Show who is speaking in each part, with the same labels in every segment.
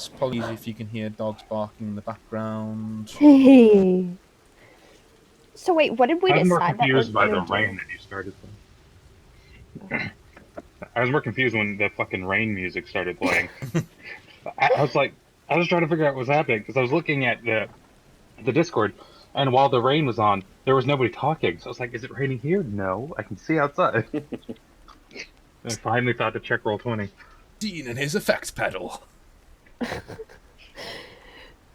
Speaker 1: minutes. Apologies if you can hear dogs barking in the background.
Speaker 2: So wait, what did we
Speaker 3: I was more
Speaker 2: decide that we're
Speaker 3: confused by the
Speaker 2: gonna
Speaker 3: rain
Speaker 2: do?
Speaker 3: that you started playing. I was more confused when the fucking rain music started playing. I was like, I was trying to figure out what was happening because I was looking at the Discord, and while the rain was on, there was nobody talking. So I was like, is it raining here? No, I can see outside. I finally thought to check roll 20.
Speaker 1: Dean and his effects pedal.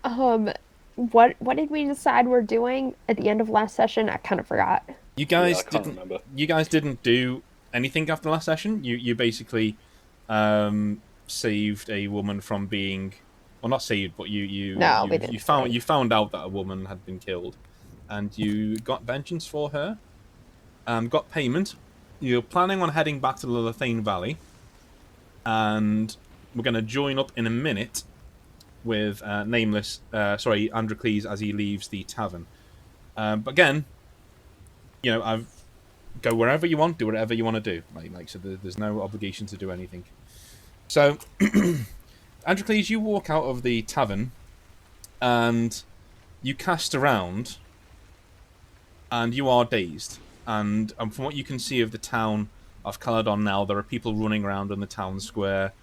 Speaker 2: What did we decide we're doing at the end of last session? I kind of forgot.
Speaker 1: You guys
Speaker 4: I can't
Speaker 1: didn't.
Speaker 4: remember.
Speaker 1: You guys didn't do anything after last session. You basically saved a woman from being, well, not saved, but
Speaker 2: No, we didn't save.
Speaker 1: you found out that a woman had been killed, and you got vengeance for her. Got payment. You're planning on heading back to the Lithane Valley, and we're going to join up in a minute with Androcles as he leaves the tavern. But again, I've go wherever you want, do whatever you want to do. So there's no obligation to do anything. So, Androcles, you walk out of the tavern, and you cast around, and you are dazed. And from what you can see of the town of Caledon now, there are people running around in the town square.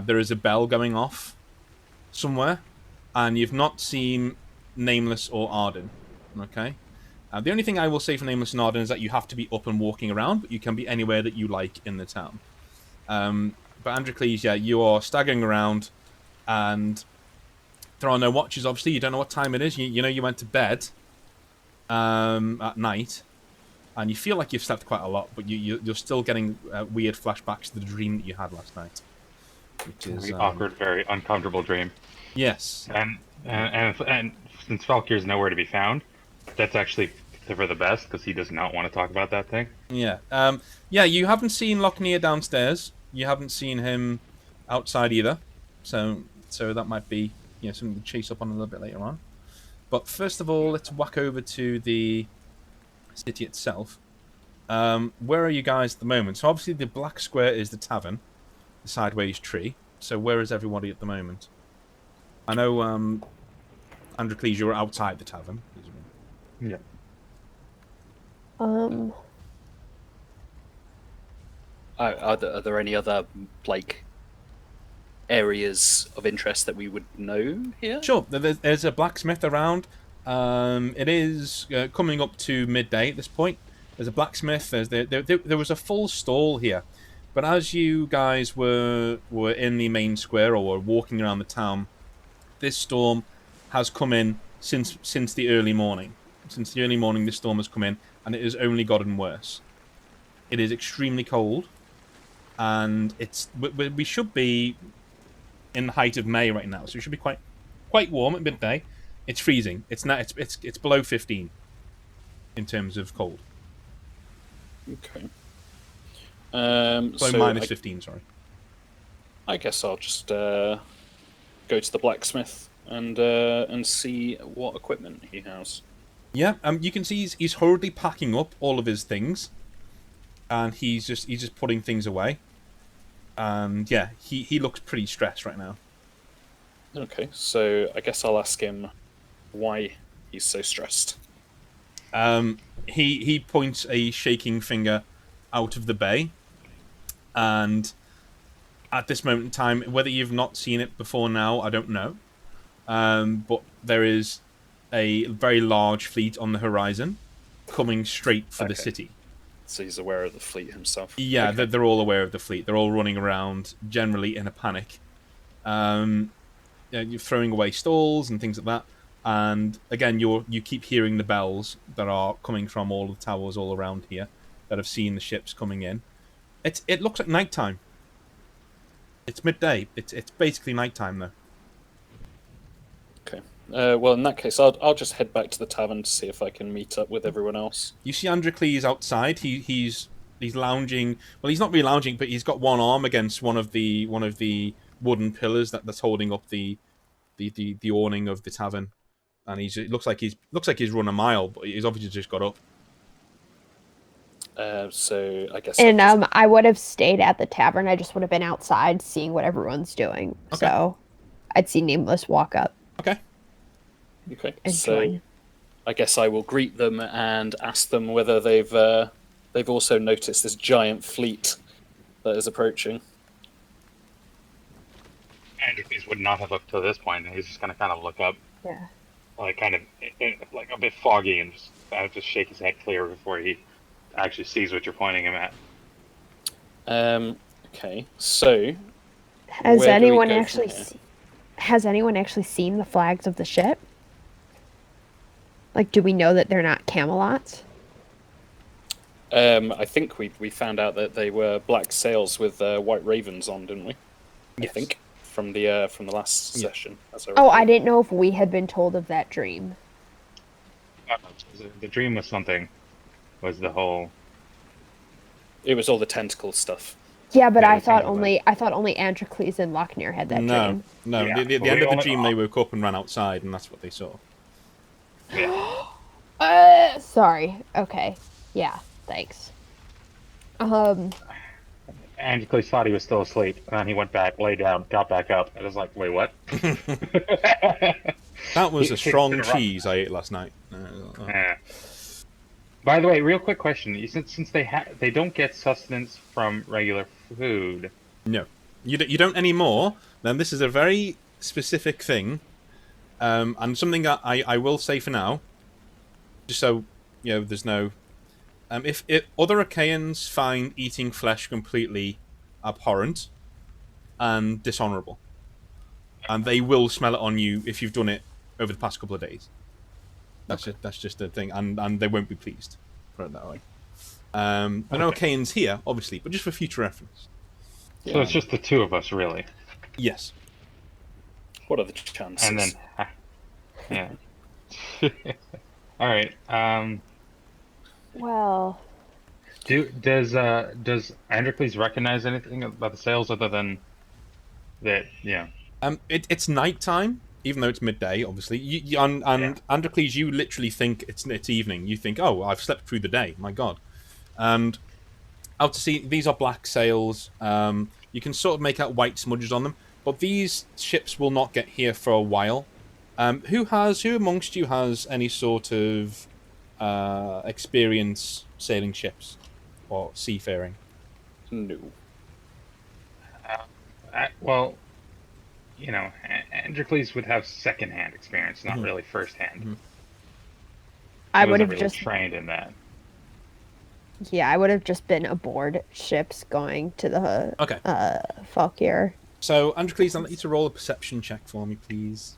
Speaker 1: There is a bell going off somewhere, and you've not seen Nameless or Arden. Okay? The only thing I will say for Nameless and Arden is that you have to be up and walking around, but you can be anywhere that you like in the town. But Androcles, yeah, you are staggering around, and there are no watches, obviously. You don't know what time it is. You know you went to bed at night, and you feel like you've slept quite a lot, but you're still getting weird flashbacks to the dream that you had last night. Which is
Speaker 3: Very awkward, very uncomfortable dream.
Speaker 1: Yes.
Speaker 3: And since Falkir's nowhere to be found, that's actually for the best because he does not want to talk about that thing.
Speaker 1: Yeah. Yeah, you haven't seen Loknir downstairs. You haven't seen him outside either. So that might be something to chase up on a little bit later on. But first of all, let's whack over to the city itself. Where are you guys at the moment? So obviously the black square is the tavern, the sideways tree. So where is everybody at the moment? I know, Androcles, you were outside the tavern.
Speaker 3: Yeah.
Speaker 4: Are there any other areas of interest that we would know here?
Speaker 1: Sure. There's a blacksmith around. It is coming up to midday at this point. There's a blacksmith. There was a full stall here, but as you guys were in the main square or were walking around the town, this storm has come in since the early morning. Since the early morning, this storm has come in, and it has only gotten worse. It is extremely cold, and we should be in the height of May right now, so it should be quite warm at midday. It's freezing. It's below 15 in terms of cold.
Speaker 4: Okay.
Speaker 1: So minus 15, sorry.
Speaker 4: I guess I'll just go to the blacksmith and see what equipment he has.
Speaker 1: Yeah, you can see he's hurriedly packing up all of his things, and he's just putting things away. And yeah, he looks pretty stressed right now.
Speaker 4: Okay, so I guess I'll ask him why he's so stressed.
Speaker 1: He points a shaking finger out of the bay, and at this moment in time, whether you've not seen it before now, I don't know. But there is a very large fleet on the horizon coming straight for the city.
Speaker 4: So he's aware of the fleet himself.
Speaker 1: Yeah,
Speaker 4: okay.
Speaker 1: they're all aware of the fleet. They're all running around, generally in a panic. You're throwing away stalls and things like that. And again, you keep hearing the bells that are coming from all the towers all around here that have seen the ships coming in. It looks like nighttime. It's midday. It's basically nighttime though.
Speaker 4: Okay. Well, in that case, I'll just head back to the tavern to see if I can meet up with everyone else.
Speaker 1: You see Androcles outside. He's lounging. Well, he's not really lounging, but he's got one arm against one of the wooden pillars that's holding up the awning of the tavern, and it looks like he's run a mile, but he's obviously just got up.
Speaker 4: So I guess.
Speaker 2: And I would have stayed at the tavern. I just would have been outside seeing what everyone's doing.
Speaker 1: Okay.
Speaker 2: So I'd see Nameless walk up
Speaker 1: Okay.
Speaker 4: Okay,
Speaker 2: and
Speaker 4: so
Speaker 2: join.
Speaker 4: I guess I will greet them and ask them whether they've also noticed this giant fleet that is approaching.
Speaker 3: Andrews would not have looked to this point. He's just gonna kind of look up,
Speaker 2: Yeah.
Speaker 3: like kind of like a bit foggy, and just kind of just shake his head clear before he actually sees what you're pointing him at.
Speaker 4: Okay, so
Speaker 2: Has
Speaker 4: where do we
Speaker 2: anyone
Speaker 4: go
Speaker 2: actually
Speaker 4: from here?
Speaker 2: has anyone actually seen the flags of the ship? Like, do we know that they're not Camelots?
Speaker 4: I think we found out that they were black sails with white ravens on, didn't we?
Speaker 1: Yes.
Speaker 4: I think from the last
Speaker 1: Yeah.
Speaker 4: session. As
Speaker 2: Oh,
Speaker 4: recall.
Speaker 2: I didn't know if we had been told of that dream.
Speaker 3: The dream was something. Was the whole?
Speaker 4: It was all the tentacle stuff.
Speaker 2: Yeah, but
Speaker 3: Yeah,
Speaker 2: I
Speaker 3: it
Speaker 2: thought
Speaker 3: sounded
Speaker 2: only Androcles and Loknir had that
Speaker 1: No,
Speaker 2: dream.
Speaker 1: no.
Speaker 3: Yeah,
Speaker 1: The
Speaker 3: but
Speaker 1: end
Speaker 3: we
Speaker 1: of the
Speaker 3: only-
Speaker 1: dream, they woke up and ran outside, and that's what they saw.
Speaker 3: Yeah.
Speaker 2: Sorry. Okay. Yeah. Thanks.
Speaker 3: Andrews thought he was still asleep, and then he went back, lay down, got back up. I was like, wait, what?
Speaker 1: That was a
Speaker 3: He-
Speaker 1: strong
Speaker 3: he-
Speaker 1: cheese I ate last night.
Speaker 3: Yeah. By the way, real quick question: since they don't get sustenance from regular food,
Speaker 1: No, you don't anymore. Then this is a very specific thing, and something that I will say for now, just so there's no. If other Achaeans find eating flesh completely abhorrent and dishonorable, and they will smell it on you if you've done it over the past couple of days. That's just a thing, and they won't be pleased. Put it that way. There are no Achaeans here, obviously, but just for future reference.
Speaker 3: so it's just the two of us, really.
Speaker 1: Yes.
Speaker 4: What are the chances?
Speaker 3: And then, yeah. All right.
Speaker 2: Well,
Speaker 3: Does Androcles recognize anything about the sails other than that? Yeah.
Speaker 1: It's nighttime, even though it's midday. Obviously, and Androcles, you literally think it's evening. You think, oh, I've slept through the day. My God. And out to sea, these are black sails. You can sort of make out white smudges on them, but these ships will not get here for a while. Who amongst you has any sort of experience sailing ships or seafaring?
Speaker 4: No.
Speaker 3: Well, Androcles would have second-hand experience, not
Speaker 1: Mhm.
Speaker 3: really first-hand.
Speaker 1: Mhm.
Speaker 2: I
Speaker 3: He
Speaker 2: would
Speaker 3: wasn't
Speaker 2: have
Speaker 3: really
Speaker 2: just
Speaker 3: trained in that.
Speaker 2: I would have just been aboard ships going to the
Speaker 1: Okay.
Speaker 2: Falkir.
Speaker 1: So, Androcles, I'll let you to roll a perception check for me, please.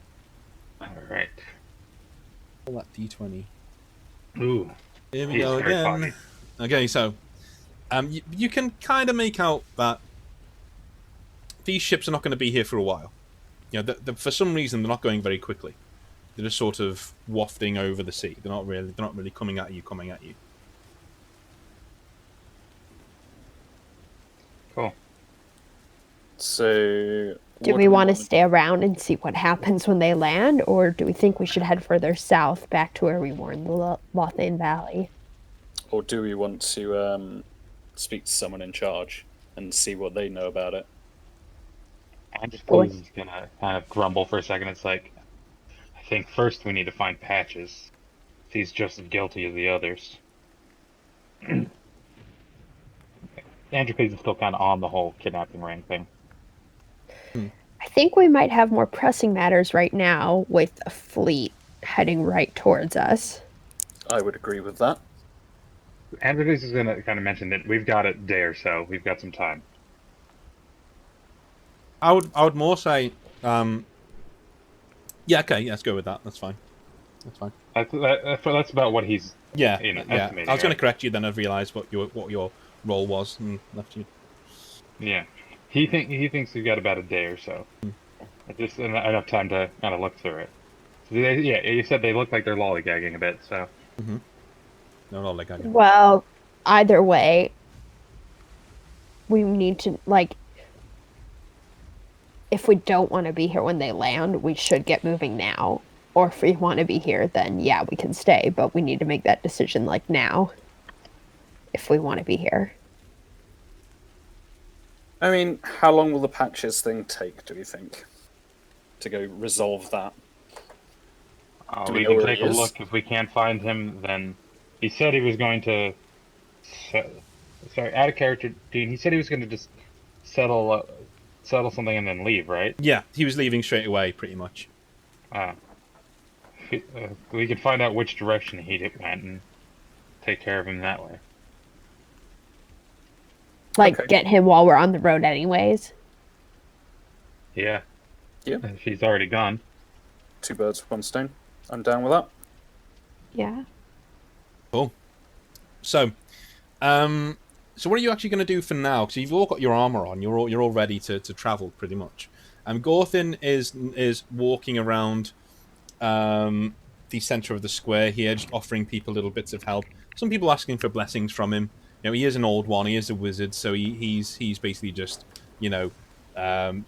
Speaker 3: All right.
Speaker 1: Roll that d20.
Speaker 3: Ooh.
Speaker 1: Here we
Speaker 3: He's
Speaker 1: go
Speaker 3: very
Speaker 1: again.
Speaker 3: foggy.
Speaker 1: Okay, so you can kind of make out that these ships are not going to be here for a while. For some reason they're not going very quickly. They're just sort of wafting over the sea. They're not really coming at you.
Speaker 3: Cool.
Speaker 4: So
Speaker 2: Do
Speaker 4: what
Speaker 2: we want to
Speaker 4: wanna
Speaker 2: stay around and see what happens when they land, or do we think we should head further south back to where we were in the Lothane Valley?
Speaker 4: Or do we want to speak to someone in charge and see what they know about it?
Speaker 3: Androcles is gonna kind of grumble for a second. It's like, I think first we need to find Patches. He's just as guilty as the others. Androcles is still kind of on the whole kidnapping ring thing.
Speaker 2: I think we might have more pressing matters right now with a fleet heading right towards us.
Speaker 4: I would agree with that.
Speaker 3: Androcles is gonna kind of mention that we've got a day or so. We've got some time.
Speaker 1: I would more say, yeah, okay, let's go with that. That's fine.
Speaker 3: That's about what he's.
Speaker 1: Yeah,
Speaker 3: estimating.
Speaker 1: I was going to
Speaker 3: right?
Speaker 1: correct you, then I've realised what your role was and left you.
Speaker 3: Yeah, he thinks we've got about a day or so. Just enough time to kind of look through it. So you said they look like they're lollygagging a bit. So
Speaker 1: No, not like I do.
Speaker 2: Well, either way, we need to, if we don't want to be here when they land, we should get moving now. Or if we want to be here, then yeah, we can stay, but we need to make that decision now if we want to be here.
Speaker 4: I mean, how long will the patches thing take, do you think? to go resolve that. Do we
Speaker 3: We
Speaker 4: know
Speaker 3: can
Speaker 4: where
Speaker 3: take
Speaker 4: he
Speaker 3: a
Speaker 4: is?
Speaker 3: look. If we can't find him, then he said he was going to. Sorry, out of character, Dean. He said he was going to just settle something and then leave, right?
Speaker 1: Yeah, he was leaving straight away, pretty much.
Speaker 3: We could find out which direction he went and take care of him that way.
Speaker 2: Like,
Speaker 4: Okay.
Speaker 2: get him while we're on the road, anyways.
Speaker 3: Yeah.
Speaker 4: Yeah.
Speaker 3: If he's already gone.
Speaker 4: 2 birds with 1 stone. I'm down with that.
Speaker 2: Yeah.
Speaker 1: Cool. So, so what are you actually going to do for now? Because you've all got your armor on. You're all ready to travel, pretty much. Gorthin is walking around the center of the square here, just offering people little bits of help. Some people asking for blessings from him. You know, he is an old one. He is a wizard, so he's basically just, you know,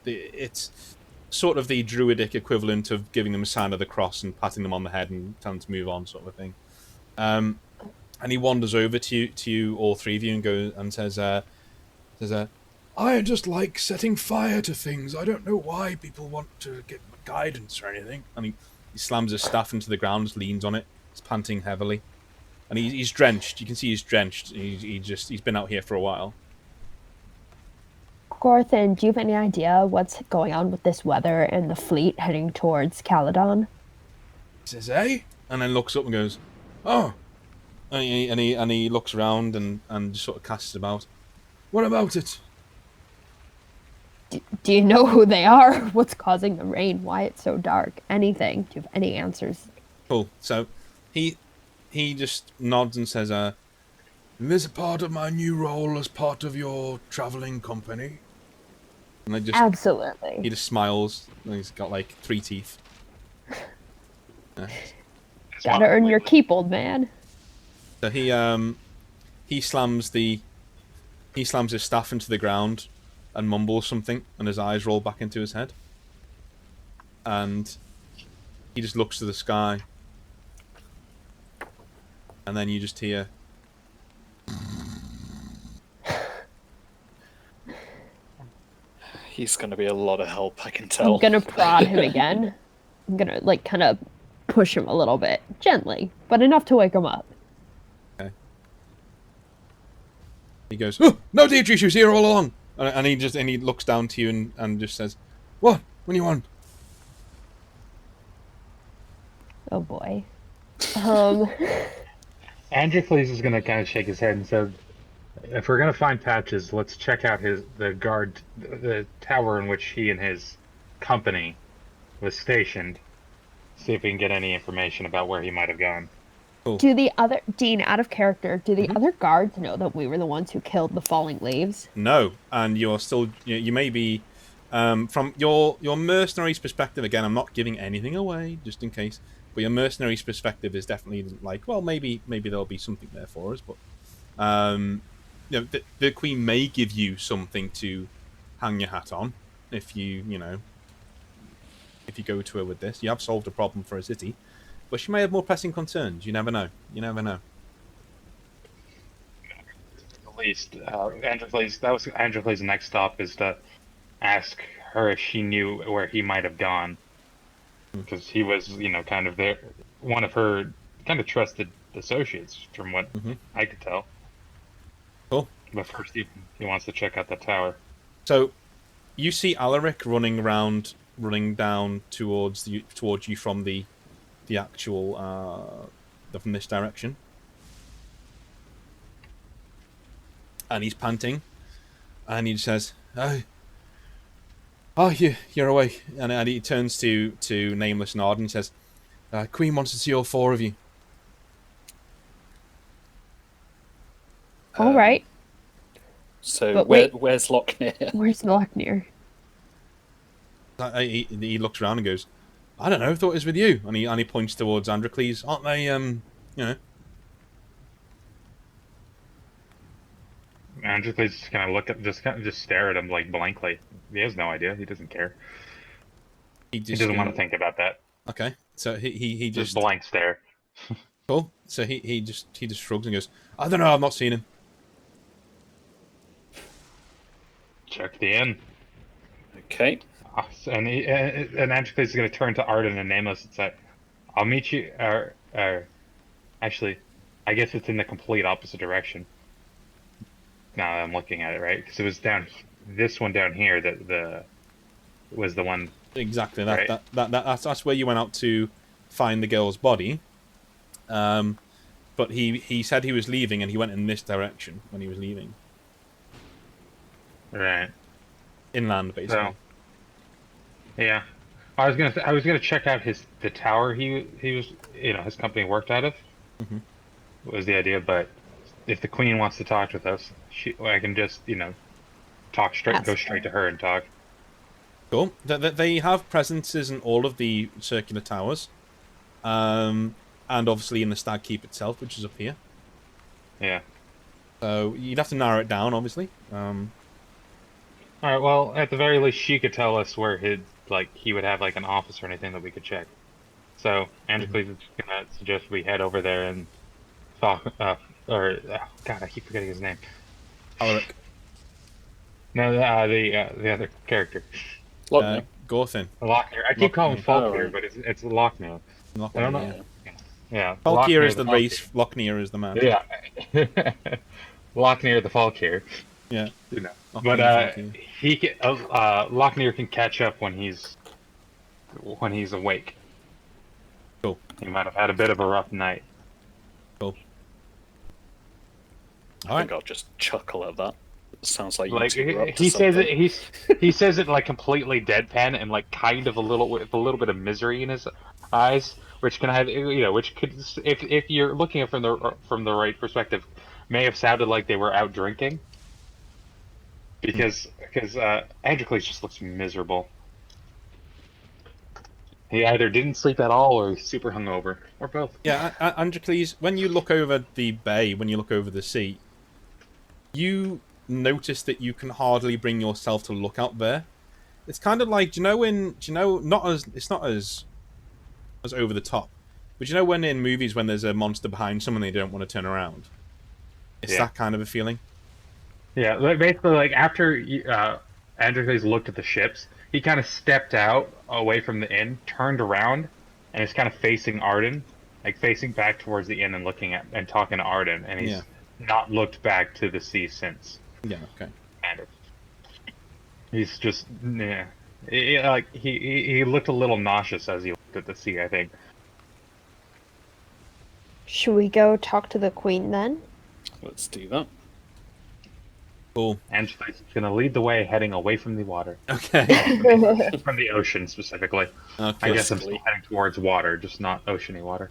Speaker 1: it's sort of the druidic equivalent of giving them a sign of the cross and patting them on the head and telling them to move on, sort of a thing. And he wanders over to you, all 3 of you, and goes and says, I just like setting fire to things. I don't know why people want to get guidance or anything. And he slams his staff into the ground, just leans on it. He's panting heavily. And he's drenched. You can see he's drenched. He's been out here for a while.
Speaker 2: Gorthin, do you have any idea what's going on with this weather and the fleet heading towards Caledon?
Speaker 1: He says, "Eh?" And then looks up and goes, "Oh." And he looks around and just sort of casts about. What about it?
Speaker 2: Do you know who they are? What's causing the rain? Why it's so dark? Anything? Do you have any answers?
Speaker 1: Cool. So he just nods and says, "This is part of my new role as part of your traveling company." And I just
Speaker 2: Absolutely.
Speaker 1: he just smiles. And he's got like 3 teeth.
Speaker 2: Gotta earn your keep, old man.
Speaker 1: So he slams his staff into the ground and mumbles something, and his eyes roll back into his head. And he just looks to the sky. And then you just hear...
Speaker 4: He's going to be a lot of help, I can tell.
Speaker 2: I'm gonna prod him again. I'm gonna, like, kind of push him a little bit. Gently, but enough to wake him up.
Speaker 1: Okay. He goes, "Oh, no, Deirdre, she was here all along." And he looks down to you and just says, "What? What do you want?"
Speaker 2: Oh boy.
Speaker 3: Androcles is going to kind of shake his head and say, if we're going to find Patches, let's check out the tower in which he and his company was stationed. See if we can get any information about where he might have gone.
Speaker 1: Cool.
Speaker 2: Do the other, Dean, out of character, do the other guards know that we were the ones who killed the falling leaves?
Speaker 1: No, and you're still, you may be, from your mercenary's perspective, again, I'm not giving anything away, just in case, but your mercenary's perspective is definitely like, well, maybe there'll be something there for us, but, you know, the Queen may give you something to hang your hat on, if you go to her with this. You have solved a problem for a city, but she may have more pressing concerns. You never know. You never know.
Speaker 3: At least, Androcles' next stop is to ask her if she knew where he might have gone. Because he was, kind of one of her kind of trusted associates, from what I could tell.
Speaker 1: Cool.
Speaker 3: But first, he wants to check out the tower.
Speaker 1: So, you see Alaric running down towards you from the actual from this direction, and he's panting, and he says, "Oh, you're awake." And he turns to Nameless Nod and says, "Queen wants to see all 4 of you."
Speaker 2: All right.
Speaker 4: So
Speaker 2: But wait.
Speaker 4: where's Loknir?
Speaker 2: Where's Loknir?
Speaker 1: He looks around and goes, "I don't know. Thought it was with you." And he points towards Androcles. "Aren't they? You know."
Speaker 3: Androcles just kind of look at, just stare at him like blankly. He has no idea. He doesn't care. He doesn't want to think about that.
Speaker 1: Okay, so he just
Speaker 3: blank stare.
Speaker 1: Cool. So he just shrugs and goes, "I don't know. I've not seen him."
Speaker 3: Check the inn.
Speaker 4: Okay.
Speaker 3: And Anticles is going to turn to Arden and Nameless and say, "I'll meet you." Actually, I guess it's in the complete opposite direction. Now that I'm looking at it, right? Because it was this one down here that was the one.
Speaker 1: Exactly.
Speaker 3: Right?
Speaker 1: That's where you went out to find the girl's body. But he said he was leaving, and he went in this direction when he was leaving.
Speaker 3: Right.
Speaker 1: Inland, basically.
Speaker 3: So, yeah, I was gonna check out the tower he was his company worked out of.
Speaker 1: Mhm.
Speaker 3: Was the idea, but if the queen wants to talk with us, I can just go straight to her and talk.
Speaker 1: Cool. They have presences in all of the circular towers, and obviously in the Stag Keep itself, which is up here.
Speaker 3: Yeah.
Speaker 1: So you'd have to narrow it down, obviously.
Speaker 3: All right. Well, at the very least, she could tell us where he would have like an office or anything that we could check. So Androcles is gonna suggest we head over there and talk. God, I keep forgetting his name.
Speaker 1: Alaric.
Speaker 3: No, the other character.
Speaker 4: Loknir.
Speaker 1: Gorthin.
Speaker 3: Loknir. I keep calling him
Speaker 4: Oh,
Speaker 3: Falkir,
Speaker 4: right.
Speaker 3: but it's Loknir. I don't know. Yeah.
Speaker 1: Falkir
Speaker 3: Loknir
Speaker 1: is the race, Loknir is the man.
Speaker 3: Yeah. Loknir the Falkir.
Speaker 1: Yeah.
Speaker 3: But
Speaker 1: Falkir.
Speaker 3: Loknir can catch up when he's awake.
Speaker 1: Cool.
Speaker 3: He might have had a bit of a rough night.
Speaker 1: Cool.
Speaker 4: I think I'll just chuckle at that. It sounds like you
Speaker 3: Like
Speaker 4: two are up to
Speaker 3: he says
Speaker 4: something.
Speaker 3: it, he says it like completely deadpan and like kind of with a little bit of misery in his eyes, which can have which could, if you're looking at it from the right perspective, may have sounded like they were out drinking. Because Androcles just looks miserable. He either didn't sleep at all or he's super hungover, or both.
Speaker 1: Yeah, Androcles, when you look over the bay, when you look over the sea, you notice that you can hardly bring yourself to look out there. It's kind of like, it's not as over the top, but when in movies when there's a monster behind someone they don't want to turn around, it's that kind of a feeling.
Speaker 3: Yeah, basically, like after Androcles looked at the ships, he kind of stepped out away from the inn, turned around, and is kind of facing Arden, like facing back towards the inn and looking at and talking to Arden, and he's not looked back to the sea since.
Speaker 1: Yeah. Okay.
Speaker 3: Kind of. He's just he looked a little nauseous as he looked at the sea, I think.
Speaker 2: Should we go talk to the queen then?
Speaker 4: Let's do that.
Speaker 1: Cool.
Speaker 3: Androcles is going to lead the way, heading away from the water.
Speaker 1: Okay.
Speaker 3: From the ocean, specifically.
Speaker 1: Okay.
Speaker 3: I guess I'm still heading towards water, just not oceany water.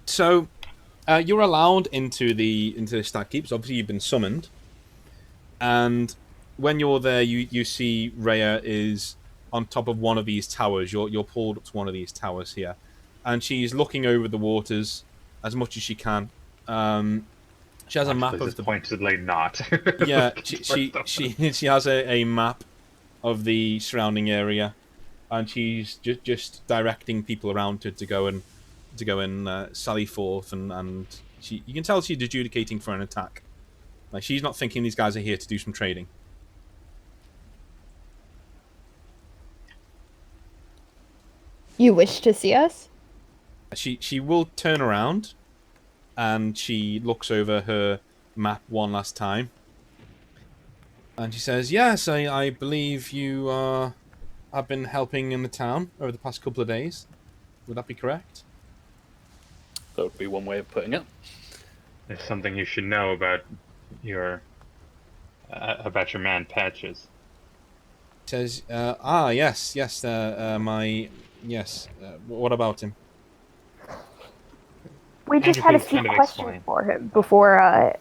Speaker 1: So, you're allowed into the Stag Keeps. Obviously, you've been summoned, and when you're there, you see Rhea is on top of one of these towers. You're pulled up to one of these towers here, and she's looking over the waters as much as she can. She has a map of the
Speaker 3: pointedly not.
Speaker 1: Yeah, she has a map of the surrounding area, and she's just directing people around to go and sally forth, and you can tell she's adjudicating for an attack. Like, she's not thinking these guys are here to do some trading.
Speaker 2: You wish to see us?
Speaker 1: She will turn around, and she looks over her map one last time, and she says, "Yes, I believe you have been helping in the town over the past couple of days. Would that be correct?"
Speaker 4: That would be one way of putting it.
Speaker 3: There's something you should know about your man Patches.
Speaker 1: Says, yes, what about him?
Speaker 2: We just had a
Speaker 3: Androcles
Speaker 2: few
Speaker 3: kind of
Speaker 2: questions
Speaker 3: explained.
Speaker 2: for him before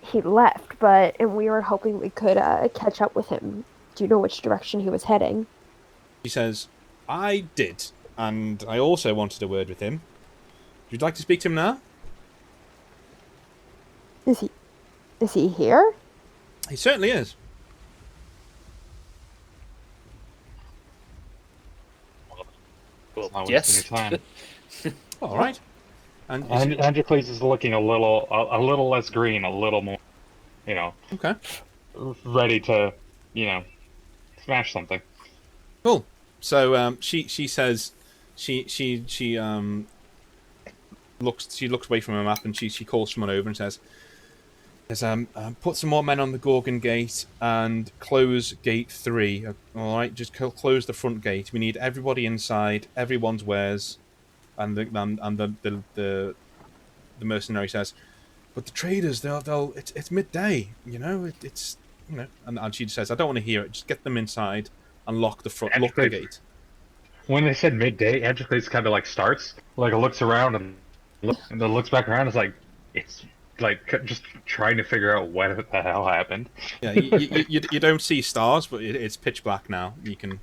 Speaker 2: he left, and we were hoping we could catch up with him. Do you know which direction he was heading?
Speaker 1: He says, "I did, and I also wanted a word with him. Would you like to speak to him now?"
Speaker 2: Is he here?
Speaker 1: He certainly is.
Speaker 4: Well,
Speaker 3: Not
Speaker 4: yes.
Speaker 3: wasting your time.
Speaker 1: All right. And
Speaker 3: Androcles is looking a little less green, a little more,
Speaker 1: okay,
Speaker 3: ready to, smash something.
Speaker 1: cool. So she says she looks away from her map and she calls someone over and says, put some more men on the Gorgon gate and close gate 3. All right, just close the front gate. We need everybody inside, everyone's wares, and the mercenary says, but the traders, they'll it's midday, you know, it's you know, and she says, I don't want to hear it. Just get them inside and lock the gate.
Speaker 3: When they said midday, Anticles kind of like starts, like looks around and then looks back around. It's like just trying to figure out what the hell happened.
Speaker 1: Yeah, you don't see stars, but it's pitch black now. You can,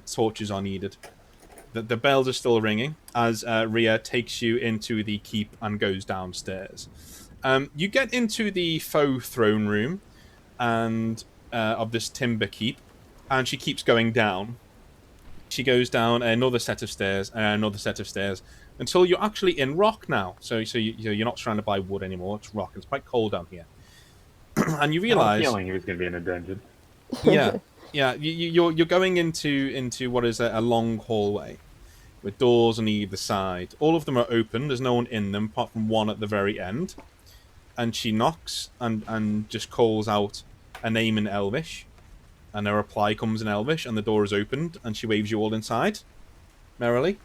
Speaker 1: torches are needed. The bells are still ringing as Rhea takes you into the keep and goes downstairs. You get into the faux throne room and of this timber keep, and she keeps going down. She goes down another set of stairs and another set of stairs until you're actually in rock now. So you're not surrounded by wood anymore. It's rock. It's quite cold down here, and you realize.
Speaker 3: I had a feeling he was going to be in a dungeon.
Speaker 1: Yeah. You're going into what is a long hallway with doors on either side. All of them are open. There's no one in them apart from one at the very end. And she knocks and just calls out a name in Elvish. And a reply comes in Elvish, and the door is opened, and she waves you all inside. Merrily.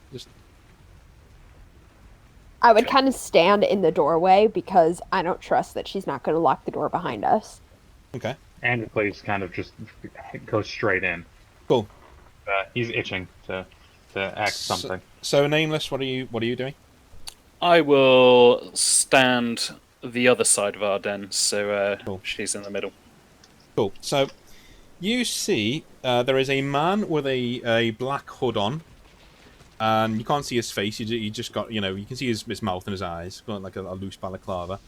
Speaker 2: I would kind of stand in the doorway because I don't trust that she's not going to lock the door behind us.
Speaker 1: Okay.
Speaker 3: Anticles kind of just goes straight in.
Speaker 1: Cool.
Speaker 3: He's itching to act something.
Speaker 1: So Nameless, what are you doing?
Speaker 4: I will stand the other side of our den, so
Speaker 1: Cool.
Speaker 4: She's in the middle.
Speaker 1: Cool. So you see there is a man with a black hood on, and you can't see his face. You just got, you can see his mouth and his eyes, got like a loose balaclava,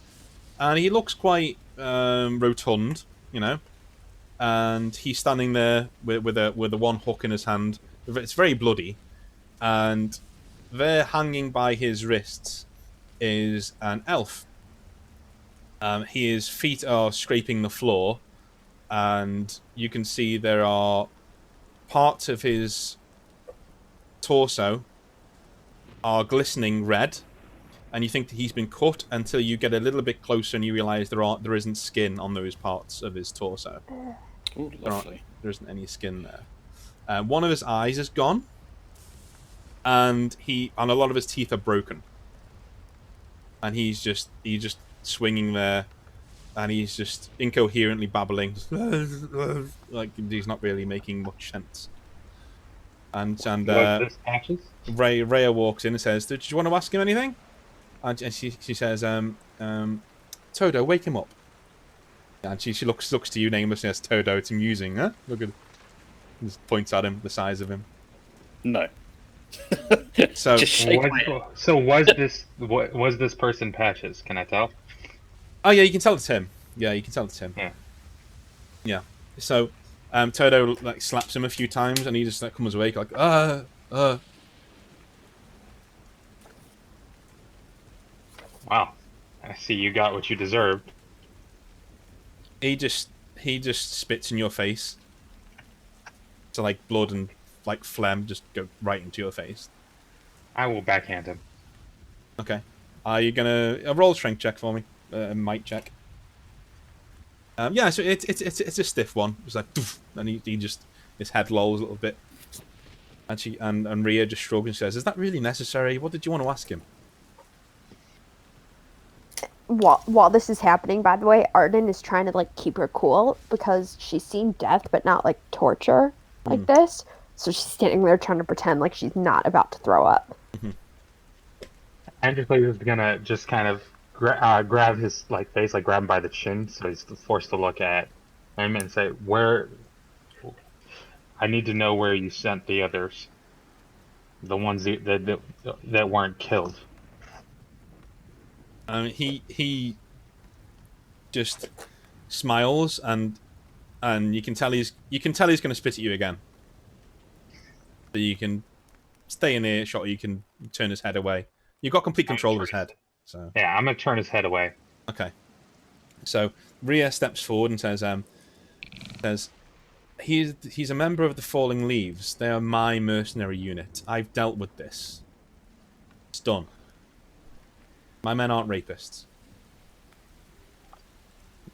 Speaker 1: and he looks quite rotund, and he's standing there with the one hook in his hand. It's very bloody, and there, hanging by his wrists, is an elf. His feet are scraping the floor, and you can see there are parts of his torso are glistening red, and you think that he's been cut until you get a little bit closer and you realise there isn't skin on those parts of his torso.
Speaker 4: Ooh, lovely.
Speaker 1: There isn't any skin there. One of his eyes is gone, and a lot of his teeth are broken. And he's just swinging there, and he's just incoherently babbling, like he's not really making much sense. And Rhea walks in and says, "Did you want to ask him anything?" And she says, "Toto, wake him up." And she looks to you, Nameless, and says, "Toto, it's amusing, huh? Look at." Just points at him, the size of him.
Speaker 4: No.
Speaker 1: So
Speaker 3: was this person Patches? Can I tell?
Speaker 1: Oh yeah, you can tell it's him. Yeah, you can tell it's him. Yeah. So, Toto slaps him a few times, and he just comes awake like, Wow,
Speaker 3: I see you got what you deserved.
Speaker 1: He just spits in your face. So blood and phlegm just go right into your face.
Speaker 3: I will backhand him.
Speaker 1: Okay. Are you gonna roll a strength check for me? A might check. Yeah, so it's a stiff one. It's like, poof, and he just, his head lolls a little bit, and Rhea just shrugs and says, "Is that really necessary? What did you want to ask him?"
Speaker 2: While this is happening, by the way, Arden is trying to keep her cool because she's seen death, but not torture like this. So she's standing there trying to pretend like she's not about to throw up.
Speaker 3: Anticles is gonna just kind of grab his face, grab him by the chin, so he's forced to look at him and say, "Where? I need to know where you sent the others, the ones that weren't killed."
Speaker 1: He just smiles and you can tell he's going to spit at you again. So you can stay in earshot, or you can turn his head away. You've got complete control of his head. So
Speaker 3: yeah, I'm gonna turn his head away.
Speaker 1: Okay. So Rhea steps forward and says, He's a member of the Falling Leaves. They are my mercenary unit. I've dealt with this. It's done. My men aren't rapists.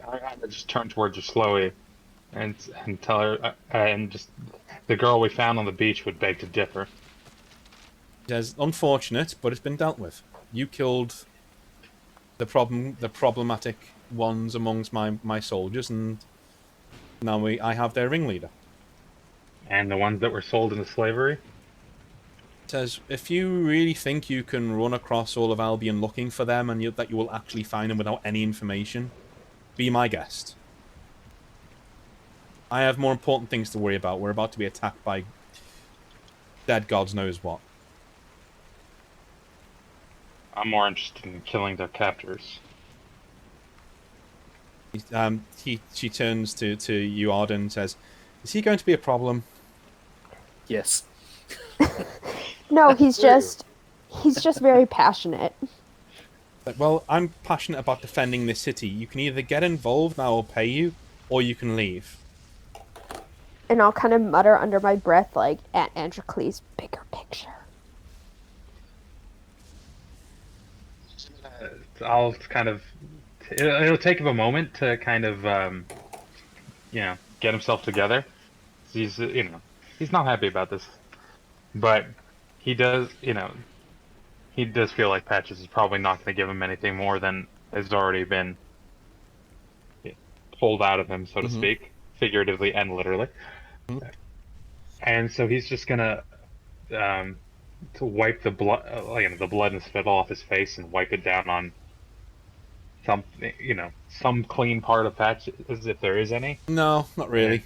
Speaker 3: I just turn towards her slowly and tell her, and just the girl we found on the beach would beg to differ.
Speaker 1: He says, unfortunate, but it's been dealt with. You killed the problematic ones amongst my soldiers, and now I have their ringleader.
Speaker 3: And the ones that were sold into slavery?
Speaker 1: Says, if you really think you can run across all of Albion looking for them, and that you will actually find them without any information, be my guest. I have more important things to worry about. We're about to be attacked by dead gods knows what.
Speaker 3: I'm more interested in killing their captors.
Speaker 1: She turns to you, Arden, and says, is he going to be a problem?
Speaker 4: Yes.
Speaker 2: No, he's just very passionate.
Speaker 1: Like, well, I'm passionate about defending this city. You can either get involved and I will pay you, or you can leave.
Speaker 2: And I'll kind of mutter under my breath, like, at Androcles, bigger picture.
Speaker 3: I'll kind of... It'll take him a moment to kind of, get himself together. He's, he's not happy about this. But he does, he does feel like Patches is probably not going to give him anything more than has already been pulled out of him, so to speak, figuratively and literally. And so he's just gonna to wipe the blood, the blood and spit off his face and wipe it down on some clean part of Patches, if there is any.
Speaker 1: No, not really.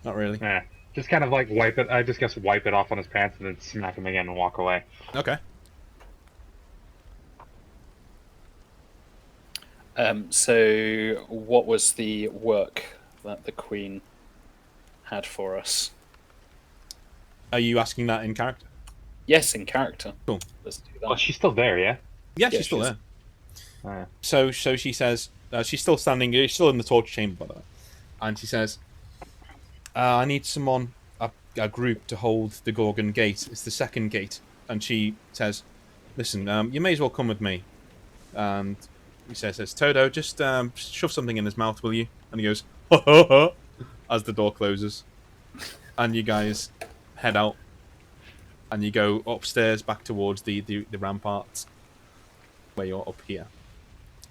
Speaker 1: Not really.
Speaker 3: Yeah. Just kind of like wipe it. I just guess wipe it off on his pants and then smack him again and walk away.
Speaker 1: Okay.
Speaker 4: So, what was the work that the Queen had for us?
Speaker 1: Are you asking that in character?
Speaker 4: Yes, in character.
Speaker 1: Cool.
Speaker 4: Let's do that.
Speaker 3: Well, she's still there, yeah?
Speaker 1: Yeah,
Speaker 4: Yeah,
Speaker 1: she's still
Speaker 4: she's-
Speaker 1: there. So she says, she's still standing, she's still in the torture chamber, by the way. And she says, I need someone, a group, to hold the Gorgon gate. It's the second gate. And she says, listen, you may as well come with me. And he says, Toto, just shove something in his mouth, will you? And he goes, ha ha ha, as the door closes. And you guys head out. And you go upstairs back towards the ramparts, where you're up here.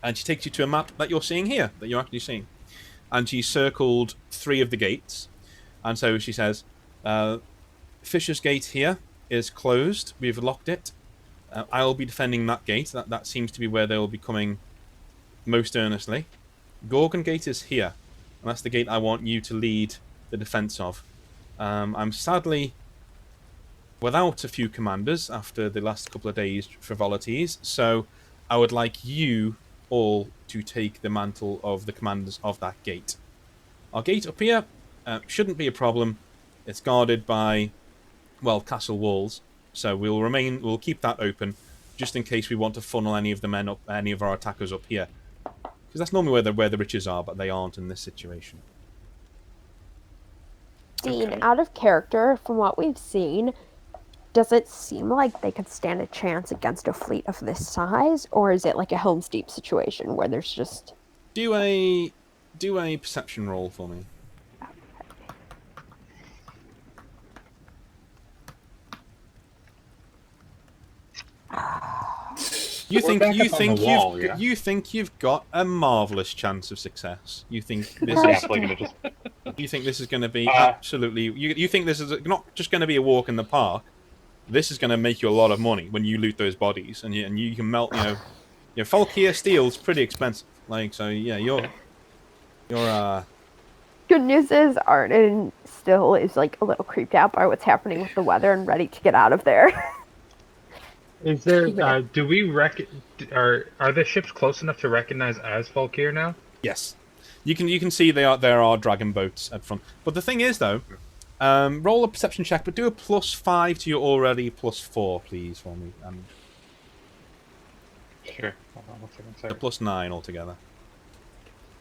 Speaker 1: And she takes you to a map that you're seeing here, that you're actually seeing. And she circled 3 of the gates. And so she says, Fisher's Gate here is closed. We've locked it. I'll be defending that gate. That seems to be where they'll be coming most earnestly. Gorgon Gate is here. And that's the gate I want you to lead the defense of. I'm sadly without a few commanders after the last couple of days' frivolities, so I would like you all to take the mantle of the commanders of that gate. Our gate up here shouldn't be a problem. It's guarded by, well, castle walls, so we'll keep that open just in case we want to funnel any of the men up, any of our attackers up here, because that's normally where the riches are, but they aren't in this situation.
Speaker 2: Dean,
Speaker 4: Okay.
Speaker 2: out of character, from what we've seen, does it seem like they could stand a chance against a fleet of this size, or is it like a Helm's Deep situation where there's just...
Speaker 1: Do a perception roll for me. You
Speaker 3: We're back up on the wall, yeah?
Speaker 1: you think you've got a marvelous chance of success. You think this
Speaker 3: Yeah,
Speaker 1: is
Speaker 3: like gonna just...
Speaker 1: you think this is going to be absolutely you think this is not just going to be a walk in the park. This is going to make you a lot of money when you loot those bodies, and you can melt. Falkir steel's pretty expensive. Like, so yeah, you're
Speaker 2: Good news is Arden still is like a little creeped out by what's happening with the weather and ready to get out of there.
Speaker 3: Is there, do we are the ships close enough to recognize as Falkir now?
Speaker 1: yes. You can see there are dragon boats at front. But the thing is though, roll a perception check, but do a +5 to your already +4, please, for me.
Speaker 3: Sure. Hold on one second,
Speaker 1: A
Speaker 3: sorry.
Speaker 1: +9 altogether.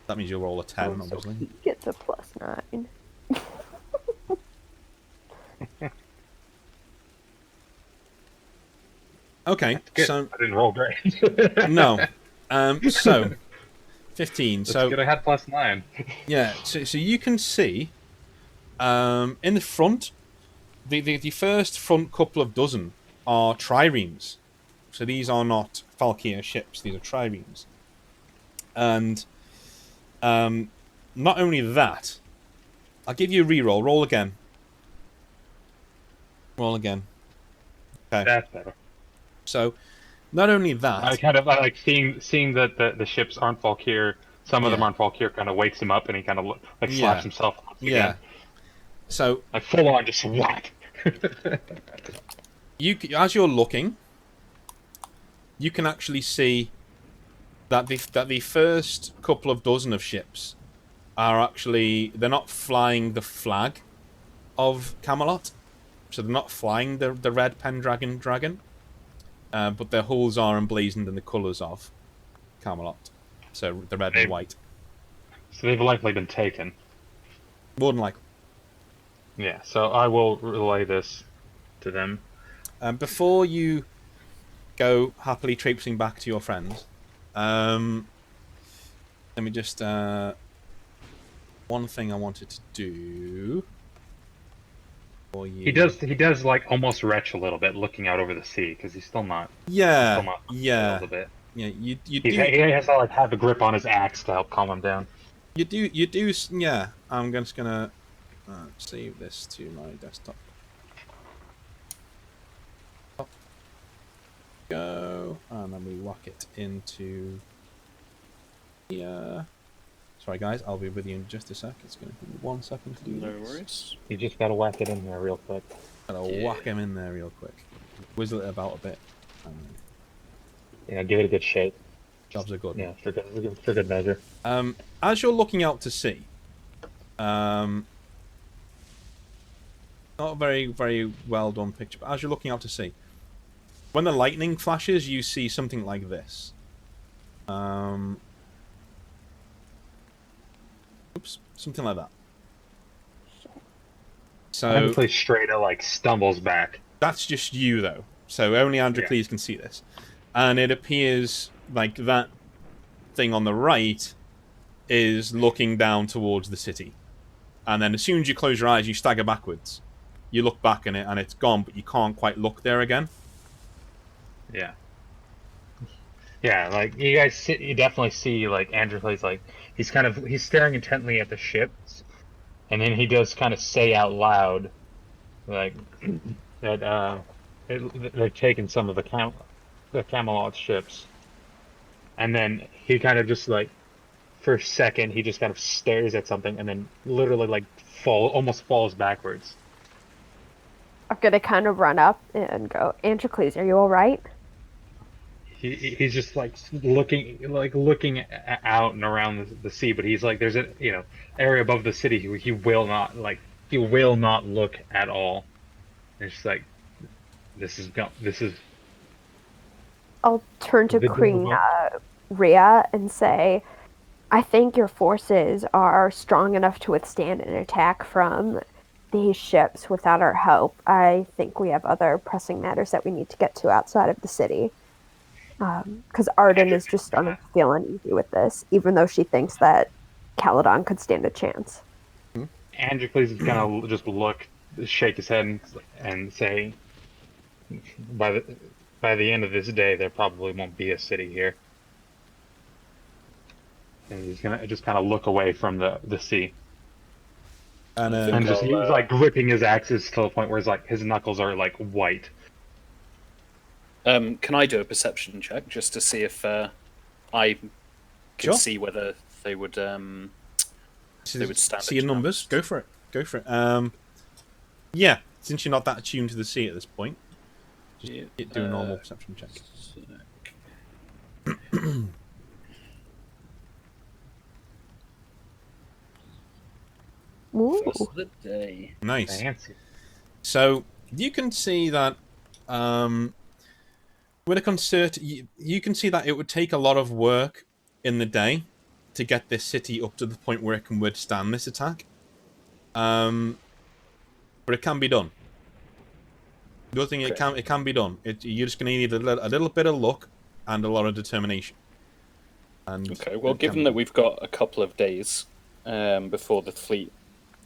Speaker 1: That means you'll roll a 10, obviously.
Speaker 2: He gets a +9.
Speaker 1: Okay,
Speaker 3: Good.
Speaker 1: so
Speaker 3: I didn't roll great.
Speaker 1: no. So 15.
Speaker 3: That's
Speaker 1: So
Speaker 3: good. I had +9.
Speaker 1: yeah, so you can see in the front, the first front couple of dozen are triremes. So these are not Valkyr ships; these are triremes. And not only that, I'll give you a reroll. Roll again. Roll again. Okay.
Speaker 3: That's better.
Speaker 1: So not only
Speaker 3: I
Speaker 1: that,
Speaker 3: kind of I like seeing that the ships aren't Valkyr. Some of them
Speaker 1: yeah,
Speaker 3: aren't Valkyr. Kind of wakes him up, and he kind of like slaps
Speaker 1: yeah,
Speaker 3: himself once again.
Speaker 1: yeah. So
Speaker 3: Like full on, just whack.
Speaker 1: as you're looking, you can actually see that the first couple of dozen of ships are actually they're not flying the flag of Camelot, so they're not flying the red Pendragon dragon, but their hulls are emblazoned in the colours of Camelot, so the red and
Speaker 3: They-
Speaker 1: white.
Speaker 3: So they've likely been taken.
Speaker 1: More than likely.
Speaker 3: Yeah. So I will relay this to them.
Speaker 1: Before you go happily traipsing back to your friends, let me just one thing I wanted to do for you.
Speaker 3: He does like almost retch a little bit, looking out over the sea because he's still not
Speaker 1: Yeah,
Speaker 3: settled a bit.
Speaker 1: yeah. You
Speaker 3: He
Speaker 1: do
Speaker 3: has to like have a grip on his axe to help calm him down.
Speaker 1: you do. Yeah, I'm just gonna save this to my desktop. Go, and then we whack it into here. Sorry, guys, I'll be with you in just a sec. It's going to take me 1 second to do
Speaker 4: No
Speaker 1: this.
Speaker 4: worries.
Speaker 3: You just gotta whack it in there real quick.
Speaker 1: Gotta whack him in there real quick. Whizzle it about a bit.
Speaker 3: Yeah, give it a good shake.
Speaker 1: Jobs are good.
Speaker 3: Yeah, for good measure.
Speaker 1: As you're looking out to sea, not a very well done picture, but as you're looking out to sea, when the lightning flashes, you see something like this. Oops, something like that. So
Speaker 3: Androcles straight up like stumbles back.
Speaker 1: that's just you, though. So only Androcles can see this. And it appears like that thing on the right is looking down towards the city. And then as soon as you close your eyes, you stagger backwards. You look back in it, and it's gone, but you can't quite look there again.
Speaker 3: Yeah. Yeah, like you guys see, you definitely see like Androcles like he's staring intently at the ships, and then he does kind of say out loud, like that they've taken some of the Camelot ships, and then he kind of just like for a second he just kind of stares at something and then literally like almost falls backwards.
Speaker 2: I'm gonna kind of run up and go, Androcles, are you all right?
Speaker 3: He's just like looking out and around the sea, but he's like there's a area above the city he will not look at all. It's just like this is.
Speaker 2: I'll turn to
Speaker 3: The
Speaker 2: Queen
Speaker 3: doable.
Speaker 2: Rhea and say, I think your forces are strong enough to withstand an attack from these ships without our help. I think we have other pressing matters that we need to get to outside of the city. Because Arden is just starting to feel uneasy with this, even though she thinks that Caledon could stand a chance.
Speaker 3: Androcles is gonna just shake his head and say, by the end of this day, there probably won't be a city here. And he's gonna just kind of look away from the sea,
Speaker 1: And
Speaker 3: and just he's like gripping his axes to the point where his knuckles are like white.
Speaker 4: Can I do a perception check just to see if I can
Speaker 1: Sure.
Speaker 4: see whether they would stand
Speaker 1: see
Speaker 4: a
Speaker 1: your numbers.
Speaker 4: chance?
Speaker 1: Go for it. Go for it. Yeah, since you're not that attuned to the sea at this point, just do a normal perception check.
Speaker 2: Ooh.
Speaker 4: First of the day.
Speaker 1: Nice.
Speaker 3: Fancy.
Speaker 1: So you can see that with a concert, you can see that it would take a lot of work in the day to get this city up to the point where it can withstand this attack. But it can be done. The thing
Speaker 4: Okay.
Speaker 1: it can be done. You're just going to need a little bit of luck and a lot of determination. And
Speaker 4: Okay, well,
Speaker 1: it can
Speaker 4: given
Speaker 1: be
Speaker 4: that
Speaker 1: done.
Speaker 4: we've got a couple of days before the fleet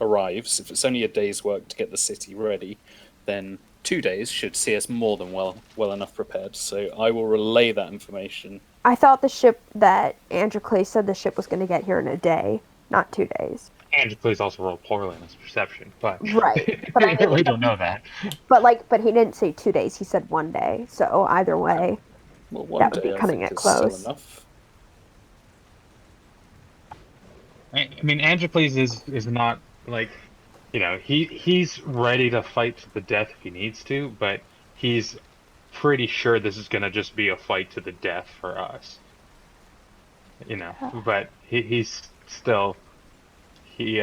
Speaker 4: arrives, if it's only a day's work to get the city ready, then 2 days should see us more than well enough prepared. So I will relay that information.
Speaker 2: I thought the ship that Androcles said the ship was going to get here in a day, not 2 days.
Speaker 3: And please also roll poorly on his perception, but
Speaker 2: Right. But I mean,
Speaker 3: we don't know that.
Speaker 2: but he didn't say 2 days. He said 1 day. So either way,
Speaker 4: Well, one
Speaker 2: that would be
Speaker 4: day I
Speaker 2: cutting
Speaker 4: think
Speaker 2: it
Speaker 4: is still
Speaker 2: close.
Speaker 4: enough.
Speaker 3: I mean, Androcles is not like, he's ready to fight to the death if he needs to, but he's pretty sure this is gonna just be a fight to the death for us. But he's still he's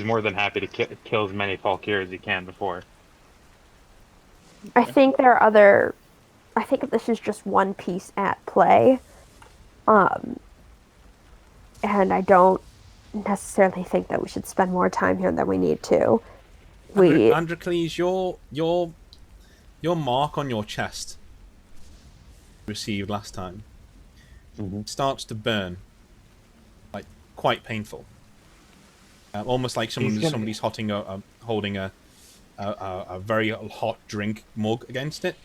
Speaker 3: more than happy to kill as many Falkyr as he can before.
Speaker 2: I think there are other. I think this is just one piece at play. And I don't necessarily think that we should spend more time here than we need to.
Speaker 1: Androcles, your mark on your chest received last time starts to burn, like quite painful. Almost like somebody's holding a very hot drink mug against it,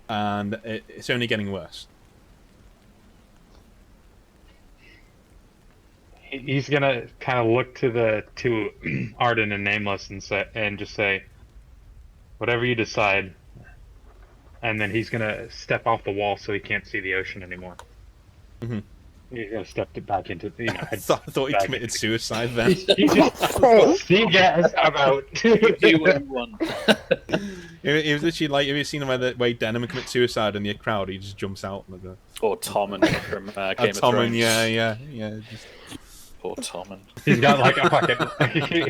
Speaker 1: and it's only getting worse.
Speaker 3: He's gonna kind of look to Arden and Nameless and just say, whatever you decide, and then he's gonna step off the wall so he can't see the ocean anymore.
Speaker 1: Mm-hmm.
Speaker 3: He's gonna step it back into
Speaker 1: I thought he committed suicide then.
Speaker 3: See, guys, about
Speaker 4: Do what you want.
Speaker 1: It was literally like, have you seen the way Denham commits suicide in the crowd? He just jumps out.
Speaker 4: Or Tommen from Game of
Speaker 1: Tommen,
Speaker 4: Thrones.
Speaker 1: yeah. Just...
Speaker 4: Poor Tommen.
Speaker 3: He's got like a fucking.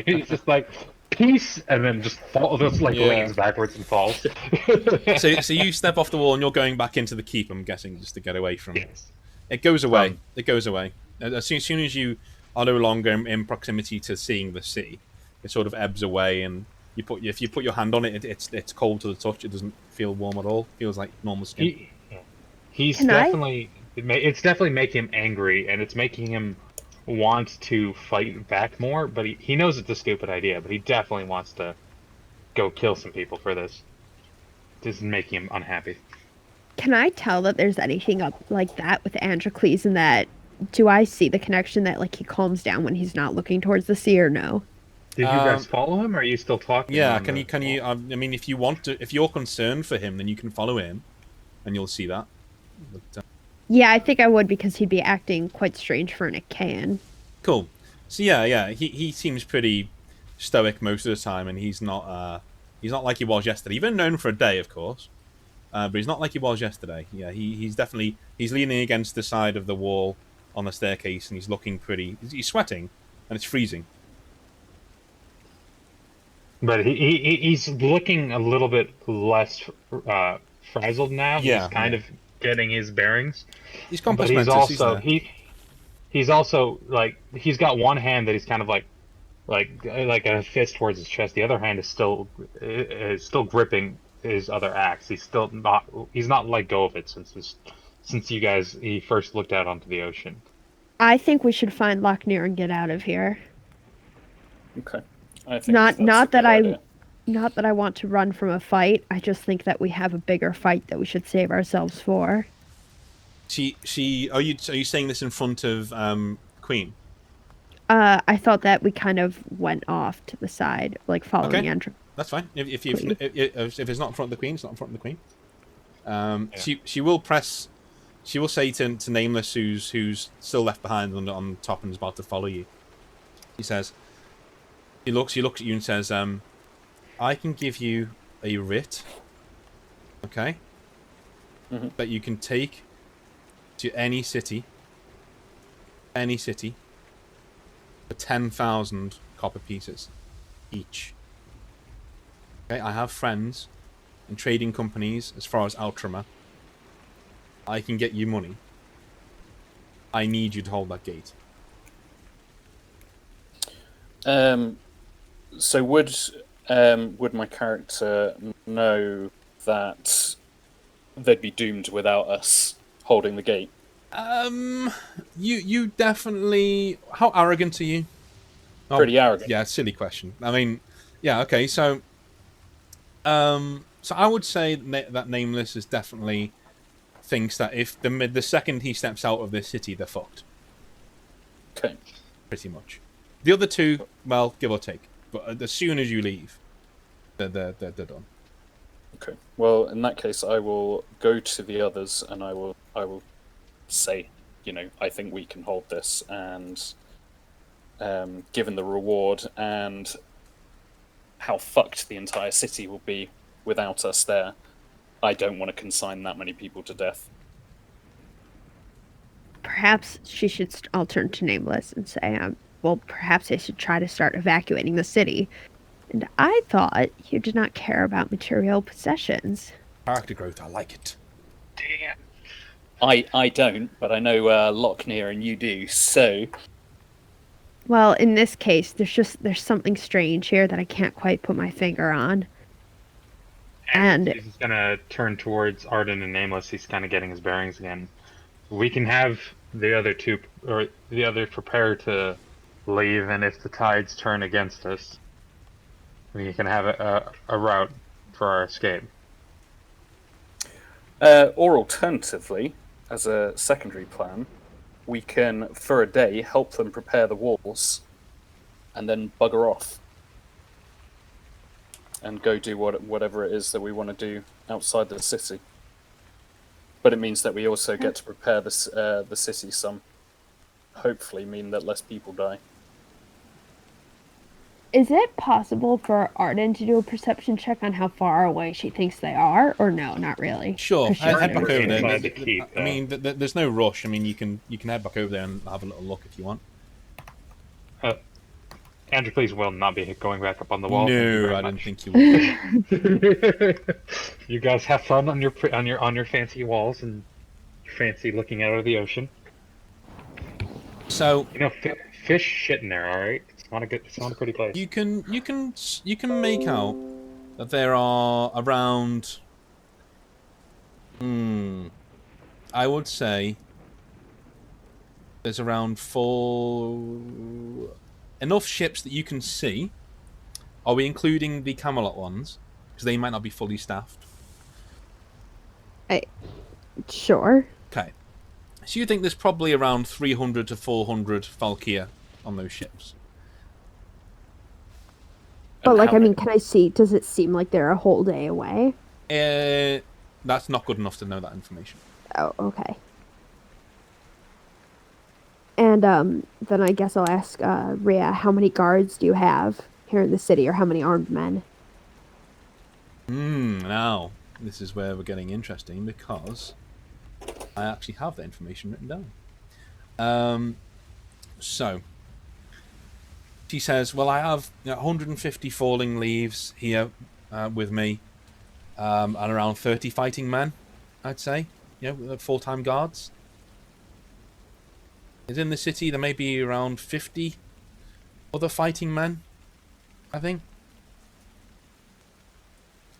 Speaker 3: He's just like peace, and then just leans backwards and falls.
Speaker 1: So you step off the wall and you're going back into the keep. I'm guessing just to get away from.
Speaker 3: Yes.
Speaker 1: It goes away. It goes away as soon as you are no longer in proximity to seeing the sea. It sort of ebbs away, and if you put your hand on it, it's cold to the touch. It doesn't feel warm at all. It feels like normal skin.
Speaker 3: It's definitely making him angry, and it's making him want to fight back more. But he knows it's a stupid idea. But he definitely wants to go kill some people for this. This is making him unhappy.
Speaker 2: Can I tell that there's anything up like that with Androcles, and that do I see the connection that like he calms down when he's not looking towards the sea, or no?
Speaker 3: Did you guys follow him, or are you still talking?
Speaker 1: Yeah, can you? I mean, if you want to, if you're concerned for him, then you can follow him, and you'll see that. But,
Speaker 2: Yeah, I think I would, because he'd be acting quite strange for an Achaean.
Speaker 1: cool. So yeah, he seems pretty stoic most of the time, and he's not like he was yesterday. He's been known for a day, of course, but he's not like he was yesterday. Yeah, he's leaning against the side of the wall on the staircase, and he's looking pretty. He's sweating, and it's freezing.
Speaker 3: But he's looking a little bit less frazzled now.
Speaker 1: Yeah,
Speaker 3: he's kind of getting his bearings.
Speaker 1: He's
Speaker 3: But
Speaker 1: compass mentis.
Speaker 3: he's also like he's got one hand that he's kind of like a fist towards his chest. The other hand is still gripping his other axe. He's not let go of it since he first looked out onto the ocean.
Speaker 2: I think we should find Loknir and get out of here.
Speaker 4: Okay. I think
Speaker 2: Not that
Speaker 4: idea.
Speaker 2: not that I want to run from a fight. I just think that we have a bigger fight that we should save ourselves for.
Speaker 1: Are you saying this in front of Queen?
Speaker 2: I thought that we kind of went off to the side, like following Andrew.
Speaker 1: That's fine. If it's not in front of the Queen, it's not in front of the Queen. She will press. She will say to Nameless, who's still left behind on top and is about to follow you. He says. He looks at you and says, "I can give you a writ, okay, that you can take to any city, for 10,000 copper pieces each. Okay, I have friends and trading companies as far as Outremer. I can get you money. I need you to hold that gate."
Speaker 4: So would would my character know that they'd be doomed without us holding the gate?
Speaker 1: You definitely. How arrogant are you? Oh,
Speaker 4: Pretty arrogant.
Speaker 1: yeah, silly question. I mean, yeah, okay, so I would say that Nameless is definitely thinks that if the second he steps out of this city, they're fucked.
Speaker 4: Okay.
Speaker 1: Pretty much. The other two, well, give or take. But as soon as you leave, they're done.
Speaker 4: Okay. Well, in that case, I will go to the others and I will say, I think we can hold this, and given the reward and how fucked the entire city will be without us there, I don't want to consign that many people to death.
Speaker 2: Perhaps she should. I'll turn to Nameless and say, well, perhaps I should try to start evacuating the city. And I thought you did not care about material possessions.
Speaker 1: Character growth, I like it.
Speaker 3: Damn.
Speaker 4: I don't, but I know Loknir and you do, so...
Speaker 2: Well, in this case, there's something strange here that I can't quite put my finger on. And
Speaker 3: he's gonna turn towards Arden and Nameless. He's kind of getting his bearings again. We can have the other two, or the others, prepare to leave, and if the tides turn against us, we can have a route for our escape.
Speaker 4: Or alternatively, as a secondary plan, we can, for a day, help them prepare the walls, and then bugger off. And go do whatever it is that we want to do outside the city. But it means that we also get to prepare the city some. Hopefully mean that less people die.
Speaker 2: is it possible for Arden to do a perception check on how far away she thinks they are, or no, not really?
Speaker 1: Sure,
Speaker 2: 'Cause she's
Speaker 1: head back
Speaker 2: never
Speaker 1: over
Speaker 2: seen
Speaker 1: there.
Speaker 2: it.
Speaker 3: to keep,
Speaker 1: I mean, there's no rush. I mean, you can head back over there and have a little look if you want.
Speaker 3: Andrew, please will not be going back up on the wall.
Speaker 1: No, I didn't think you would.
Speaker 3: You guys have fun on your fancy walls and fancy looking out of the ocean.
Speaker 1: So
Speaker 3: Fish shit in there. All right, it's not a pretty place.
Speaker 1: you can make out that there are around. I would say there's around 4 enough ships that you can see. Are we including the Camelot ones? Because they might not be fully staffed.
Speaker 2: Sure.
Speaker 1: Okay. So you think there's probably around 300 to 400 Valkyr on those ships?
Speaker 2: But,
Speaker 4: And
Speaker 2: like,
Speaker 4: how
Speaker 2: I mean,
Speaker 4: many-
Speaker 2: can I see, does it seem like they're a whole day away?
Speaker 1: That's not good enough to know that information.
Speaker 2: Oh, okay. And, then I guess I'll ask, Rhea, how many guards do you have here in the city, or how many armed men?
Speaker 1: Now, this is where we're getting interesting, because I actually have that information written down. So, she says, well, I have 150 falling leaves here with me, and around 30 fighting men, I'd say, full-time guards. In the city, there may be around 50 other fighting men, I think.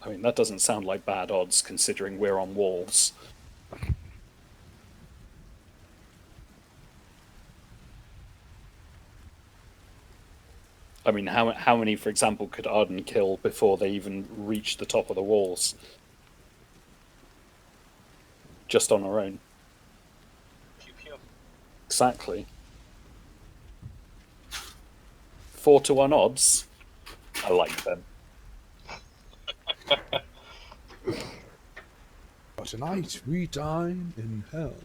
Speaker 4: I mean, that doesn't sound like bad odds, considering we're on walls. I mean, how many, for example, could Arden kill before they even reach the top of the walls? Just on our own.
Speaker 5: Pew pew.
Speaker 4: Exactly. 4-1 odds. I like them.
Speaker 1: But tonight we dine in hell.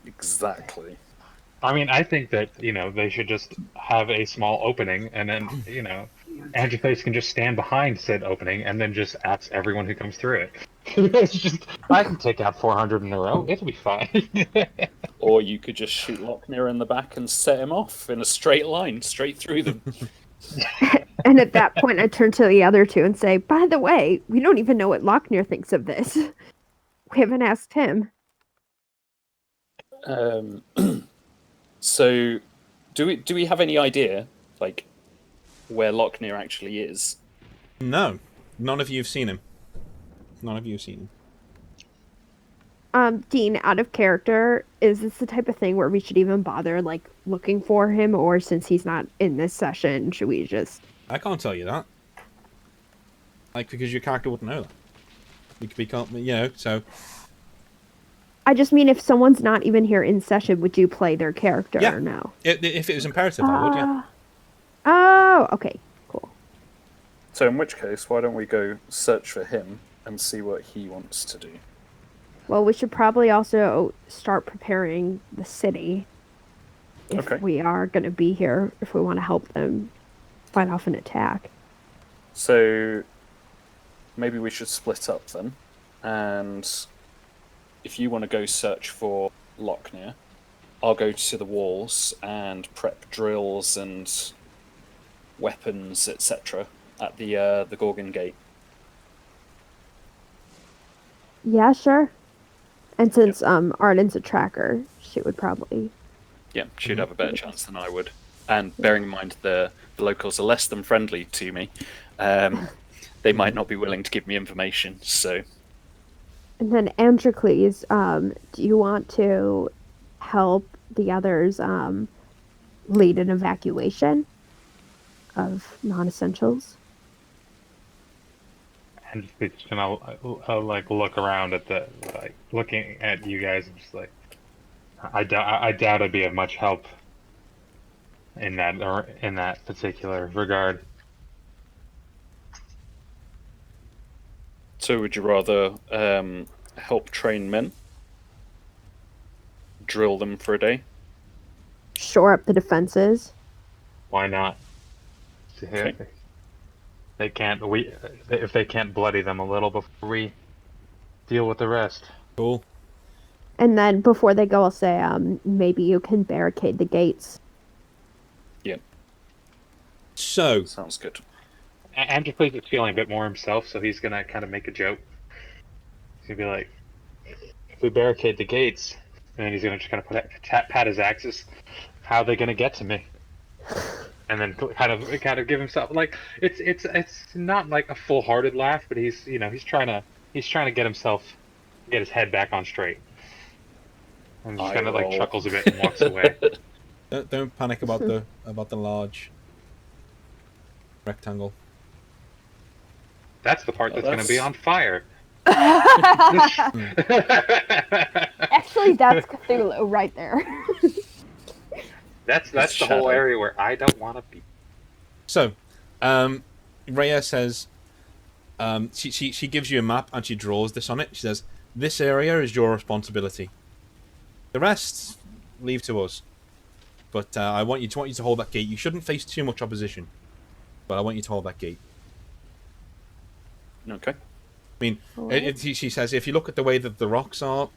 Speaker 4: Exactly.
Speaker 3: I mean, I think that they should just have a small opening, and then Andrew Face can just stand behind said opening, and then just axe everyone who comes through it. It's just, I can take out 400 in a row. It'll be fine.
Speaker 4: Or you could just shoot Loknir in the back and set him off in a straight line, straight through them.
Speaker 2: And at that point, I turn to the other two and say, by the way, we don't even know what Loknir thinks of this. We haven't asked him.
Speaker 4: So, do we have any idea, like, where Loknir actually is?
Speaker 1: No, none of you have seen him. None of you have seen him.
Speaker 2: Dean, out of character, is this the type of thing where we should even bother like looking for him, or since he's not in this session, should we just?
Speaker 1: I can't tell you that. Like, because your character wouldn't know that. We can't, you know, so...
Speaker 2: I just mean if someone's not even here in session, would you play their character
Speaker 1: Yeah.
Speaker 2: or no?
Speaker 1: If it was imperative, I would, yeah.
Speaker 2: Oh, okay, cool.
Speaker 4: So in which case, why don't we go search for him and see what he wants to do?
Speaker 2: Well, we should probably also start preparing the city if
Speaker 4: Okay.
Speaker 2: we are going to be here, if we want to help them fight off an attack.
Speaker 4: So maybe we should split up then, and if you want to go search for Loknir, I'll go to the walls and prep drills and weapons, etc., at the Gorgon Gate.
Speaker 2: Yeah, sure. And since Arden's a tracker, she would probably.
Speaker 4: Yeah, she'd have a better chance than I would. And bearing in mind the locals are less than friendly to me, they might not be willing to give me information. So.
Speaker 2: And then Androcles, do you want to help the others lead an evacuation of non-essentials?
Speaker 3: And just gonna like look around at the looking at you guys and just like I doubt I'd be of much help in that particular regard.
Speaker 4: So would you rather help train men? Drill them for a day?
Speaker 2: Shore up the defenses.
Speaker 3: Why not?
Speaker 4: Okay.
Speaker 3: They can't. If they can't bloody them a little before we deal with the rest.
Speaker 1: Cool.
Speaker 2: And then before they go, I'll say, maybe you can barricade the gates.
Speaker 4: Yeah,
Speaker 1: So,
Speaker 4: sounds good.
Speaker 3: Androcles is feeling a bit more himself, so he's gonna kind of make a joke. He's gonna be like, "If we barricade the gates," and then he's gonna just kind of pat his axis. How are they gonna get to me? And then kind of give himself like it's not like a full-hearted laugh, but he's trying to get his head back on straight. And just kind of like chuckles a bit and walks away.
Speaker 1: don't panic about the large rectangle.
Speaker 3: That's the part that's going to be on fire.
Speaker 2: Actually, that's Cthulhu right there.
Speaker 3: That's the whole area where I don't want to be.
Speaker 1: So, Rhea says, she gives you a map and she draws this on it. She says, "This area is your responsibility. The rest, leave to us. But I want you to hold that gate. You shouldn't face too much opposition, but I want you to hold that gate."
Speaker 4: Okay.
Speaker 1: I mean, she says, if you look at the way that the rocks are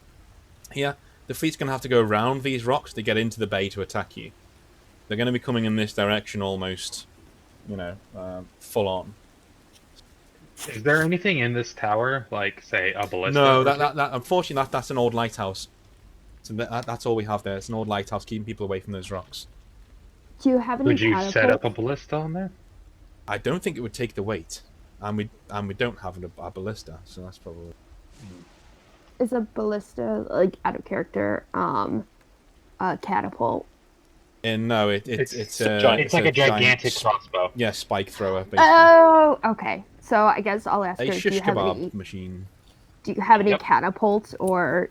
Speaker 1: here, the fleet's going to have to go around these rocks to get into the bay to attack you. They're going to be coming in this direction almost, full on.
Speaker 3: Is there anything in this tower, like, say, a ballista?
Speaker 1: No, that unfortunately, that's an old lighthouse. So that's all we have there. It's an old lighthouse keeping people away from those rocks.
Speaker 2: Do you have any
Speaker 3: Would you
Speaker 2: catapults?
Speaker 3: set up a ballista on there?
Speaker 1: I don't think it would take the weight. And we don't have a ballista, so that's probably...
Speaker 2: Is a ballista, like, out of character, a catapult?
Speaker 1: No, it's
Speaker 3: like a gigantic crossbow.
Speaker 1: Yeah, spike thrower, basically.
Speaker 2: Oh, okay. So I guess I'll ask
Speaker 1: A
Speaker 2: her,
Speaker 1: shish kebab machine.
Speaker 2: Do you have any
Speaker 3: Yep.
Speaker 2: catapults or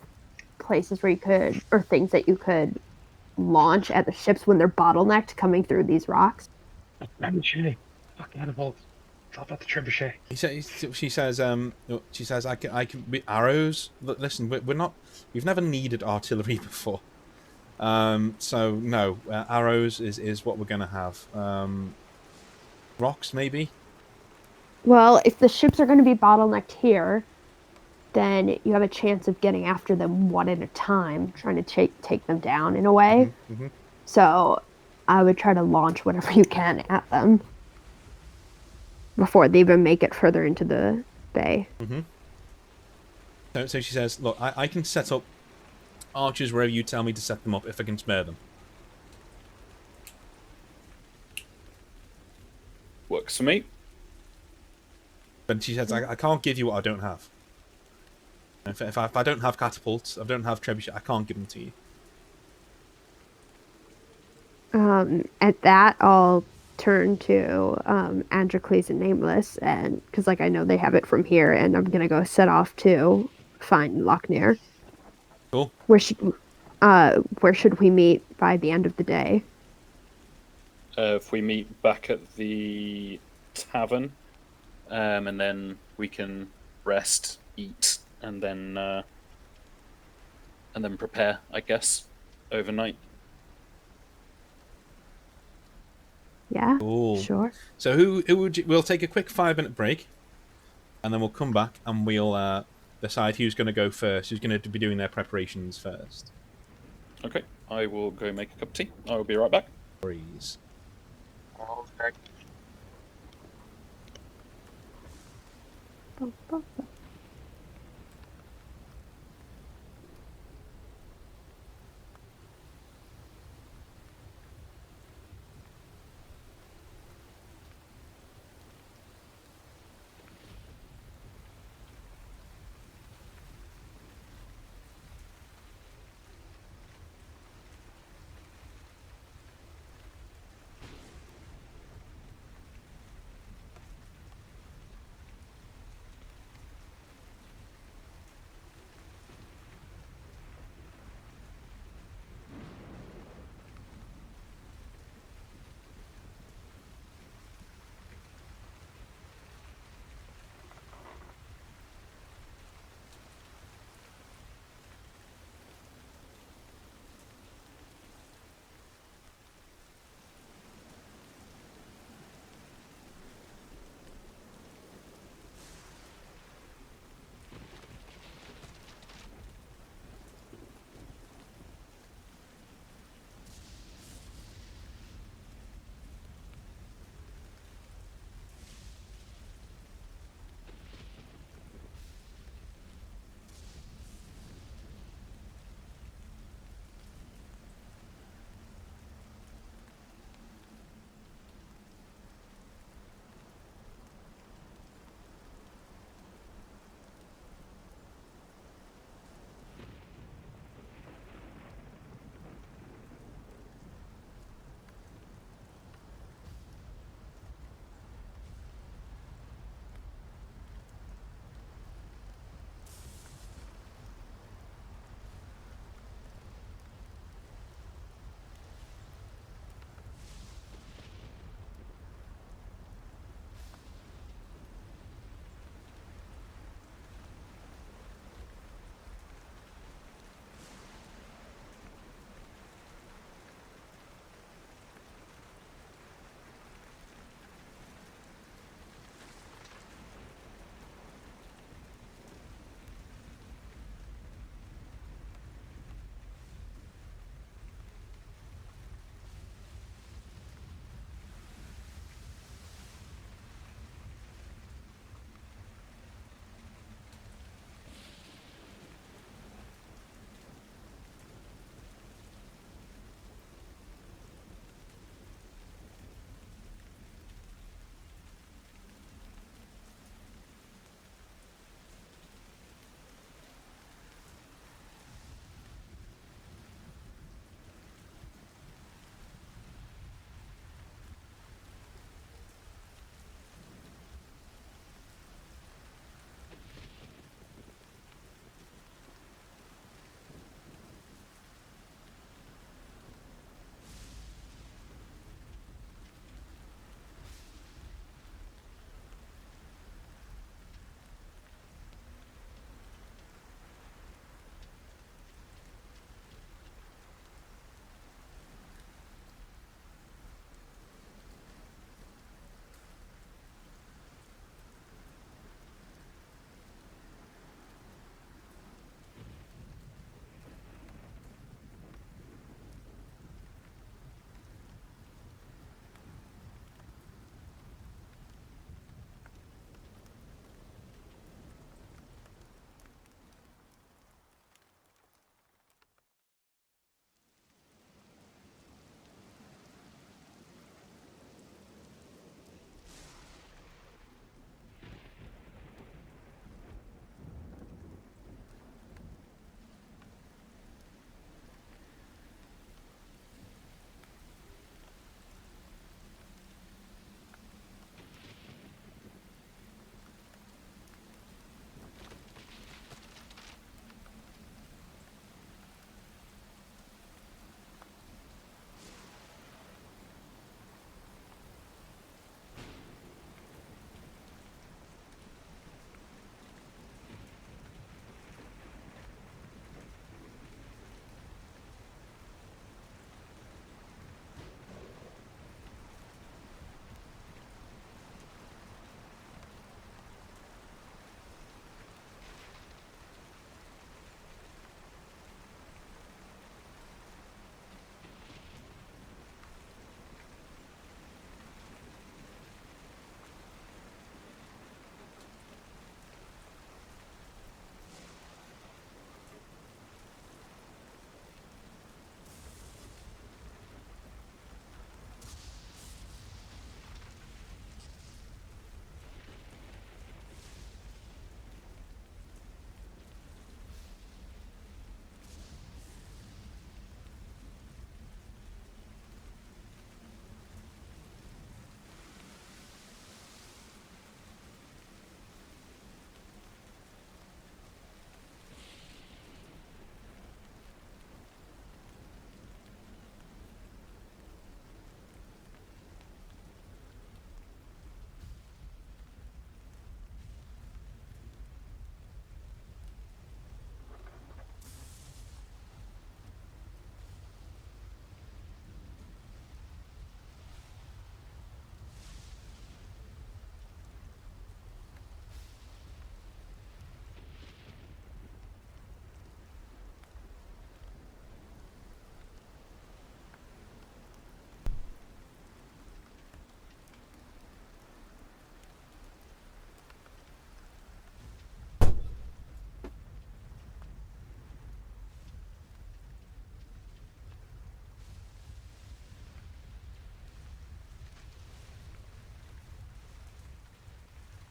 Speaker 2: places where you could, or things that you could launch at the ships when they're bottlenecked coming through these rocks?
Speaker 3: Trebuchet. Fuck catapults. It's all about the trebuchet.
Speaker 1: She says, I can be arrows. Listen, we've never needed artillery before. So no, arrows is what we're gonna have. Rocks maybe.
Speaker 2: Well, if the ships are going to be bottlenecked here, then you have a chance of getting after them one at a time, trying to take them down in a way.
Speaker 1: Mm-hmm.
Speaker 2: So I would try to launch whatever you can at them before they even make it further into the bay.
Speaker 1: Mm-hmm. So she says, look, I can set up archers wherever you tell me to set them up if I can spare them.
Speaker 4: Works for me.
Speaker 1: But she says, I can't give you what I don't have. If I don't have catapults, I don't have trebuchet, I can't give them to you.
Speaker 2: At that, I'll turn to Androcles and Nameless, and because like I know they have it from here, and I'm gonna go set off to find Loknir.
Speaker 1: Cool.
Speaker 2: Where should we meet by the end of the day?
Speaker 4: If we meet back at the tavern, and then we can rest, eat, and then prepare, I guess, overnight.
Speaker 2: Yeah,
Speaker 1: Cool.
Speaker 2: sure.
Speaker 1: So who would you... We'll take a quick 5-minute break, and then we'll come back and we'll decide who's going to go first, who's going to be doing their preparations first.
Speaker 4: Okay, I will go make a cup of tea. I will be right back.
Speaker 1: Breeze.
Speaker 5: Okay.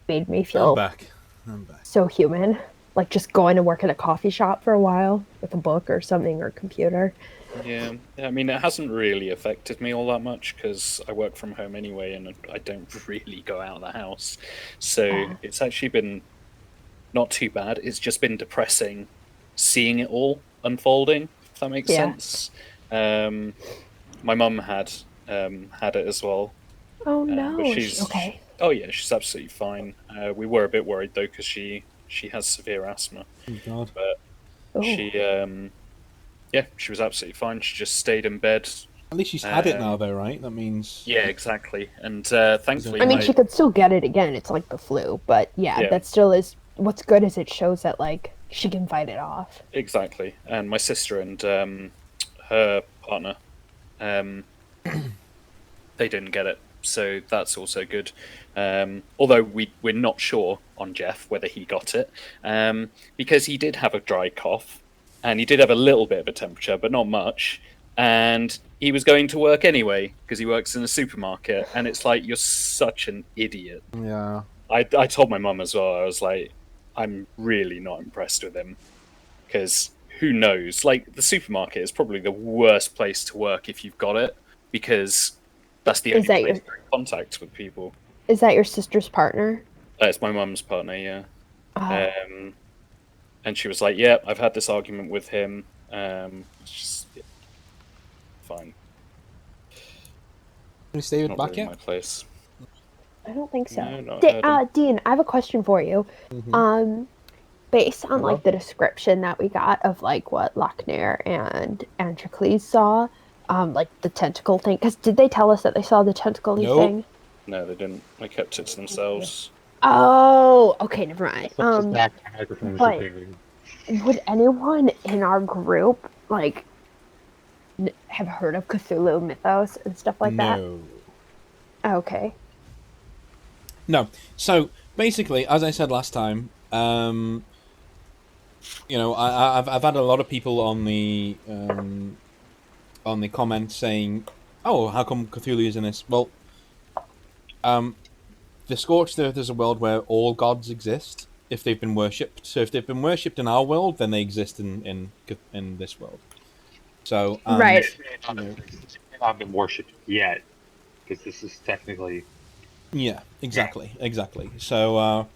Speaker 2: made me
Speaker 1: I'm
Speaker 2: feel
Speaker 1: back. I'm back.
Speaker 2: so human. Like just going to work at a coffee shop for a while with a book or something or a computer.
Speaker 4: Yeah, I mean, it hasn't really affected me all that much because I work from home anyway, and I don't really go out of the house. So it's actually been not too bad. It's just been depressing seeing it all unfolding, if that makes
Speaker 2: Yeah.
Speaker 4: sense. My mum had it as well,
Speaker 2: Oh
Speaker 4: but
Speaker 2: no, is she
Speaker 4: she's
Speaker 2: okay?
Speaker 4: oh yeah, she's absolutely fine. We were a bit worried though because she has severe asthma,
Speaker 1: Oh, God.
Speaker 4: but
Speaker 2: Oh.
Speaker 4: she yeah, she was absolutely fine. She just stayed in bed.
Speaker 1: At least she's had it now,
Speaker 4: Um,
Speaker 1: though, right? That means...
Speaker 4: yeah, exactly. And thankfully,
Speaker 2: I mean,
Speaker 1: Right.
Speaker 2: she could still get it again. It's like the flu, but yeah,
Speaker 4: Yeah.
Speaker 2: that still is. What's good is it shows that like she can fight it off.
Speaker 4: exactly. And my sister and her partner, um, they didn't get it, so that's also good. Although we're not sure on Jeff whether he got it, because he did have a dry cough, and he did have a little bit of a temperature, but not much. And he was going to work anyway because he works in a supermarket, and it's like you're such an idiot.
Speaker 1: Yeah.
Speaker 4: I told my mum as well. I was like, I'm really not impressed with him because who knows? Like the supermarket is probably the worst place to work if you've got it because that's the
Speaker 2: Is
Speaker 4: only
Speaker 2: that
Speaker 4: place
Speaker 2: your
Speaker 4: you're in contact with people.
Speaker 2: is that your sister's partner?
Speaker 4: It's my mum's partner, yeah.
Speaker 2: Oh,
Speaker 4: And she was like, "Yeah, I've had this argument with him. It's just yeah, fine,
Speaker 1: Can we stay with
Speaker 4: not
Speaker 1: back
Speaker 4: really
Speaker 1: yet?
Speaker 4: my place."
Speaker 2: I don't think so.
Speaker 4: No, not heard him.
Speaker 2: Dean, I have a question for you. Based on
Speaker 3: Hello?
Speaker 2: like the description that we got of like what Loknir and Androcles saw, like the tentacle thing. Because did they tell us that they saw the tentacle-y
Speaker 1: Nope.
Speaker 2: thing?
Speaker 4: No, they didn't. They kept it to themselves.
Speaker 2: Oh, okay, never mind.
Speaker 3: That's just back to microphone was
Speaker 2: but-
Speaker 3: superior.
Speaker 2: Would anyone in our group like have heard of Cthulhu mythos and stuff like that?
Speaker 1: No.
Speaker 2: Okay.
Speaker 1: No. So basically, as I said last time, you know, I've had a lot of people on the comments saying, "Oh, how come Cthulhu is in this?" Well, the scorched earth is a world where all gods exist if they've been worshipped. So if they've been worshipped in our world, then they exist in this world. So
Speaker 2: Right.
Speaker 3: They may not have been worshipped yet, because this is technically.
Speaker 1: Yeah, exactly. So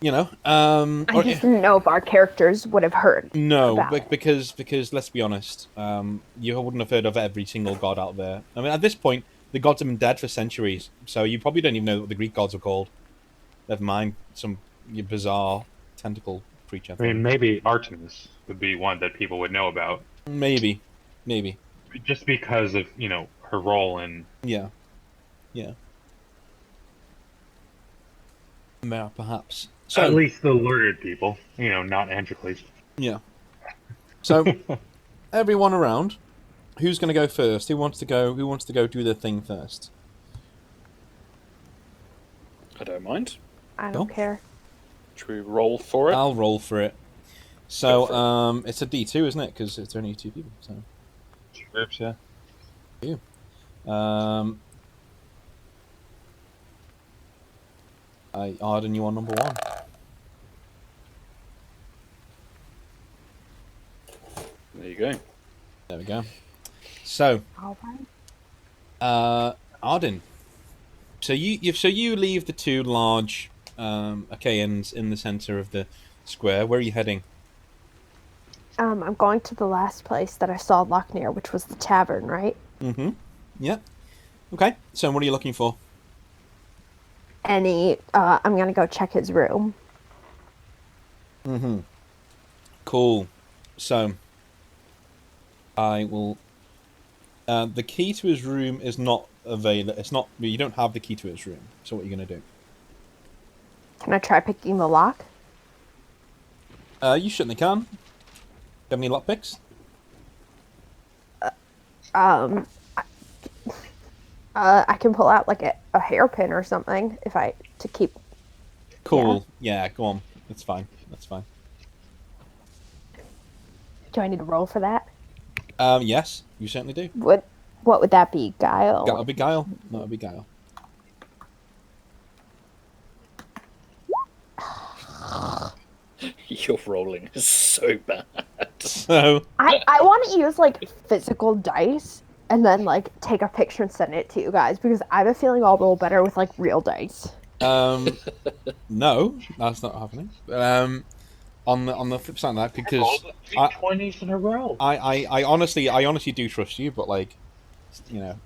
Speaker 1: you know,
Speaker 2: I just didn't know if our characters would have heard.
Speaker 1: no,
Speaker 2: about it.
Speaker 1: because let's be honest, you wouldn't have heard of every single god out there. I mean, at this point, the gods have been dead for centuries, so you probably don't even know what the Greek gods were called. Never mind some bizarre tentacle creature.
Speaker 3: I mean, maybe Artemis would be one that people would know about,
Speaker 1: Maybe,
Speaker 3: just because of her role in.
Speaker 1: yeah. Yeah, perhaps. So
Speaker 3: At least the lurid people, not Androcles.
Speaker 1: yeah. So everyone around, who's going to go first? Who wants to go? Who wants to go do the thing first?
Speaker 4: I don't mind.
Speaker 2: I don't care.
Speaker 4: Should we roll for it?
Speaker 1: I'll roll for it.
Speaker 4: Go
Speaker 1: So
Speaker 4: for it.
Speaker 1: it's a D2, isn't it? Because it's only 2 people. So
Speaker 3: Two groups, yeah.
Speaker 1: Arden, you are number 1.
Speaker 4: There you go.
Speaker 1: There we go. So,
Speaker 2: All right.
Speaker 1: Arden. So you leave the 2 large Achaeans in the center of the square. Where are you heading?
Speaker 2: I'm going to the last place that I saw Loknir, which was the tavern, right?
Speaker 1: Mm-hmm. Yeah. Okay. So what are you looking for?
Speaker 2: I'm gonna go check his room.
Speaker 1: Mm-hmm. Cool. So I will. The key to his room is not available. It's not. You don't have the key to his room. So what are you gonna do?
Speaker 2: Can I try picking the lock?
Speaker 1: You certainly can. Do you have any lockpicks?
Speaker 2: I can pull out like a hairpin or something to keep.
Speaker 1: Cool. Yeah. Go on. That's fine.
Speaker 2: Do I need to roll for that?
Speaker 1: Yes, you certainly do.
Speaker 2: What would that be? Guile?
Speaker 1: That'll be guile. That'll be guile.
Speaker 4: Your rolling is so bad.
Speaker 1: So
Speaker 2: I want to use like physical dice and then like take a picture and send it to you guys because I have a feeling I'll roll better with like real dice.
Speaker 1: no, that's not happening. On the flip side of that, because
Speaker 3: Rolled 20s in a row.
Speaker 1: I honestly do trust you, but like, you know,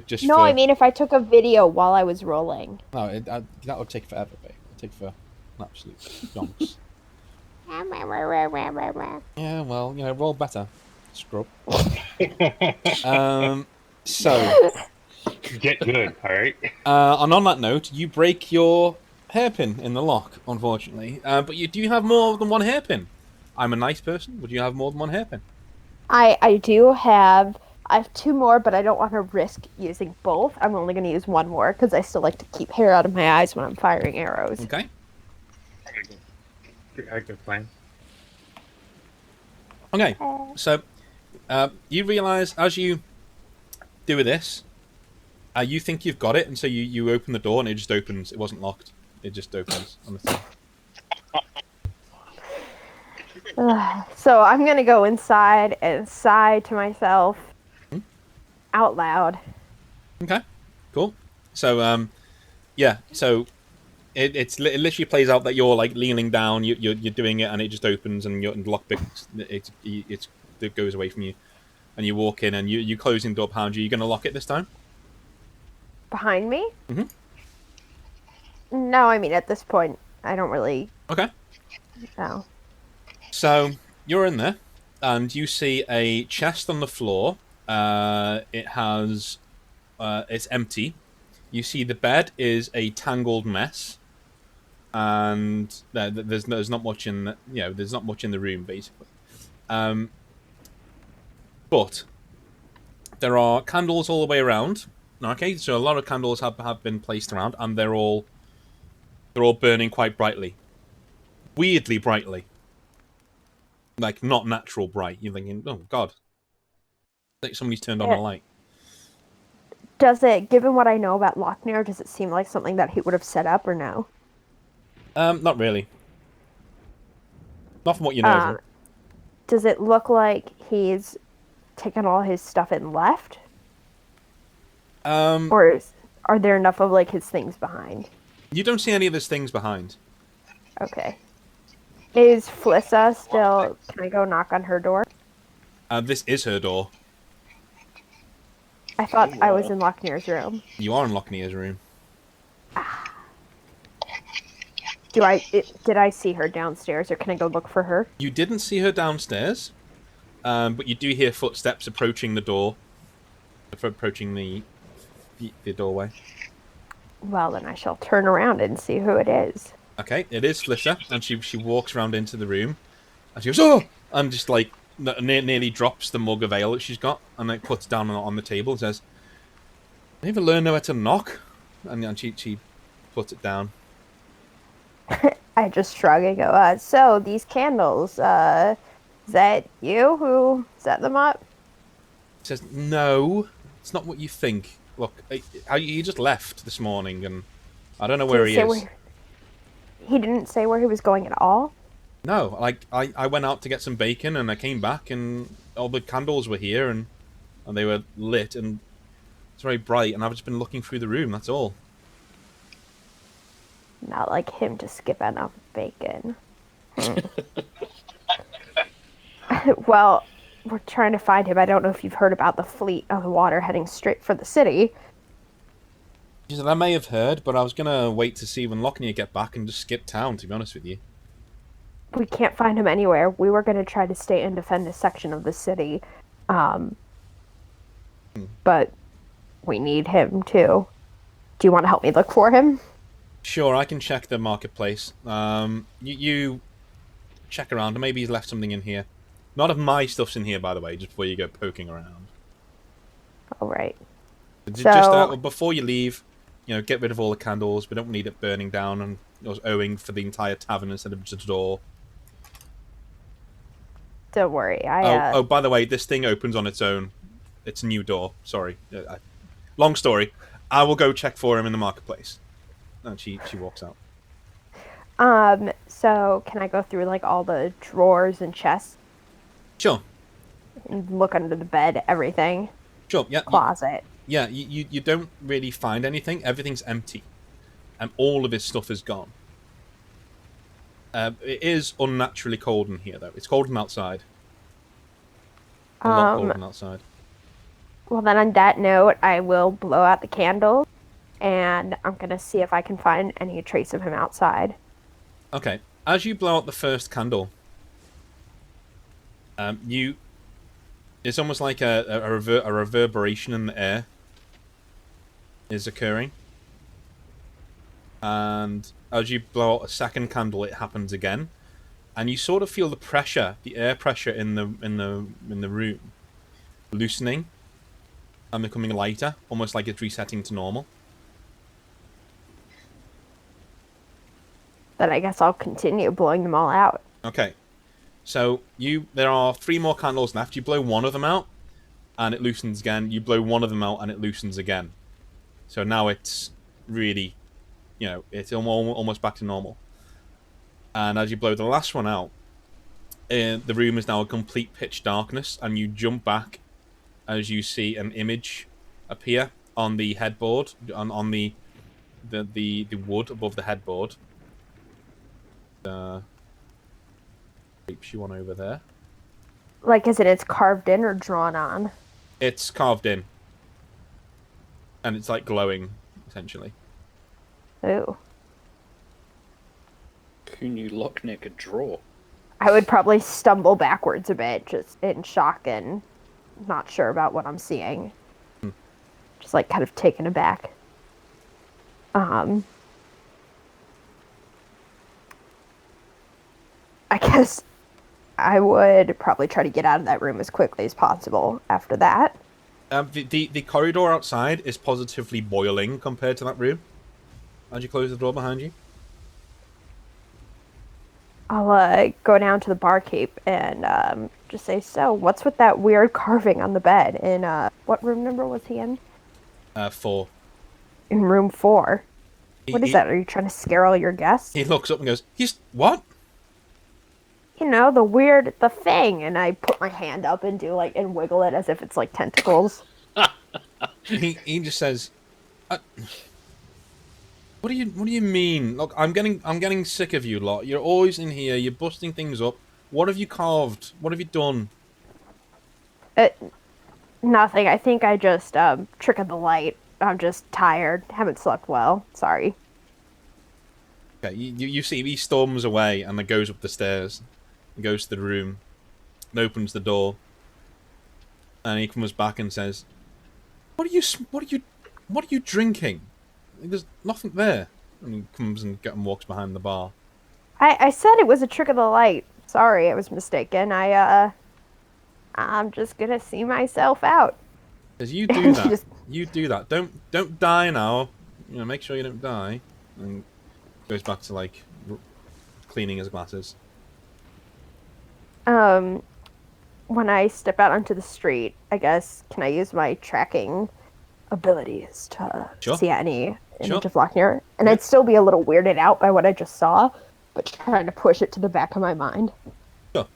Speaker 1: just
Speaker 2: No,
Speaker 1: for
Speaker 2: I mean if I took a video while I was rolling.
Speaker 1: no, that would take forever, babe. It'd take for an absolute yonks. Yeah, well, you know, roll better, scrub. So,
Speaker 3: Get good, all right?
Speaker 1: and on that note, you break your hairpin in the lock, unfortunately. But you do have more than one hairpin. I'm a nice person. Would you have more than one hairpin?
Speaker 2: I do have I have two more, but I don't want to risk using both. I'm only going to use one more because I still like to keep hair out of my eyes when I'm firing arrows.
Speaker 1: Okay.
Speaker 3: Good plan.
Speaker 1: Okay. So, you realize as you do this, you think you've got it, and so you open the door and it just opens. It wasn't locked. It just opens on its own.
Speaker 2: So I'm going to go inside and sigh to myself out loud.
Speaker 1: Okay. Cool. So, yeah. So it literally plays out that you're like leaning down, you're doing it, and it just opens, and your lockpick it goes away from you, and you walk in, and you closing the door behind you. You're gonna lock it this time?
Speaker 2: Behind me?
Speaker 1: Mhm.
Speaker 2: No, I mean at this point I don't really
Speaker 1: Okay.
Speaker 2: know.
Speaker 1: So you're in there, and you see a chest on the floor. It has it's empty. You see the bed is a tangled mess. And there's not much in the, there's not much in the room basically, but there are candles all the way around. Okay, so a lot of candles have been placed around, and they're all burning quite brightly, weirdly brightly, like not natural bright. You're thinking, oh god, like somebody's turned on a light.
Speaker 2: Does it, given what I know about Loknir, does it seem like something that he would have set up or no?
Speaker 1: Not really. Not from what you know of him.
Speaker 2: Does it look like he's taken all his stuff and left? Or are there enough of like his things behind?
Speaker 1: You don't see any of his things behind.
Speaker 2: Okay. Is Flissa still... Can I go knock on her door?
Speaker 1: This is her door.
Speaker 2: I thought I was in Loknir's room.
Speaker 1: You are in Loknir's room.
Speaker 2: Did I see her downstairs, or can I go look for her?
Speaker 1: You didn't see her downstairs, but you do hear footsteps approaching the door, approaching the doorway.
Speaker 2: Well, then I shall turn around and see who it is.
Speaker 1: Okay, it is Flitter, and she walks around into the room, and she goes, oh! And just like nearly drops the mug of ale that she's got, and like puts down on the table and says, "You ever learn where to knock?" And she puts it down.
Speaker 2: I just shrug and go, so these candles, is that you who set them up?
Speaker 1: He says, "No, it's not what you think. Look, you just left this morning, and I don't know where he is."
Speaker 2: He didn't say where he was going at all?
Speaker 1: No, like, I went out to get some bacon, and I came back, and all the candles were here, and they were lit, and it's very bright, and I've just been looking through the room, that's all.
Speaker 2: Not like him to skip enough bacon. Well, we're trying to find him. I don't know if you've heard about the fleet of water heading straight for the city.
Speaker 1: She said, I may have heard, but I was going to wait to see when Loknir get back and just skip town, to be honest with you.
Speaker 2: We can't find him anywhere. We were going to try to stay and defend a section of the city. But we need him, too. Do you want to help me look for him?
Speaker 1: Sure, I can check the marketplace. You check around, and maybe he's left something in here. None of my stuff's in here, by the way, just before you go poking around.
Speaker 2: All right.
Speaker 1: Just before you leave, get rid of all the candles. We don't need it burning down and us owing for the entire tavern instead of just a door.
Speaker 2: Don't worry.
Speaker 1: Oh, by the way, this thing opens on its own. It's a new door. Sorry. Long story. I will go check for him in the marketplace. And she walks out.
Speaker 2: So can I go through like all the drawers and chests
Speaker 1: Sure.
Speaker 2: and look under the bed, everything,
Speaker 1: Sure. Yeah.
Speaker 2: closet?
Speaker 1: Yeah. You don't really find anything. Everything's empty, and all of his stuff is gone. It is unnaturally cold in here, though. It's cold from outside. A lot colder than outside.
Speaker 2: Well, then on that note, I will blow out the candle, and I'm gonna see if I can find any trace of him outside.
Speaker 1: Okay. As you blow out the first candle, it's almost like a reverberation in the air is occurring. And as you blow out a second candle, it happens again, and you sort of feel the pressure, the air pressure in the room, loosening and becoming lighter, almost like it's resetting to normal.
Speaker 2: Then I guess I'll continue blowing them all out.
Speaker 1: Okay, so there are 3 more candles left. You blow one of them out, and it loosens again. You blow one of them out, and it loosens again. So now it's really, it's almost back to normal. And as you blow the last one out, the room is now a complete pitch darkness, and you jump back as you see an image appear on the headboard, on the wood above the headboard. Shapes you on over there.
Speaker 2: Like, is it's carved in or drawn on?
Speaker 1: It's carved in, and it's like glowing, essentially.
Speaker 2: Ooh.
Speaker 4: Who knew Loknir could draw?
Speaker 2: I would probably stumble backwards a bit, just in shock and not sure about what I'm seeing. Just like kind of taken aback. I guess I would probably try to get out of that room as quickly as possible after that.
Speaker 1: The corridor outside is positively boiling compared to that room. As you close the door behind you.
Speaker 2: I'll go down to the barkeep and just say, so, what's with that weird carving on the bed? In, what room number was he in?
Speaker 1: 4.
Speaker 2: In room 4. What is that? Are you trying to scare all your guests?
Speaker 1: He looks up and goes, "He's what?"
Speaker 2: You know, the thing. And I put my hand up and do and wiggle it as if it's like tentacles.
Speaker 1: He just says, What do you mean? Look, I'm getting sick of you lot. You're always in here. You're busting things up. What have you carved? What have you done?
Speaker 2: Nothing. I think I just trick of the light. I'm just tired. Haven't slept well. Sorry.
Speaker 1: Okay, you see he storms away and then goes up the stairs, and goes to the room, and opens the door, and he comes back and says, What are you drinking? There's nothing there." And he comes and walks behind the bar.
Speaker 2: I said it was a trick of the light. Sorry, I was mistaken. I'm just gonna see myself out.
Speaker 1: Because you do that. You do that. Don't die now. Make sure you don't die. And goes back to cleaning his glasses.
Speaker 2: When I step out onto the street, I guess, can I use my tracking abilities to see any image of Loknir? And I'd still be a little weirded out by what I just saw, but trying to push it to the back of my mind.
Speaker 1: Sure.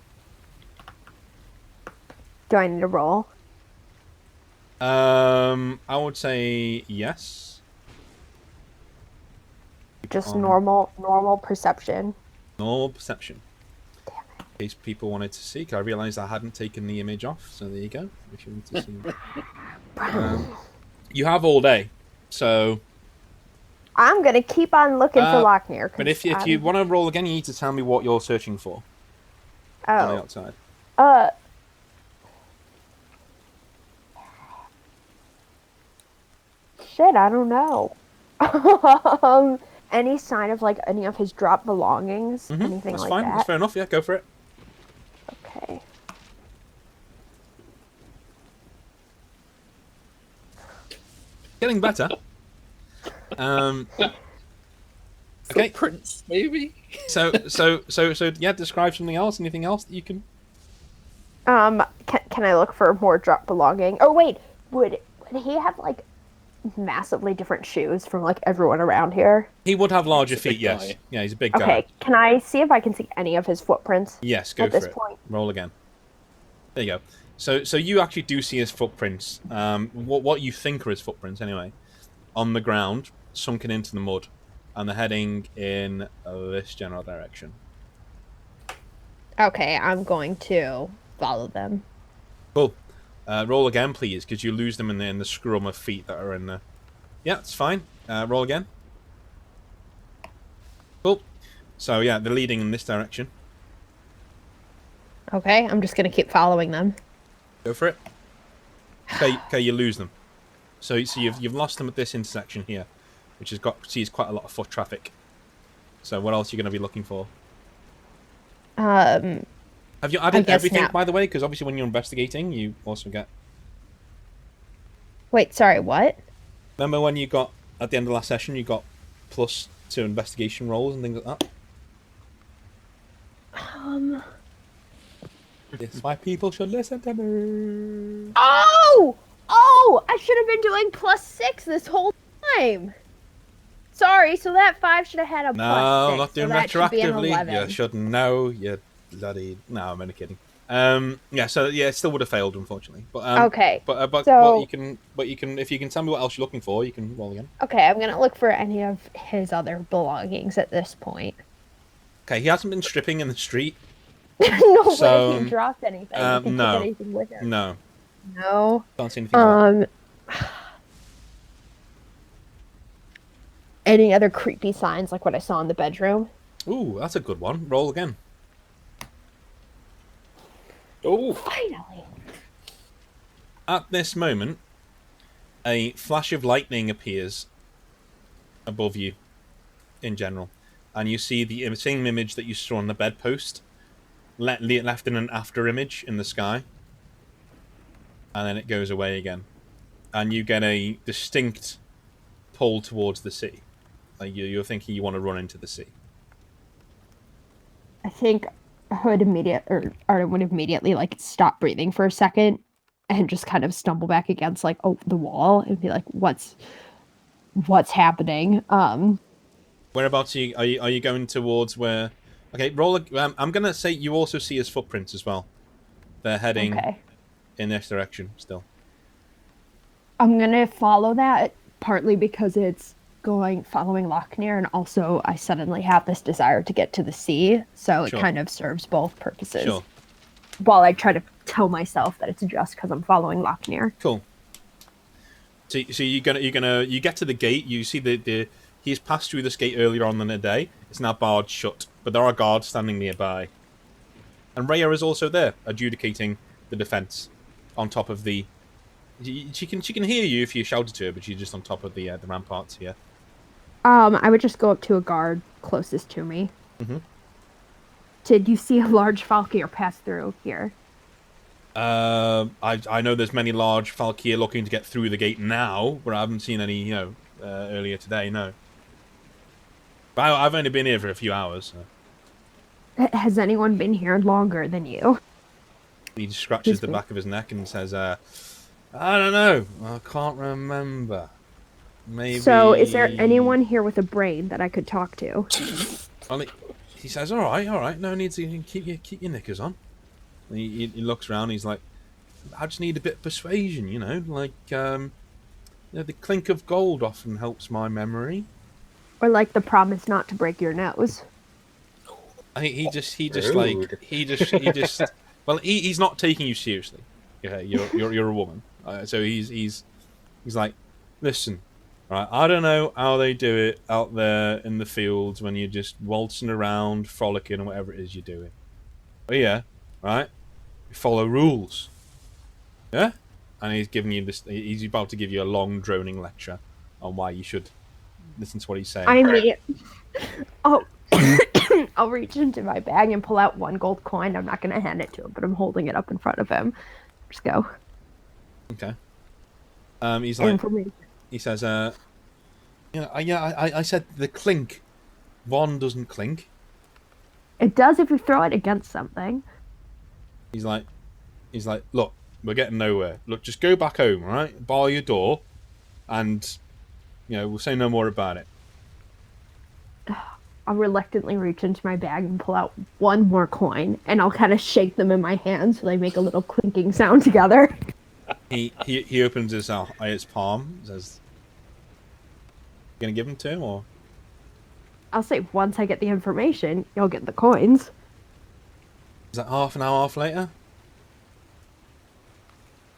Speaker 2: Do I need to roll?
Speaker 1: I would say yes.
Speaker 2: Just normal perception.
Speaker 1: Normal perception. Damn it. In case people wanted to see, I realised I hadn't taken the image off, so there you go. If you want to see. You have all day, so.
Speaker 2: I'm gonna keep on looking for Loknir.
Speaker 1: But if you want to roll again, you need to tell me what you're searching for. On the outside.
Speaker 2: Shit, I don't know. Any sign of any of his dropped belongings? Anything
Speaker 1: That's
Speaker 2: like
Speaker 1: fine.
Speaker 2: that?
Speaker 1: That's fair enough. Yeah, go for it.
Speaker 2: Okay.
Speaker 1: Getting better. Okay.
Speaker 4: Prince, maybe.
Speaker 1: So yeah. Describe something else. Anything else that you can?
Speaker 2: Can I look for more dropped belonging? Oh wait, would he have massively different shoes from like everyone around here?
Speaker 1: He would have larger
Speaker 4: He's a big
Speaker 1: feet, yes.
Speaker 4: guy.
Speaker 1: Yeah, he's a big guy.
Speaker 2: Okay, can I see if I can see any of his footprints?
Speaker 1: Yes, go
Speaker 2: at
Speaker 1: for
Speaker 2: this
Speaker 1: it.
Speaker 2: point?
Speaker 1: Roll again. There you go. So you actually do see his footprints. What you think are his footprints, anyway, on the ground, sunken into the mud, and they're heading in this general direction.
Speaker 2: Okay, I'm going to follow them.
Speaker 1: Cool. Roll again, please, because you lose them in the scrum of feet that are in there. Yeah, it's fine. Roll again. Cool. So yeah, they're leading in this direction.
Speaker 2: Okay, I'm just gonna keep following them.
Speaker 1: Go for it. Okay, you lose them. So you've lost them at this intersection here, which sees quite a lot of foot traffic. So what else are you going to be looking for?
Speaker 2: Um,
Speaker 1: Have you added
Speaker 2: guess
Speaker 1: everything,
Speaker 2: now.
Speaker 1: by the way? Because obviously when you're investigating, you also get...
Speaker 2: Wait, sorry, what?
Speaker 1: Remember when you got, at the end of last session, you got plus to investigation rolls and things like that? This is why people should listen to me.
Speaker 2: Oh! Oh! I should have been doing +6 this whole time! Sorry, so that 5 should have had a
Speaker 1: No,
Speaker 2: +6.
Speaker 1: I'm not doing
Speaker 2: so that should be an
Speaker 1: retroactively.
Speaker 2: 11.
Speaker 1: You should know, you bloody... No, I'm only kidding. Yeah, so yeah, it still would have failed, unfortunately. But
Speaker 2: Okay,
Speaker 1: but
Speaker 2: so-
Speaker 1: you can if you can tell me what else you're looking for, you can roll again.
Speaker 2: Okay, I'm gonna look for any of his other belongings at this point.
Speaker 1: Okay, he hasn't been stripping in the street.
Speaker 2: No,
Speaker 1: So,
Speaker 2: what if he dropped anything? He can
Speaker 1: no.
Speaker 2: take anything with him.
Speaker 1: No,
Speaker 2: No.
Speaker 1: can't see anything. Like
Speaker 2: Any other creepy signs like what I saw in the bedroom?
Speaker 1: that. Ooh, that's a good one. Roll again.
Speaker 4: Oh,
Speaker 2: Finally.
Speaker 1: At this moment, a flash of lightning appears above you, in general, and you see the same image that you saw on the bedpost, left in an after image in the sky, and then it goes away again, and you get a distinct pull towards the sea. Like you're thinking you want to run into the sea.
Speaker 2: I think I would immediately like stop breathing for a second and just kind of stumble back against like the wall and be like, what's happening?
Speaker 1: Whereabouts are you going towards where? Okay, I'm gonna say you also see his footprints as well. They're heading
Speaker 2: Okay.
Speaker 1: in this direction still.
Speaker 2: I'm gonna follow that partly because it's following Loknir, and also I suddenly have this desire to get to the sea, so
Speaker 1: Sure.
Speaker 2: it kind of serves both purposes.
Speaker 1: Sure.
Speaker 2: While I try to tell myself that it's just because I'm following Loknir.
Speaker 1: Cool. So you get to the gate. You see he's passed through this gate earlier on in the day. It's now barred shut, but there are guards standing nearby. And Rhea is also there, adjudicating the defense, on top of the. She can hear you if you shouted to her, but she's just on top of the ramparts here.
Speaker 2: I would just go up to a guard closest to me.
Speaker 1: Mhm.
Speaker 2: Did you see a large Falkyr pass through here?
Speaker 1: I know there's many large Falkyr looking to get through the gate now, but I haven't seen any, earlier today. No. But I've only been here for a few hours. So.
Speaker 2: Has anyone been here longer than you?
Speaker 1: He scratches
Speaker 2: Excuse
Speaker 1: the
Speaker 2: me.
Speaker 1: back of his neck and says, "I don't know. I can't remember. Maybe."
Speaker 2: So, is there anyone here with a brain that I could talk to?
Speaker 1: Well, he says, "All right. No need to keep your knickers on." And he looks around. He's like, "I just need a bit of persuasion, like the clink of gold often helps my memory."
Speaker 2: Or like the promise not to break your nose?
Speaker 1: I think he just
Speaker 3: Rude.
Speaker 1: well, he's not taking you seriously. Yeah, you're a woman, so he's like, "Listen, right? I don't know how they do it out there in the fields when you're just waltzing around, frolicking, or whatever it is you're doing. But yeah, right? You follow rules. Yeah." And he's giving you this. He's about to give you a long, droning lecture on why you should listen to what he's saying.
Speaker 2: I mean, oh, I'll reach into my bag and pull out 1 gold coin. I'm not going to hand it to him, but I'm holding it up in front of him. Just go.
Speaker 1: Okay. He's like,
Speaker 2: Information.
Speaker 1: he says, I said the clink. One doesn't clink.
Speaker 2: It does if you throw it against something.
Speaker 1: He's like, look, we're getting nowhere. Look, just go back home, all right? Bar your door, and we'll say no more about it.
Speaker 2: I'll reluctantly reach into my bag and pull out one more coin, and I'll kind of shake them in my hand so they make a little clinking sound together.
Speaker 1: He opens his palm, says, "You gonna give him to him, or?"
Speaker 2: I'll say once I get the information, you'll get the coins.
Speaker 1: Is that half an hour, half later?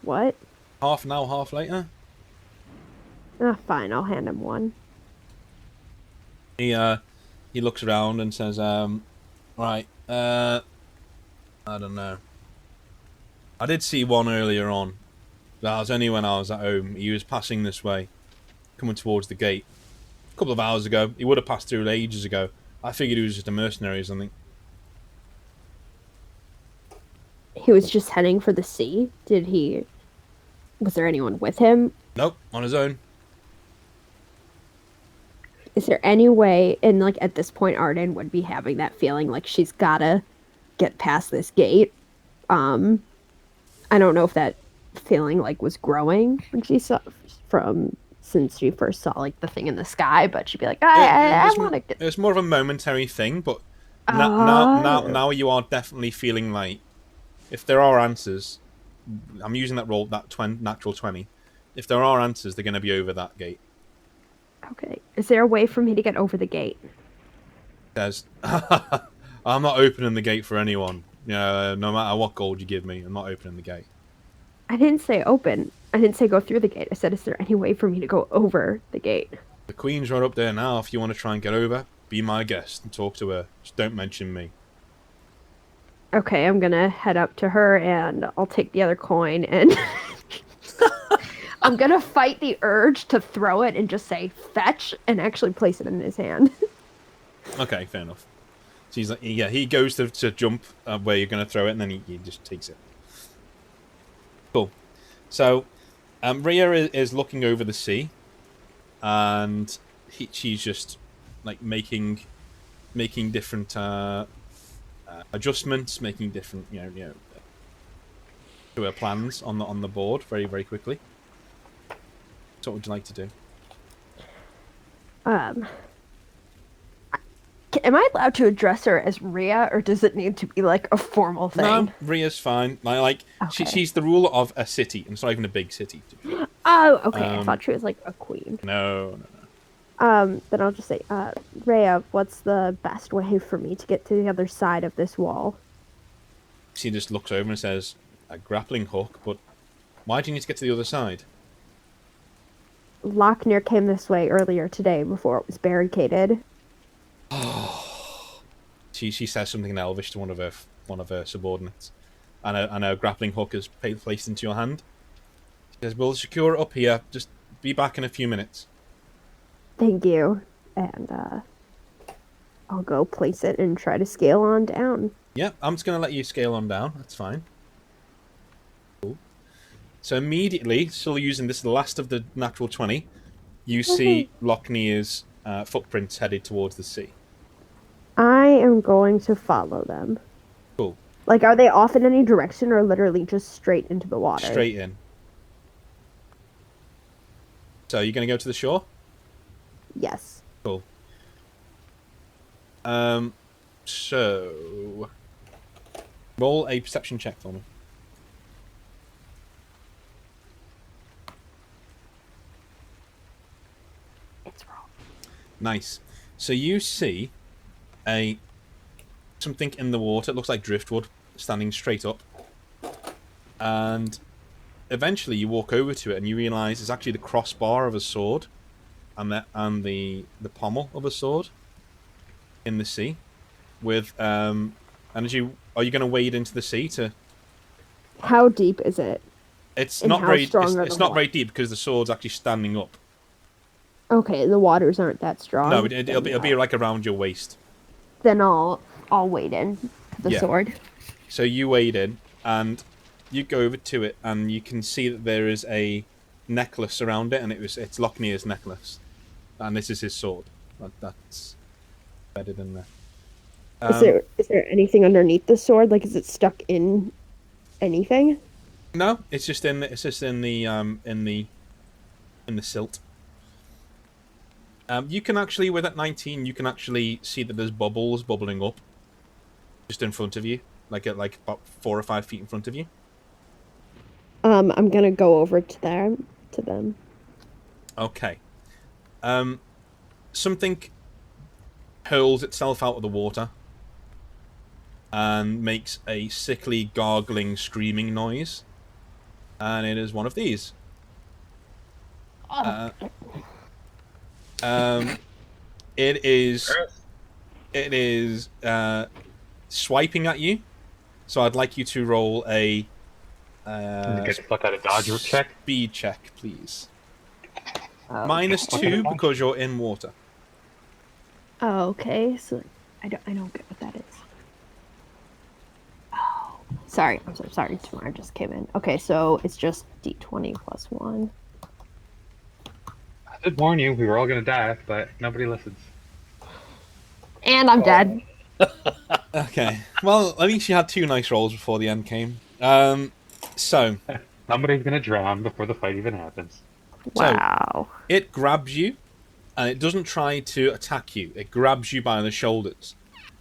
Speaker 2: What?
Speaker 1: Half an hour, half later?
Speaker 2: Fine, I'll hand him one.
Speaker 1: He looks around and says, right, I don't know. I did see one earlier on. That was only when I was at home. He was passing this way, coming towards the gate. A couple of hours ago. He would have passed through ages ago. I figured he was just a mercenary or something.
Speaker 2: He was just heading for the sea? Was there anyone with him?
Speaker 1: Nope, on his own.
Speaker 2: Is there any way, and like at this point Arden would be having that feeling like she's gotta get past this gate. I don't know if that feeling like was growing when she saw since she first saw like the thing in the sky, but she'd be like, I want to get.
Speaker 1: It was more of a momentary thing, but now you are definitely feeling like if there are answers, I'm using that roll, that natural 20. If there are answers, they're going to be over that gate.
Speaker 2: Okay. Is there a way for me to get over the gate?
Speaker 1: Says, I'm not opening the gate for anyone. No matter what gold you give me, I'm not opening the gate.
Speaker 2: I didn't say open. I didn't say go through the gate. I said, is there any way for me to go over the gate?
Speaker 1: The Queen's right up there now. If you want to try and get over, be my guest and talk to her. Just don't mention me.
Speaker 2: Okay, I'm gonna head up to her and I'll take the other coin and I'm gonna fight the urge to throw it and just say fetch and actually place it in his hand.
Speaker 1: Okay, fair enough. So he's like, yeah, he goes to jump where you're going to throw it, and then he just takes it. Cool. So, Rhea is looking over the sea, and she's just like making different adjustments, making different to her plans on the board very, very quickly. So what would you like to do?
Speaker 2: Am I allowed to address her as Rhea, or does it need to be like a formal thing?
Speaker 1: No, Rhea's fine. Like
Speaker 2: Okay.
Speaker 1: she's the ruler of a city, and it's not even a big city.
Speaker 2: Oh, okay. I thought she was like a queen.
Speaker 1: No.
Speaker 2: Then I'll just say, Rhea, what's the best way for me to get to the other side of this wall?
Speaker 1: She just looks over and says, a grappling hook, but why do you need to get to the other side?
Speaker 2: Loknir came this way earlier today before it was barricaded.
Speaker 1: She says something in Elvish to one of her subordinates, and a grappling hook is placed into your hand. She says, "We'll secure it up here. Just be back in a few minutes."
Speaker 2: Thank you. And I'll go place it and try to scale on down.
Speaker 1: Yeah, I'm just gonna let you scale on down. That's fine. Cool. So immediately, still using this last of the natural 20, you see Loknir's footprints headed towards the sea.
Speaker 2: I am going to follow them.
Speaker 1: Cool.
Speaker 2: Like, are they off in any direction or literally just straight into the water?
Speaker 1: Straight in. So you're going to go to the shore?
Speaker 2: Yes.
Speaker 1: Cool. So roll a perception check for me.
Speaker 2: It's wrong.
Speaker 1: Nice. So you see something in the water. It looks like driftwood standing straight up. And eventually you walk over to it and you realise it's actually the crossbar of a sword and the pommel of a sword in the sea. With and are you going to wade into the sea to?
Speaker 2: How deep is it?
Speaker 1: It's
Speaker 2: And
Speaker 1: not
Speaker 2: how
Speaker 1: very.
Speaker 2: strong are
Speaker 1: It's
Speaker 2: the
Speaker 1: not very deep because the sword's actually standing up.
Speaker 2: Okay, the waters aren't that strong.
Speaker 1: No, it'll be like around your waist.
Speaker 2: Then I'll wade in to the sword.
Speaker 1: So you wade in and you go over to it and you can see that there is a necklace around it, and it's Loknir's necklace, and this is his sword. That's bedded in there.
Speaker 2: Is there anything underneath the sword? Like, is it stuck in anything?
Speaker 1: No, it's just in the in the silt. You can actually, with that 19, you can actually see that there's bubbles bubbling up just in front of you, like about 4 or 5 feet in front of you.
Speaker 2: I'm gonna go over to them.
Speaker 1: Okay. Something hurls itself out of the water and makes a sickly, gargling, screaming noise. And it is one of these. It is swiping at you. So I'd like you to roll a
Speaker 3: Get the fuck out of dodge check.
Speaker 1: speed check, please.
Speaker 2: Oh.
Speaker 1: -2 because you're in water.
Speaker 2: Oh, okay. So I don't get what that is. Oh, sorry. I'm so sorry. Tamara just came in. Okay, so it's just D20 plus 1.
Speaker 3: I did warn you, we were all gonna die, but nobody listens.
Speaker 2: And I'm dead.
Speaker 1: Okay. Well, at least you had 2 nice rolls before the end came. So
Speaker 3: Somebody's gonna drown before the fight even happens.
Speaker 2: Wow.
Speaker 1: it grabs you, and it doesn't try to attack you. It grabs you by the shoulders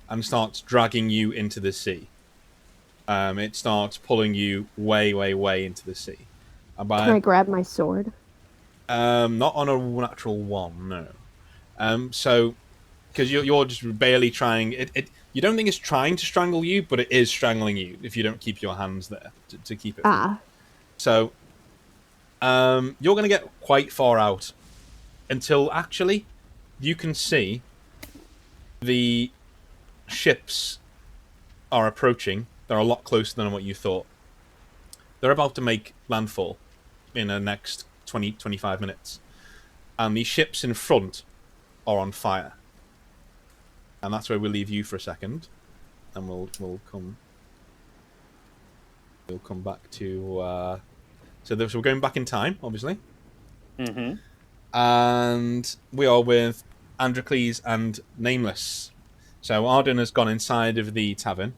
Speaker 1: and starts dragging you into the sea. It starts pulling you way, way, way into the sea.
Speaker 2: Can I grab my sword?
Speaker 1: Not on a natural 1, no. So, because you're just barely trying. You don't think it's trying to strangle you, but it is strangling you if you don't keep your hands there to keep it. So, you're going to get quite far out until actually you can see the ships are approaching. They're a lot closer than what you thought. They're about to make landfall in the next 20-25 minutes. And the ships in front are on fire. And that's where we'll leave you for a second. And we'll come back to so we're going back in time, obviously.
Speaker 4: Mm-hmm.
Speaker 1: And we are with Androcles and Nameless. So Arden has gone inside of the tavern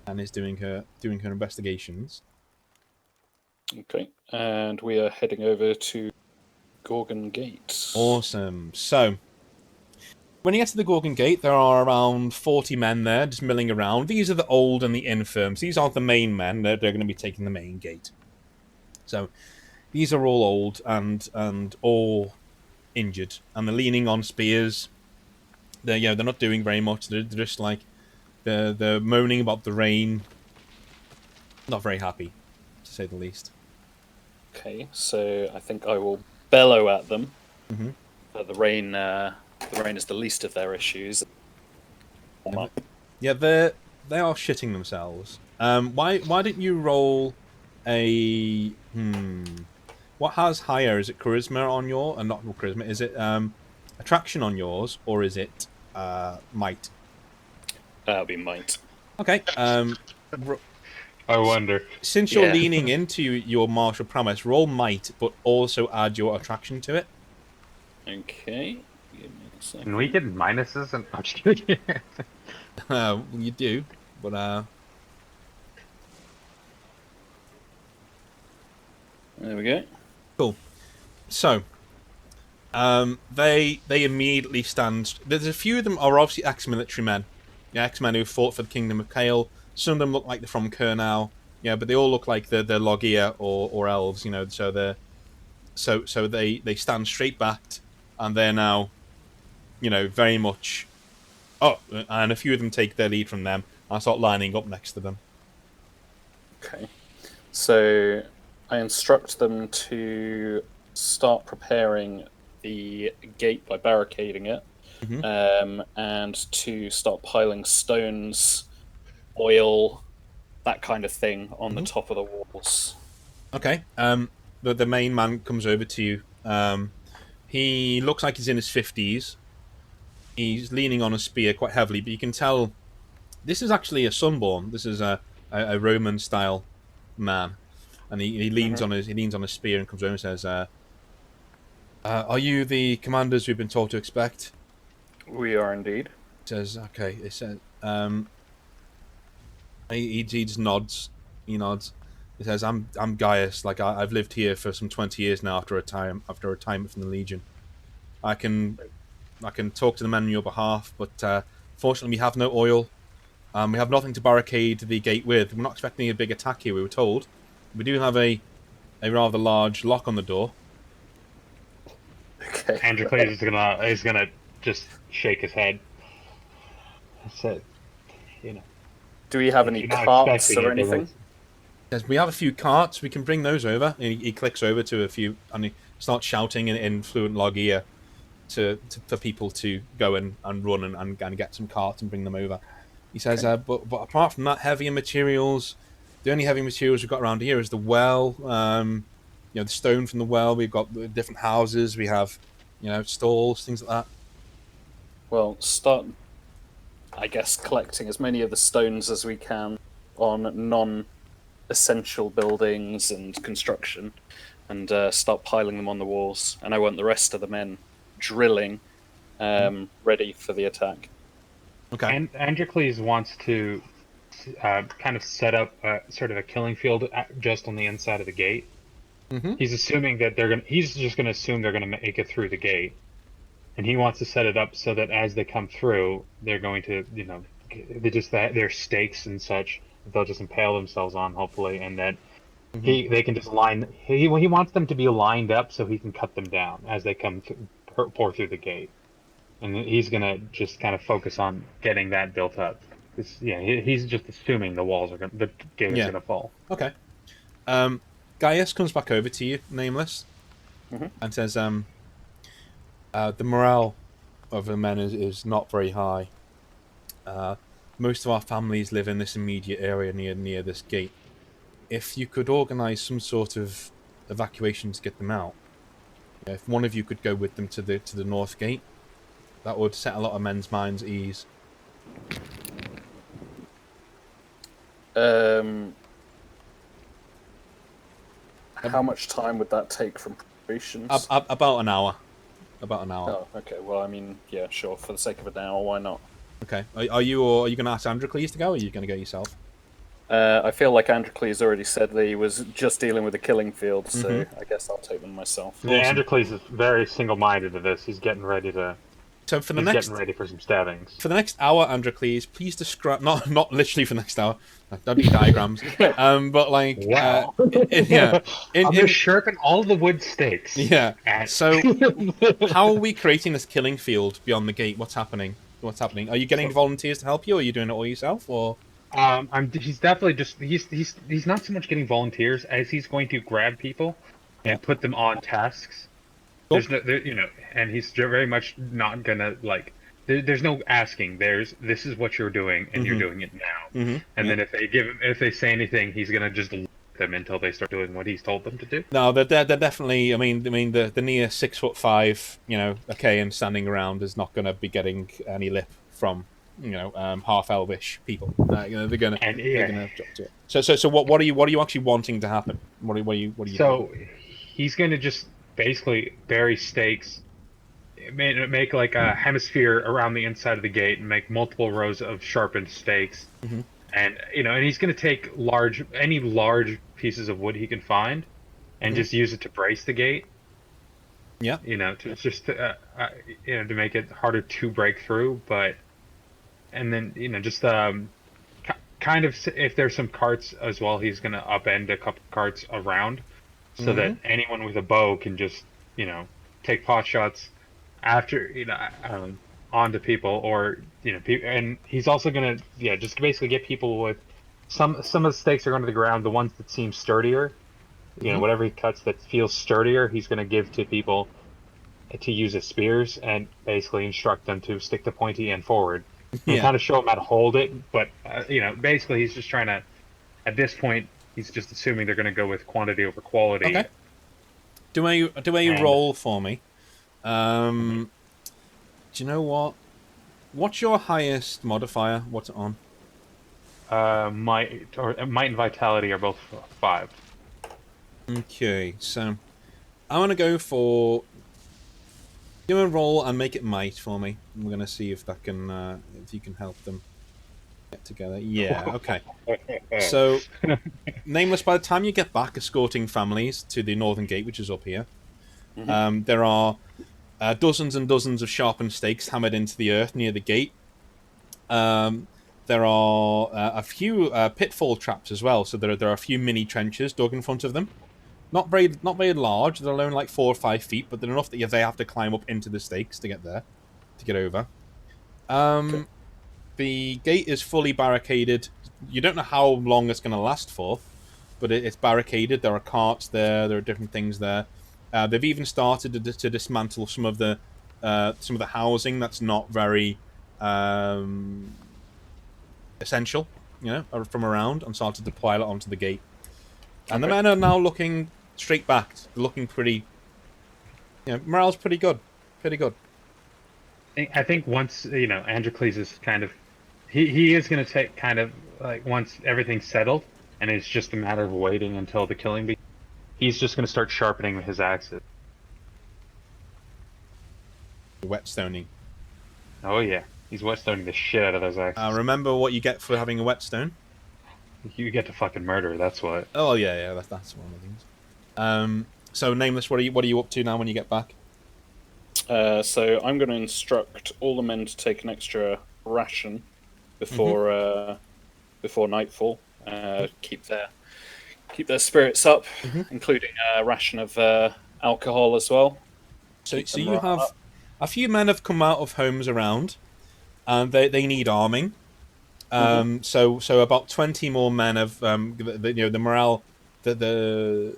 Speaker 1: and is doing her investigations.
Speaker 4: Okay, and we are heading over to Gorgon Gate.
Speaker 1: Awesome. So when you get to the Gorgon Gate, there are around 40 men there just milling around. These are the old and the infirms. These aren't the main men. They're going to be taking the main gate. So these are all old and all injured, and they're leaning on spears. They're not doing very much. They're just like they're moaning about the rain. Not very happy, to say the least.
Speaker 4: Okay, so I think I will bellow at them.
Speaker 1: Mm-hmm.
Speaker 4: The rain is the least of their issues.
Speaker 1: Yeah, they are shitting themselves. Why didn't you roll a What has higher? Is it charisma on your and not charisma? Is it attraction on yours, or is it might?
Speaker 4: That'll be might.
Speaker 1: Okay.
Speaker 3: I wonder.
Speaker 1: Since you're leaning into your martial prowess, roll might, but also add your attraction to it.
Speaker 4: Okay. Give me a second.
Speaker 3: Can we get minuses? And I'm just kidding.
Speaker 1: You do, but
Speaker 4: There we go.
Speaker 1: cool. So, they immediately stand. There's a few of them are obviously ex-military men, ex-men who fought for the Kingdom of Kale. Some of them look like they're from Kurnow, but they all look like they're Logia or elves, So they stand straight backed, and they're now, very much. Oh, and a few of them take their lead from them and start lining up next to them.
Speaker 4: Okay. So I instruct them to start preparing the gate by barricading it, and to start piling stones, oil, that kind of thing on the top of the walls.
Speaker 1: Okay. The main man comes over to you. He looks like he's in his 50s. He's leaning on a spear quite heavily, but you can tell this is actually a Sunborn. This is a Roman style man, and he leans on his spear and comes over and says, "Are you the commanders we've been told to expect?"
Speaker 4: We are indeed.
Speaker 1: He says, "Okay." He said, he just nods. He nods. He says, I'm Gaius. Like I've lived here for some 20 years now after retirement from the Legion. I can talk to the men on your behalf, but fortunately we have no oil. We have nothing to barricade the gate with. We're not expecting a big attack here, we were told. We do have a rather large lock on the door.
Speaker 4: Okay.
Speaker 3: Androcles is gonna just shake his head. That's it. You know,
Speaker 4: Do we have
Speaker 3: if
Speaker 4: any
Speaker 3: you're not
Speaker 4: carts
Speaker 3: expecting
Speaker 4: or
Speaker 3: it, they're
Speaker 4: anything?
Speaker 1: Says, we have a few carts, we can bring those over. And he clicks over to a few, and he starts shouting in fluent Logia for people to go and run and get some carts and bring them over. He says,
Speaker 4: Okay.
Speaker 1: but apart from that, heavier materials, the only heavy materials we've got around here is the well, the stone from the well. We've got the different houses, we have, stalls, things like that.
Speaker 4: Well, start, I guess, collecting as many of the stones as we can on non-essential buildings and construction, and start piling them on the walls. And I want the rest of the men drilling, ready for the attack.
Speaker 1: Okay.
Speaker 3: And Androcles wants to kind of set up sort of a killing field just on the inside of the gate.
Speaker 1: Mm-hmm.
Speaker 3: He's assuming that he's just gonna assume they're gonna make it through the gate, and he wants to set it up so that as they come through, they're going to, their stakes and such. They'll just impale themselves on, hopefully, and that they can just he wants them to be lined up so he can cut them down as they come pour through the gate, and he's gonna just kind of focus on getting that built up. He's just assuming the gate is gonna fall.
Speaker 1: Okay. Gaius comes back over to you, Nameless, and says, the morale of the men is not very high. Most of our families live in this immediate area near this gate. If you could organise some sort of evacuation to get them out, if one of you could go with them to the north gate, that would set a lot of men's minds at ease.
Speaker 4: How much time would that take from preparations?
Speaker 1: About an hour. About an hour.
Speaker 4: Oh, okay. Well, I mean, yeah, sure. For the sake of an hour, why not?
Speaker 1: Okay. Are you going to ask Androcles to go, or are you going to go yourself?
Speaker 4: I feel like Androcles already said that he was just dealing with the killing field, so I guess I'll take them myself.
Speaker 3: Yeah, Androcles is very single-minded to this. He's getting ready to.
Speaker 1: So getting
Speaker 3: ready for some stabbings.
Speaker 1: For the next hour, Androcles, please describe not literally for the next hour. Don't need diagrams. But like,
Speaker 3: wow.
Speaker 1: I'm gonna
Speaker 3: sharpen all the wood stakes.
Speaker 1: Yeah. So, how are we creating this killing field beyond the gate? What's happening? Are you getting volunteers to help you, or are you doing it all yourself, or?
Speaker 3: He's definitely just he's not so much getting volunteers as he's going to grab people and put them on tasks.
Speaker 1: Cool.
Speaker 3: And he's very much not gonna There's no asking. This is what you're doing, and you're doing it now. And then if they say anything, he's gonna just let them until they start doing what he's told them to do.
Speaker 1: No, they're definitely. I mean, the near 6'5", and standing around is not gonna be getting any lip from half elvish people. They're gonna drop to it. So what are you actually wanting to happen? What are you?
Speaker 3: So he's gonna just basically bury stakes, make like a hemisphere around the inside of the gate, and make multiple rows of sharpened stakes. And he's gonna take any large pieces of wood he can find, and just use it to brace the gate.
Speaker 1: Yeah.
Speaker 3: To make it harder to break through, and then just kind of, if there's some carts as well, he's gonna upend a couple carts around, so that anyone with a bow can just take pot shots after onto people, or and he's also gonna just basically get people with some of the stakes are going to the ground. The ones that seem sturdier, whatever he cuts that feels sturdier, he's gonna give to people to use as spears, and basically instruct them to stick the pointy end forward. And kind of show them how to hold it, but basically he's just trying to. At this point, he's just assuming they're going to go with quantity over quality.
Speaker 1: Okay. Do a roll for me. Do you know what? What's your highest modifier? What's it on?
Speaker 3: Might and vitality are both 5.
Speaker 1: Okay, so I'm gonna go for. Do a roll and make it might for me. We're gonna see if that can if you can help them. Get together. Yeah. Okay. So, Nameless, by the time you get back, escorting families to the northern gate, which is up here, there are dozens and dozens of sharpened stakes hammered into the earth near the gate. There are a few pitfall traps as well. So there are a few mini trenches dug in front of them. Not very large. They're only like 4 or 5 feet, but they're enough that they have to climb up into the stakes to get there, to get over.
Speaker 4: Okay.
Speaker 1: The gate is fully barricaded. You don't know how long it's going to last for, but it's barricaded. There are carts there. There are different things there. They've even started to dismantle some of the housing that's not very essential, from around, and started to pile it onto the gate. And the men are now looking straight backed. They're looking pretty. Morale's pretty good. Pretty good.
Speaker 3: I think once Androcles is kind of, he is going to take kind of like once everything's settled, and it's just a matter of waiting until the killing begins. He's just going to start sharpening his axes.
Speaker 1: Whetstoning.
Speaker 3: Oh yeah, he's whetstoning the shit out of those axes.
Speaker 1: Remember what you get for having a whetstone?
Speaker 3: You get to fucking murder. That's what.
Speaker 1: Oh yeah, that's one of the things. So Nameless, what are you up to now when you get back?
Speaker 4: So I'm going to instruct all the men to take an extra ration before nightfall. Keep their spirits up, including a ration of alcohol as well.
Speaker 1: So you have a few men have come out of homes around, and they need arming. So about 20 more men have the morale the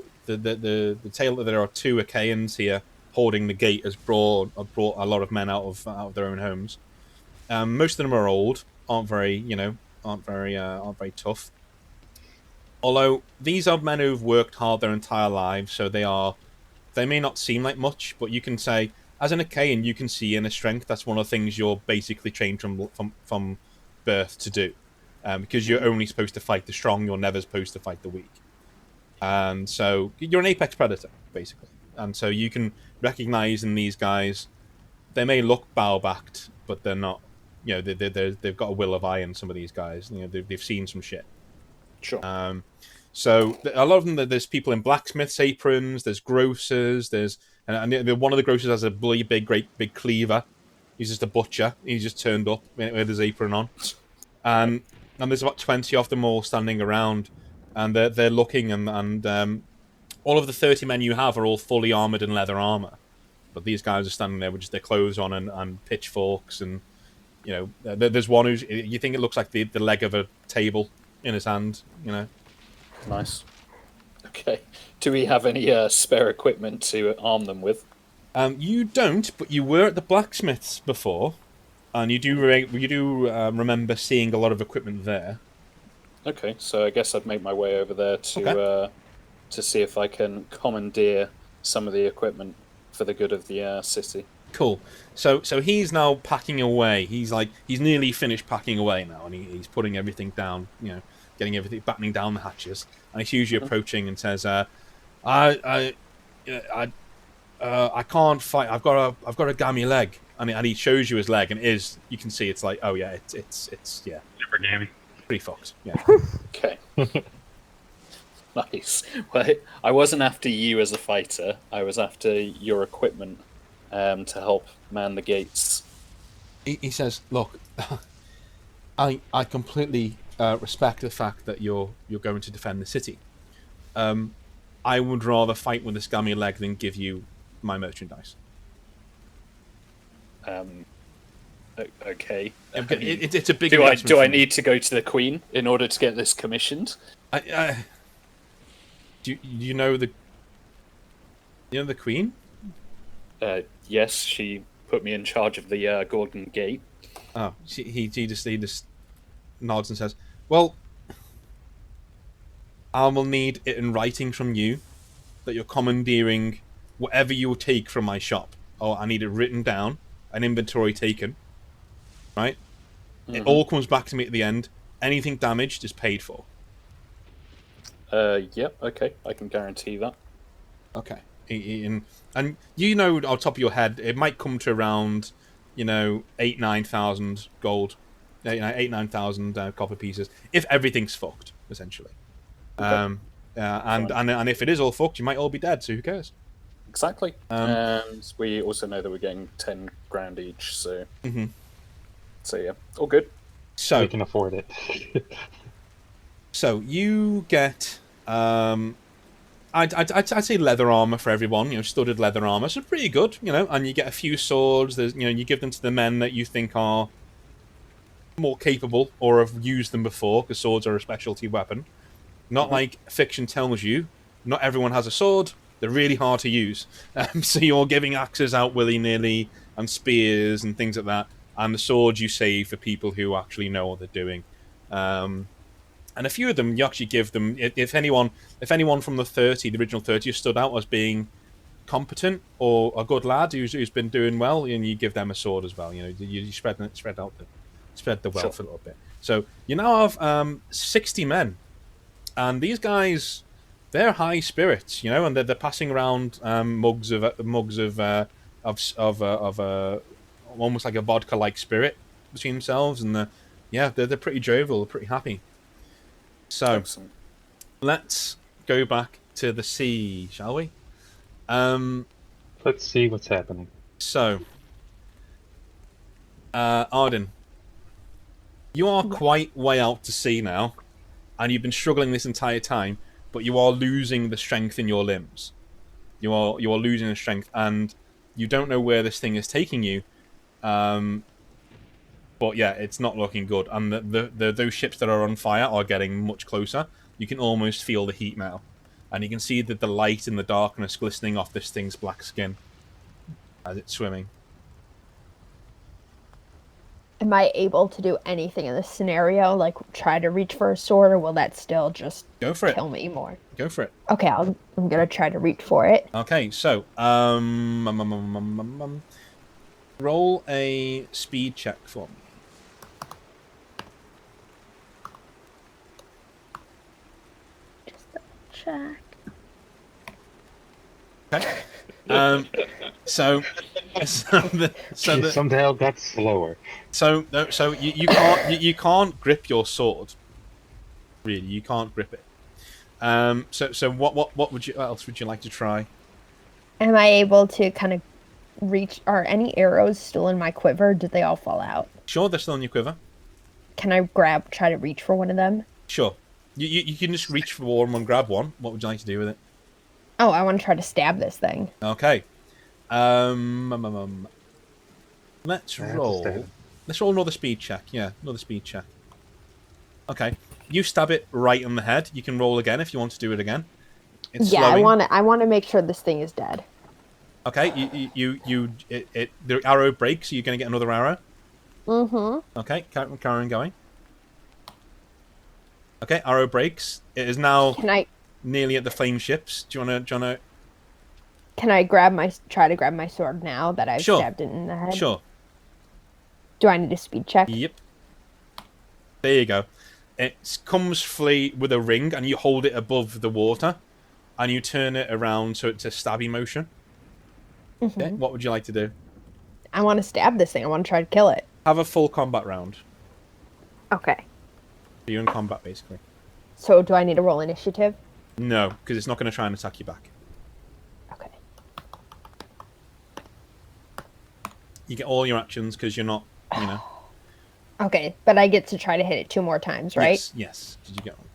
Speaker 1: tale that there are 2 Achaeans here holding the gate has brought a lot of men out of their own homes. Most of them are old, aren't very tough. Although these are men who've worked hard their entire lives, so they may not seem like much, but you can say as an Achaean you can see inner strength. That's one of the things you're basically trained from birth to do, because you're only supposed to fight the strong. You're never supposed to fight the weak, and so you're an apex predator basically. And so you can recognize in these guys, they may look bow-backed, but they're not. They've got a will of iron. Some of these guys, they've seen some shit.
Speaker 4: Sure.
Speaker 1: So a lot of them, there's people in blacksmiths' aprons. There's grocers. And one of the grocers has a bloody great big cleaver. He's just a butcher. He's just turned up with his apron on. And there's about 20 of them all standing around, and they're looking, and all of the 30 men you have are all fully armored in leather armor, but these guys are standing there with just their clothes on and pitchforks, and there's one who's, you think it looks like the leg of a table in his hand.
Speaker 4: Nice. Okay. Do we have any spare equipment to arm them with?
Speaker 1: You don't, but you were at the blacksmiths before, and you do remember seeing a lot of equipment there.
Speaker 4: Okay, so I guess I'd make my way over there to see if I can commandeer some of the equipment for the good of the city.
Speaker 1: Cool. So he's now packing away. He's nearly finished packing away now, and he's putting everything down. Getting everything, battening down the hatches, and he's usually approaching and says, I can't fight. I've got a gammy leg," and he shows you his leg, and you can see it's like, oh yeah, it's yeah,
Speaker 3: Super gammy.
Speaker 1: pretty fucked. Yeah.
Speaker 4: Okay. Nice. Well, I wasn't after you as a fighter. I was after your equipment to help man the gates.
Speaker 1: He says, "Look, I completely respect the fact that you're going to defend the city. I would rather fight with this gammy leg than give you my merchandise."
Speaker 4: Okay.
Speaker 1: It's a big.
Speaker 4: Do I need to go to the Queen in order to get this commissioned?
Speaker 1: Do you know the Queen?
Speaker 4: Yes, she put me in charge of the Golden Gate.
Speaker 1: Oh, he just nods and says, "Well, I will need it in writing from you that you're commandeering whatever you will take from my shop. Or I need it written down, an inventory taken, right? It all comes back to me at the end. Anything damaged is paid for."
Speaker 4: Yep, okay, I can guarantee that.
Speaker 1: Okay. And on top of your head, it might come to around, 8,000-9,000 gold 9,000 copper pieces. If everything's fucked, essentially. And if it is all fucked, you might all be dead. So who cares?
Speaker 4: Exactly. And we also know that we're getting 10 grand each. So, so yeah, all good.
Speaker 1: So
Speaker 3: We can afford it.
Speaker 1: So you get, I'd say leather armor for everyone. Studded leather armor, so pretty good. And you get a few swords. There's, you give them to the men that you think are more capable or have used them before, because swords are a specialty weapon. Not like fiction tells you. Not everyone has a sword. They're really hard to use. So you're giving axes out willy-nilly and spears and things like that. And the swords you save for people who actually know what they're doing. And a few of them, you actually give them... If anyone from the original 30, stood out as being competent or a good lad who's been doing well, and you give them a sword as well. You spread the wealth a little bit. So you now have 60 men. And these guys, they're high spirits, and they're passing around mugs of almost like a vodka-like spirit between themselves, and they're pretty jovial, they're pretty happy. So,
Speaker 4: Excellent.
Speaker 1: Let's go back to the sea, shall we?
Speaker 3: Let's see what's happening.
Speaker 1: So, Arden, you are quite way out to sea now, and you've been struggling this entire time, but you are losing the strength in your limbs. You are losing the strength, and you don't know where this thing is taking you. But yeah, it's not looking good, and those ships that are on fire are getting much closer. You can almost feel the heat now, and you can see the light in the darkness glistening off this thing's black skin as it's swimming.
Speaker 2: Am I able to do anything in this scenario, like try to reach for a sword, or will that still just
Speaker 1: Go for it.
Speaker 2: kill me more?
Speaker 1: Go for it.
Speaker 2: Okay, I'm gonna try to reach for it.
Speaker 1: Okay, so roll a speed check for me.
Speaker 2: Check.
Speaker 1: Okay.
Speaker 3: Somehow got slower.
Speaker 1: So you can't grip your sword. Really, you can't grip it. So what else would you like to try?
Speaker 2: Am I able to kind of reach? Are any arrows still in my quiver? Did they all fall out?
Speaker 1: Sure, they're still in your quiver.
Speaker 2: Can I try to reach for one of them?
Speaker 1: Sure. You can just reach for one and grab one. What would you like to do with it?
Speaker 2: Oh, I want to try to stab this thing.
Speaker 1: Okay. Let's roll. Let's roll another speed check. Yeah, another speed check. Okay. You stab it right in the head. You can roll again if you want to do it again. It's
Speaker 2: yeah,
Speaker 1: slowing.
Speaker 2: I want to make sure this thing is dead.
Speaker 1: Okay. The arrow breaks. So you're going to get another arrow.
Speaker 2: Mm-hmm.
Speaker 1: Okay. Carrying going. Okay. Arrow breaks. It is now nearly at the flame ships. Do you wanna?
Speaker 2: Can I try to grab my sword now that I've stabbed it in the head?
Speaker 1: Sure.
Speaker 2: Do I need a speed check?
Speaker 1: Yep. There you go. It comes free with a ring, and you hold it above the water, and you turn it around so it's a stabby motion. Okay. What would you like to do?
Speaker 2: I want to stab this thing. I want to try to kill it.
Speaker 1: Have a full combat round.
Speaker 2: Okay.
Speaker 1: You're in combat, basically.
Speaker 2: So do I need to roll initiative?
Speaker 1: No, because it's not going to try and attack you back.
Speaker 2: Okay.
Speaker 1: You get all your actions because you're not,
Speaker 2: Okay, but I get to try to hit it 2 more times, right?
Speaker 1: Yes. Did you get one?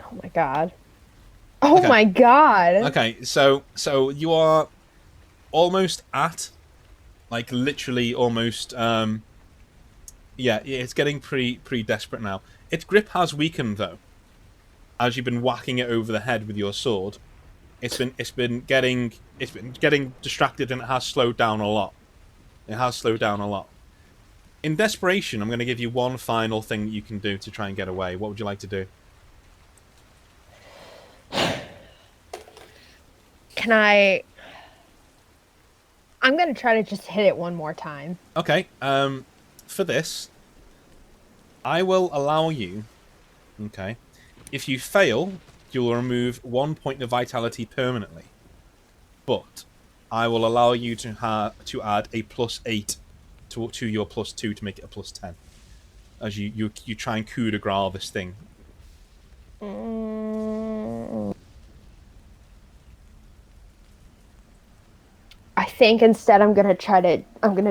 Speaker 2: Oh my god. Oh
Speaker 1: Okay.
Speaker 2: my god.
Speaker 1: Okay, so you are almost at, like, literally almost, it's getting pretty desperate now. Its grip has weakened, though. As you've been whacking it over the head with your sword, it's been getting distracted, and it has slowed down a lot. In desperation, I'm going to give you one final thing that you can do to try and get away. What would you like to do?
Speaker 2: I'm going to try to just hit it one more time.
Speaker 1: Okay, for this, I will allow you, okay, if you fail, you'll remove 1 point of vitality permanently. But I will allow you to add a +8 to your +2 to make it a +10. As you try and coup de grace this thing.
Speaker 2: I think instead I'm gonna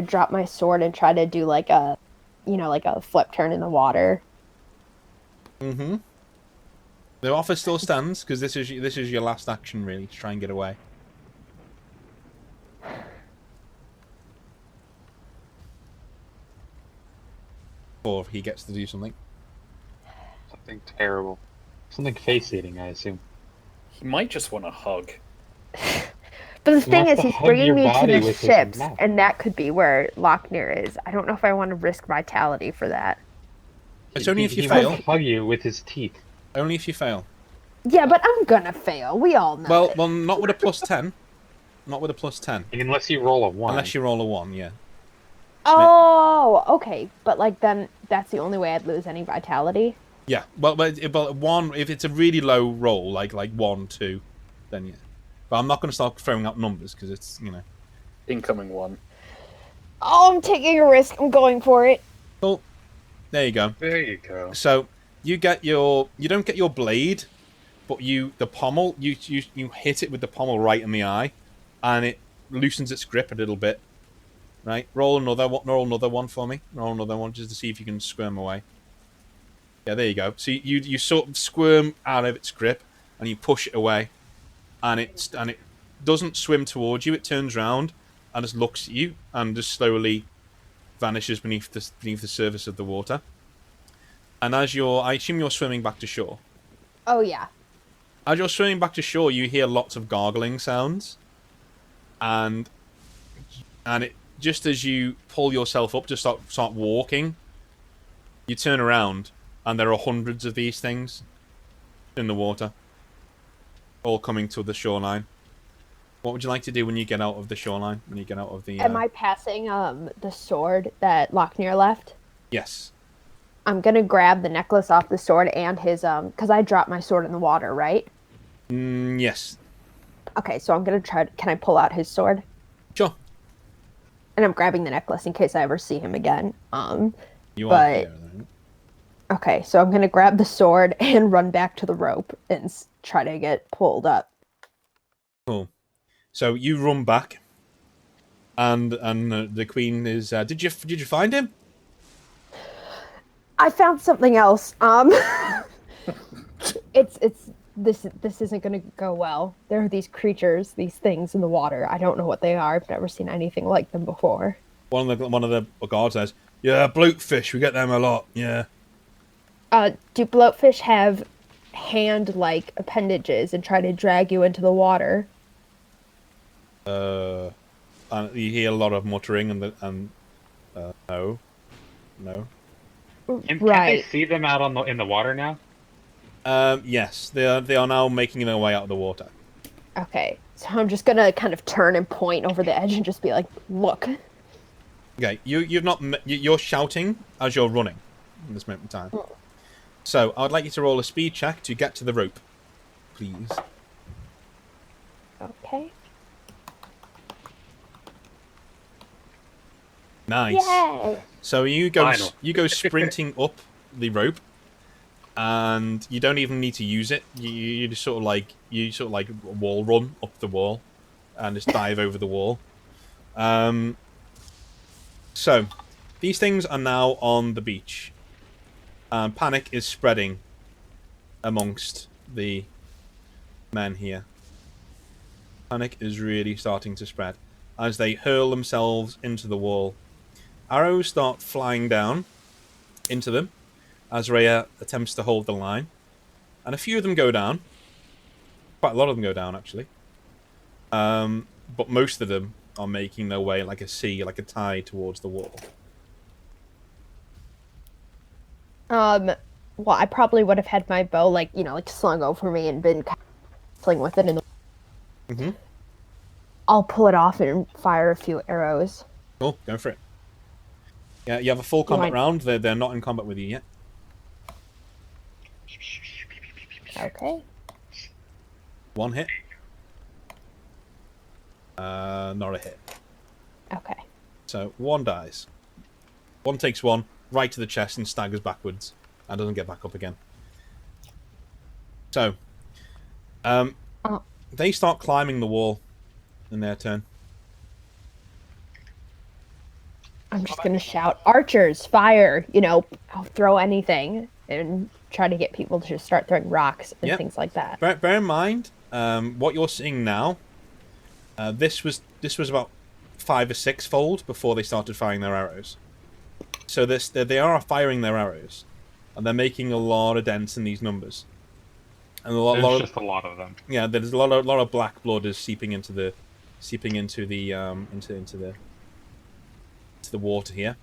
Speaker 2: drop my sword and try to do like a, like a flip turn in the water.
Speaker 1: Mm-hmm. The offer still stands because this is your last action really to try and get away. Or he gets to do something.
Speaker 3: Something terrible. Something face-eating, I assume.
Speaker 4: He might just want a hug.
Speaker 2: But the
Speaker 3: He
Speaker 2: thing
Speaker 3: wants
Speaker 2: is,
Speaker 3: to
Speaker 2: he's
Speaker 3: hug
Speaker 2: bringing
Speaker 3: your
Speaker 2: me to
Speaker 3: body
Speaker 2: the
Speaker 3: with his
Speaker 2: ships,
Speaker 3: mouth.
Speaker 2: and that could be where Loknir is. I don't know if I want to risk vitality for that.
Speaker 1: It's only if you
Speaker 3: He
Speaker 1: fail.
Speaker 3: wants to hug you with his teeth.
Speaker 1: Only if you fail.
Speaker 2: Yeah, but I'm gonna fail. We all know it.
Speaker 1: Well, not with a +10. Not with a +10.
Speaker 3: Unless you roll a 1.
Speaker 1: Unless you roll a 1, yeah.
Speaker 2: Oh, okay. But like then that's the only way I'd lose any vitality.
Speaker 1: Yeah. Well, but 1, if it's a really low roll, like 1, 2, then yeah. But I'm not going to start throwing out numbers because it's,
Speaker 4: Incoming 1.
Speaker 2: Oh, I'm taking a risk. I'm going for it.
Speaker 1: Well, there you go.
Speaker 3: There you go.
Speaker 1: So you don't get your blade, but the pommel, you hit it with the pommel right in the eye, and it loosens its grip a little bit. Right, roll another one for me. Roll another one just to see if you can squirm away. Yeah, there you go. So you sort of squirm out of its grip, and you push it away, and it doesn't swim towards you. It turns around and just looks at you, and just slowly vanishes beneath the surface of the water. And I assume you're swimming back to shore.
Speaker 2: Oh yeah.
Speaker 1: As you're swimming back to shore, you hear lots of gargling sounds, and it just as you pull yourself up to start walking, you turn around, and there are hundreds of these things in the water, all coming to the shoreline. What would you like to do when you get out of the shoreline? When you get out of the?
Speaker 2: Am I passing the sword that Loknir left?
Speaker 1: Yes.
Speaker 2: I'm gonna grab the necklace off the sword and his because I dropped my sword in the water, right?
Speaker 1: Yes.
Speaker 2: Okay, so I'm gonna try. Can I pull out his sword?
Speaker 1: Sure.
Speaker 2: And I'm grabbing the necklace in case I ever see him again.
Speaker 1: You
Speaker 2: but,
Speaker 1: are here, though.
Speaker 2: Okay, so I'm gonna grab the sword and run back to the rope and try to get pulled up.
Speaker 1: Cool. So you run back, and the queen is. Did you find him?
Speaker 2: I found something else. This isn't gonna go well. There are these creatures, these things in the water. I don't know what they are. I've never seen anything like them before.
Speaker 1: One of the guards says, "Yeah, bloatfish. We get them a lot. Yeah."
Speaker 2: Do bloatfish have hand-like appendages and try to drag you into the water?
Speaker 1: And you hear a lot of muttering no.
Speaker 3: Can
Speaker 2: Right.
Speaker 3: they see them out in the water now?
Speaker 1: Yes, they are now making their way out of the water.
Speaker 2: Okay, so I'm just gonna kind of turn and point over the edge and just be like, "Look."
Speaker 1: Okay, you're shouting as you're running in this moment in time. So I would like you to roll a speed check to get to the rope, please.
Speaker 2: Okay.
Speaker 1: Nice.
Speaker 2: Yay!
Speaker 1: So you go
Speaker 3: Final.
Speaker 1: sprinting up the rope, and you don't even need to use it. You just sort of like wall run up the wall, and just dive over the wall. So these things are now on the beach. Panic is spreading amongst the men here. Panic is really starting to spread as they hurl themselves into the wall. Arrows start flying down into them as Rhea attempts to hold the line. And a few of them go down. Quite a lot of them go down, actually. But most of them are making their way like a sea, like a tide towards the wall.
Speaker 2: Well, I probably would have had my bow, like slung over me and been playing with it in the...
Speaker 1: Mm-hmm.
Speaker 2: I'll pull it off and fire a few arrows.
Speaker 1: Cool, go for it. Yeah, you have a full combat round. They're not in combat with you yet.
Speaker 2: Okay.
Speaker 1: One hit. Not a hit.
Speaker 2: Okay.
Speaker 1: So one dies. One takes one right to the chest and staggers backwards and doesn't get back up again. So, they start climbing the wall in their turn.
Speaker 2: I'm just gonna shout, archers, fire! I'll throw anything and try to get people to just start throwing rocks and things like that.
Speaker 1: Bear in mind, what you're seeing now. This was about 5 or 6 fold before they started firing their arrows. So they are firing their arrows, and they're making a lot of dents in these numbers. And
Speaker 3: There's just a lot of them.
Speaker 1: Yeah, there's a lot of black blood is seeping into the water here,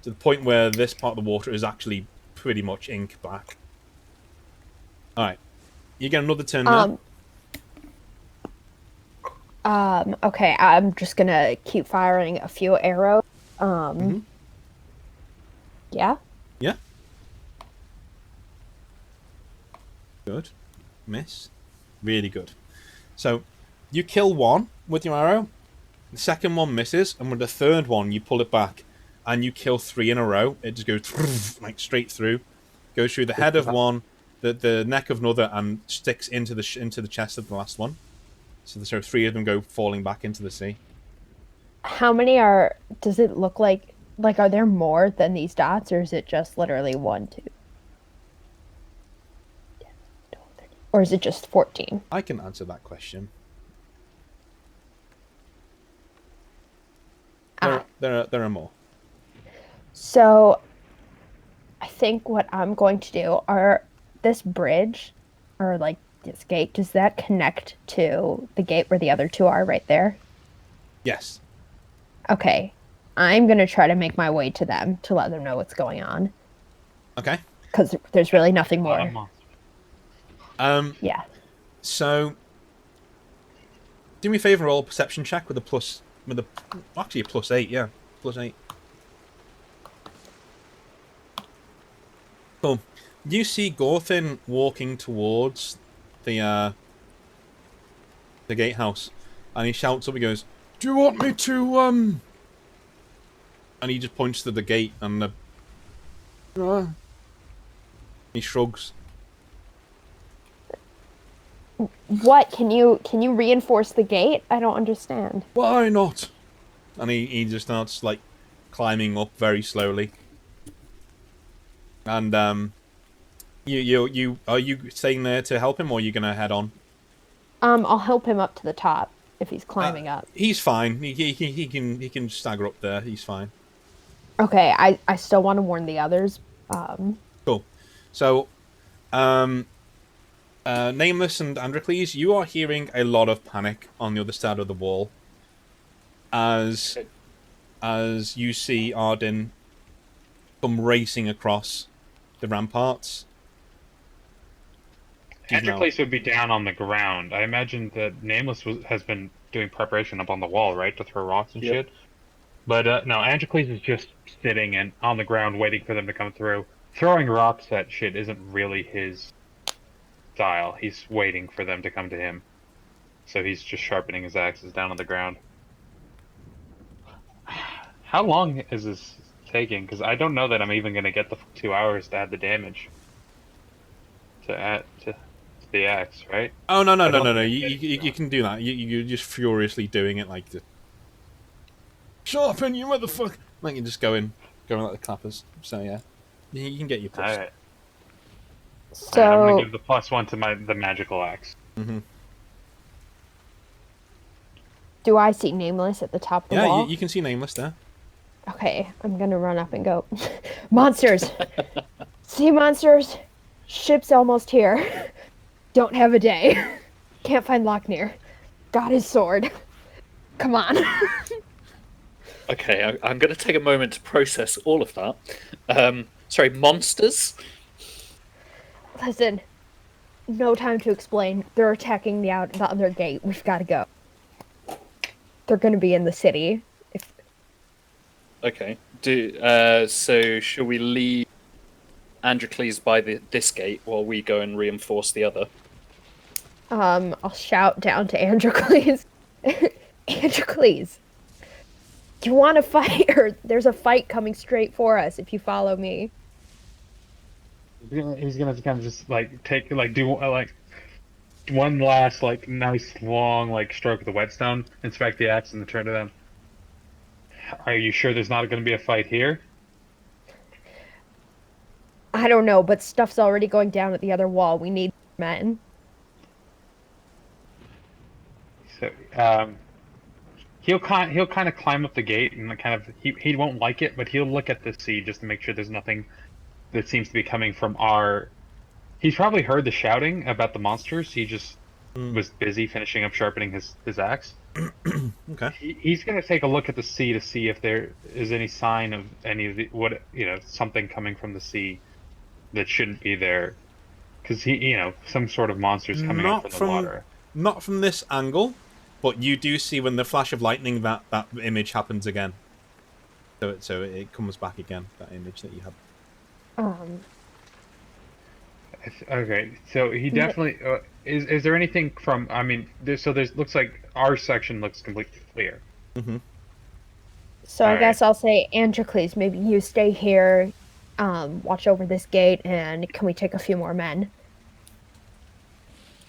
Speaker 1: to the point where this part of the water is actually pretty much ink black. All right, you get another turn now.
Speaker 2: Okay, I'm just gonna keep firing a few arrows. Yeah.
Speaker 1: Yeah. Good. Miss. Really good. So, you kill one with your arrow. The second one misses, and with the third one, you pull it back, and you kill 3 in a row. It just goes like straight through, goes through the head of one, the neck of another, and sticks into the chest of the last one. So 3 of them go falling back into the sea.
Speaker 2: How many does it look like, are there more than these dots, or is it just literally 1, 2? Or is it just 14?
Speaker 1: I can answer that question. There are more.
Speaker 2: So, I think what I'm going to do this bridge, or like this gate, does that connect to the gate where the other 2 are right there?
Speaker 1: Yes.
Speaker 2: Okay. I'm going to try to make my way to them to let them know what's going on.
Speaker 1: Okay.
Speaker 2: Because there's really nothing more. Yeah.
Speaker 1: So, do me a favor, roll a perception check with actually a +8, yeah. +8. Cool. You see Gorthin walking towards the gatehouse, and he shouts up, he goes, "Do you want me to, And he just points to the gate, and he shrugs.
Speaker 2: What? Can you reinforce the gate? I don't understand.
Speaker 1: Why not? And he just starts, like, climbing up very slowly. And, are you staying there to help him, or are you gonna head on?
Speaker 2: I'll help him up to the top if he's climbing up.
Speaker 1: He's fine. He can stagger up there. He's fine.
Speaker 2: Okay, I still want to warn the others.
Speaker 1: Cool. So, Nameless and Androcles, you are hearing a lot of panic on the other side of the wall. As you see Arden come racing across the ramparts.
Speaker 3: Androcles would be down on the ground. I imagine that Nameless has been doing preparation up on the wall, right, to throw rocks and shit. But no, Androcles is just sitting and on the ground waiting for them to come through. Throwing rocks at shit isn't really his style. He's waiting for them to come to him. So he's just sharpening his axes down on the ground. How long is this taking? Because I don't know that I'm even going to get the 2 hours to add the damage. To add to the axe, right?
Speaker 1: Oh, no. You can do that. You're just furiously doing it like the... Sharpen, you motherfucker! Like, you're just going like the clappers. So, yeah. You can get your plus.
Speaker 3: Alright.
Speaker 2: So
Speaker 3: I'm going to give the +1 to the magical axe.
Speaker 1: Mm-hmm.
Speaker 2: Do I see Nameless at the top of the wall?
Speaker 1: Yeah, you can see Nameless there.
Speaker 2: Okay, I'm gonna run up and go, monsters! Sea monsters! Ship's almost here. Don't have a day. Can't find Loknir. Got his sword. Come on.
Speaker 4: Okay, I'm going to take a moment to process all of that. Sorry, monsters?
Speaker 2: Listen, no time to explain. They're attacking the other gate. We've got to go. They're going to be in the city.
Speaker 4: Okay. So shall we leave Androcles by this gate while we go and reinforce the other?
Speaker 2: I'll shout down to Androcles. Androcles, You want to fight, or there's a fight coming straight for us if you follow me.
Speaker 3: He's gonna kind of just like do like one last like nice long like stroke of the whetstone, inspect the axe, and then turn to them. Are you sure there's not going to be a fight here?
Speaker 2: I don't know, but stuff's already going down at the other wall. We need men.
Speaker 3: So he'll kind of climb up the gate and kind of he won't like it, but he'll look at the sea just to make sure there's nothing that seems to be coming from our. He's probably heard the shouting about the monsters. He just was busy finishing up sharpening his axe.
Speaker 1: Okay.
Speaker 3: He's gonna take a look at the sea to see if there is any sign of any of the something coming from the sea that shouldn't be there, because some sort of monsters coming up from the water.
Speaker 1: Not from this angle, but you do see when the flash of lightning that image happens again. So it comes back again, that image that you have.
Speaker 3: Okay, so he definitely is there anything from? I mean, there's looks like our section looks completely clear.
Speaker 1: Mm-hmm.
Speaker 2: So I guess I'll say, Androcles, maybe you stay here, watch over this gate, and can we take a few more men?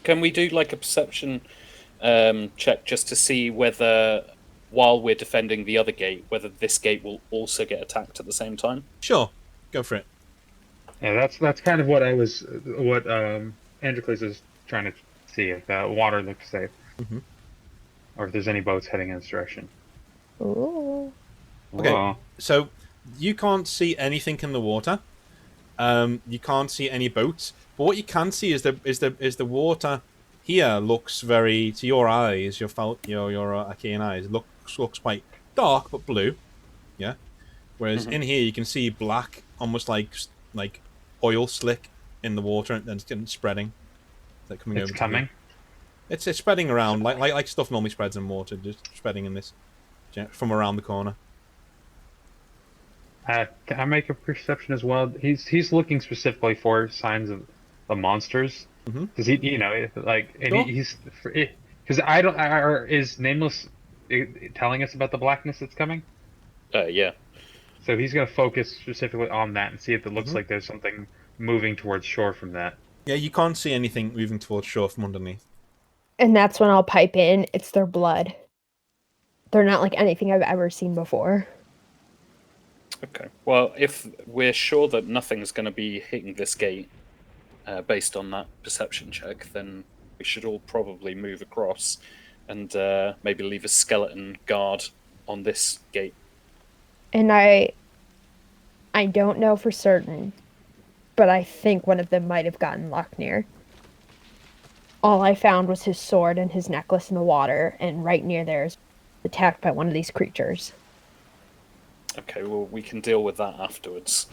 Speaker 4: Can we do like a perception check just to see whether, while we're defending the other gate, whether this gate will also get attacked at the same time?
Speaker 1: Sure, go for it.
Speaker 3: Yeah, that's kind of what Androcles is trying to see if the water looks safe, or if there's any boats heading in this direction.
Speaker 2: Ooh.
Speaker 1: Okay,
Speaker 3: Whoa.
Speaker 1: so you can't see anything in the water. You can't see any boats, but what you can see is the water here looks very, to your eyes, your Achaean eyes, looks quite dark but blue, yeah. Whereas in here you can see black, almost like oil slick in the water, and it's spreading. Like coming
Speaker 3: It's
Speaker 1: over.
Speaker 3: coming.
Speaker 1: It's spreading around like stuff normally spreads in water, just spreading in this from around the corner.
Speaker 3: Can I make a perception as well? He's looking specifically for signs of the monsters. Because he's because I don't. Is Nameless telling us about the blackness that's coming?
Speaker 4: Yeah.
Speaker 3: So he's gonna focus specifically on that and see if it looks like there's something moving towards shore from that.
Speaker 1: Yeah, you can't see anything moving towards shore from underneath.
Speaker 2: And that's when I'll pipe in, it's their blood. They're not like anything I've ever seen before.
Speaker 4: Okay. Well, if we're sure that nothing's going to be hitting this gate based on that perception check, then we should all probably move across and maybe leave a skeleton guard on this gate.
Speaker 2: And I don't know for certain, but I think one of them might have gotten Loknir. All I found was his sword and his necklace in the water, and right near there is attacked by one of these creatures.
Speaker 4: Okay, well, we can deal with that afterwards.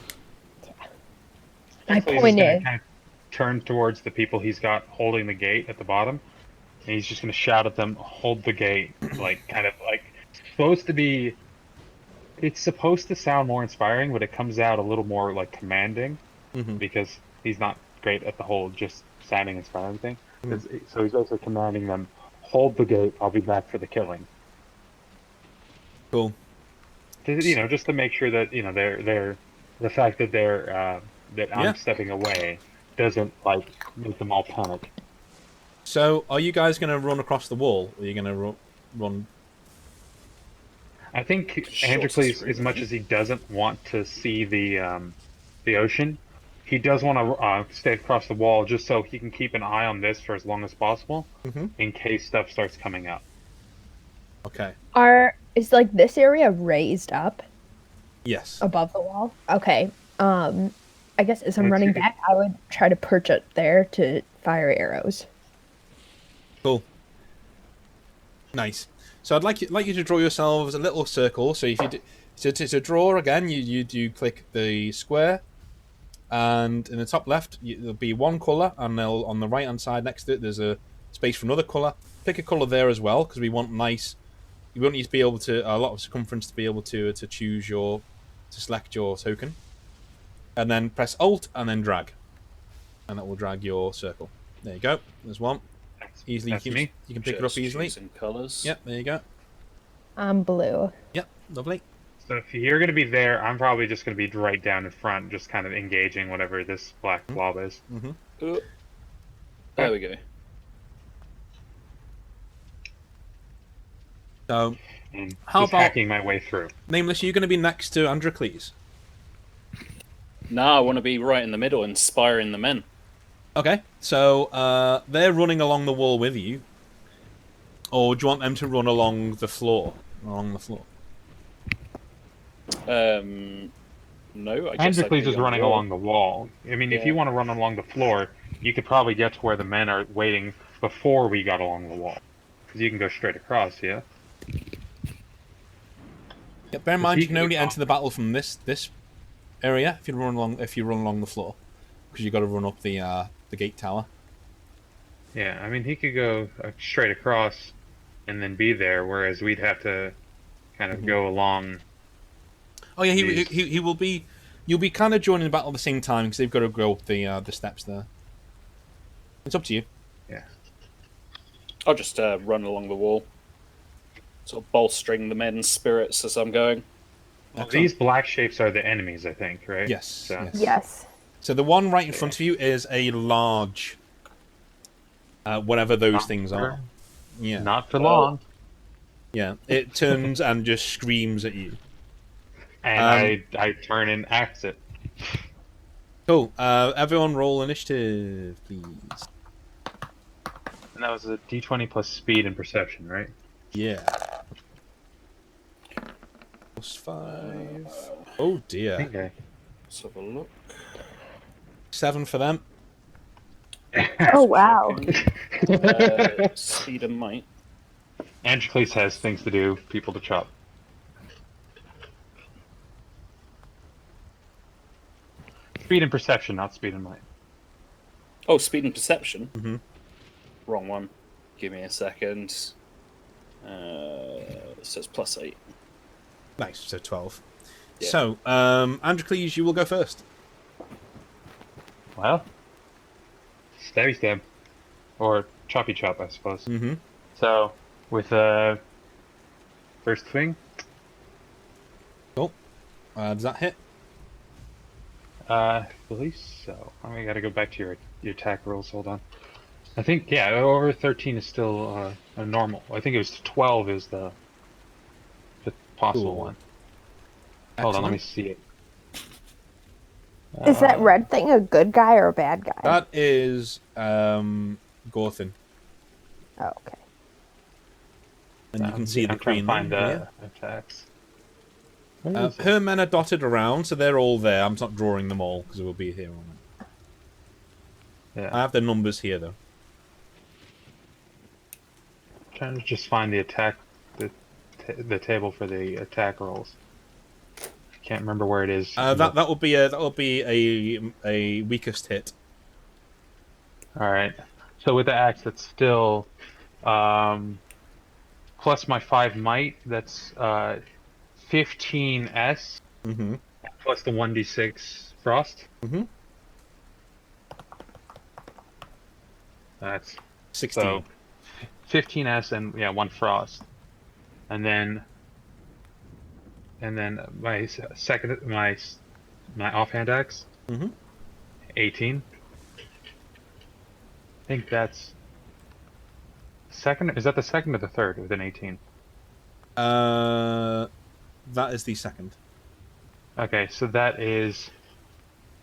Speaker 2: My
Speaker 3: So he's
Speaker 2: point
Speaker 3: gonna
Speaker 2: is,
Speaker 3: kind of turn towards the people he's got holding the gate at the bottom, and he's just gonna shout at them, "Hold the gate!" Supposed to be. It's supposed to sound more inspiring, but it comes out a little more like commanding, because he's not great at the whole just sounding inspiring thing. So he's also commanding them, "Hold the gate. I'll be back for the killing."
Speaker 1: Cool.
Speaker 3: Just to make sure that they're the fact that I'm stepping away doesn't make them all panic.
Speaker 1: So, are you guys going to run across the wall? Or are you going to run?
Speaker 3: I think Androcles, as much as he doesn't want to see the ocean, he does want to stay across the wall just so he can keep an eye on this for as long as possible, in case stuff starts coming up.
Speaker 1: Okay.
Speaker 2: is like this area raised up
Speaker 1: Yes.
Speaker 2: above the wall? Okay. I guess as I'm running back, I would try to perch it there to fire arrows.
Speaker 1: Cool. Nice. So I'd like you to draw yourselves a little circle. So if you to draw again, you do click the square, and in the top left there'll be one color, and on the right hand side next to it there's a space for another color. Pick a color there as well, because we want nice. You won't need to be able to a lot of circumference to be able to select your token, and then press Alt and then drag, and that will drag your circle. There you go. There's one. Easily, you can pick it up easily.
Speaker 4: Choosing colors.
Speaker 1: Yep, there you go.
Speaker 2: I'm blue.
Speaker 1: Yep, Lovely.
Speaker 3: So if you're going to be there, I'm probably just going to be right down in front, just kind of engaging whatever this black blob is.
Speaker 1: Mm-hmm.
Speaker 4: There we go.
Speaker 1: So,
Speaker 3: And
Speaker 1: how
Speaker 3: just
Speaker 1: about
Speaker 3: hacking my way through.
Speaker 1: Nameless? You're going to be next to Androcles.
Speaker 4: No, I want to be right in the middle, inspiring the men.
Speaker 1: Okay, so they're running along the wall with you, or do you want them to run along the floor? Along the floor.
Speaker 4: No, I guess I'd
Speaker 3: Androcles
Speaker 4: be
Speaker 3: is
Speaker 4: on
Speaker 3: running
Speaker 4: the wall.
Speaker 3: along the wall. I mean, if
Speaker 4: Yeah.
Speaker 3: you want to run along the floor, you could probably get to where the men are waiting before we got along the wall. Because you can go straight across, yeah?
Speaker 1: Yeah, bear in mind
Speaker 3: he
Speaker 1: you can
Speaker 3: could
Speaker 1: only
Speaker 3: go-
Speaker 1: enter the battle from this area if you run along the floor, because you got to run up the gate tower.
Speaker 3: Yeah, I mean, he could go straight across and then be there, whereas we'd have to kind of go along.
Speaker 1: Oh yeah,
Speaker 3: These-
Speaker 1: he will be. You'll be kind of joining the battle at the same time because they've got to go up the steps there. It's up to you.
Speaker 3: Yeah.
Speaker 4: I'll just run along the wall, sort of bolstering the men's spirits as I'm going.
Speaker 3: Well,
Speaker 1: Excellent.
Speaker 3: these black shapes are the enemies, I think, right?
Speaker 1: Yes,
Speaker 3: So,
Speaker 1: yes.
Speaker 2: Yes.
Speaker 1: So the one right in front of you is a large, whatever those things are. Yeah,
Speaker 3: Not for
Speaker 4: Well-
Speaker 3: long.
Speaker 1: yeah. It turns and just screams at you.
Speaker 3: And I turn and axe it.
Speaker 1: Cool. Everyone, roll initiative, please.
Speaker 3: And that was a d20 plus speed and perception, right?
Speaker 1: Yeah. +5. Oh dear.
Speaker 3: Okay.
Speaker 4: Let's have a look.
Speaker 1: 7 for them.
Speaker 2: Oh wow.
Speaker 4: Speed and might.
Speaker 3: Androcles has things to do, people to chop. Speed and perception, not speed and might.
Speaker 4: Oh, speed and perception.
Speaker 1: Mhm.
Speaker 4: Wrong one. Give me a second. It says +8.
Speaker 1: Nice. So 12.
Speaker 4: Yeah.
Speaker 1: So, Androcles, you will go first.
Speaker 3: Well, stabby stab. Or choppy chop, I suppose.
Speaker 1: Mm-hmm.
Speaker 3: So, with first swing,
Speaker 1: Cool. Does that hit?
Speaker 3: I believe so. I gotta go back to your attack rolls. Hold on. I think over 13 is still a normal. I think it was 12 is the possible
Speaker 1: Cool.
Speaker 3: one. Hold on, let me
Speaker 1: Excellent.
Speaker 3: see it.
Speaker 2: Is that red thing a good guy or a bad guy?
Speaker 1: That is Gorthin.
Speaker 2: Oh, okay.
Speaker 1: And you can see the
Speaker 3: I'm trying
Speaker 1: queen
Speaker 3: to find
Speaker 1: there.
Speaker 3: attacks.
Speaker 1: Her men are dotted around, so they're all there. I'm not drawing them all because it will be here on it.
Speaker 3: Yeah.
Speaker 1: I have the numbers here though.
Speaker 3: Trying to just find the attack, the table for the attack rolls. I can't remember where it is.
Speaker 1: That will be a weakest hit.
Speaker 3: All right. So with the axe, that's still plus my 5 might. That's 15s
Speaker 1: Mm-hmm.
Speaker 3: plus the 1d6 frost.
Speaker 1: Mm-hmm.
Speaker 3: That's
Speaker 1: 16.
Speaker 3: so 15s and 1 frost, and then my second my offhand axe.
Speaker 1: Mm-hmm.
Speaker 3: 18. I think that's second. Is that the second or the third with an 18?
Speaker 1: That is the second.
Speaker 3: Okay, so that is.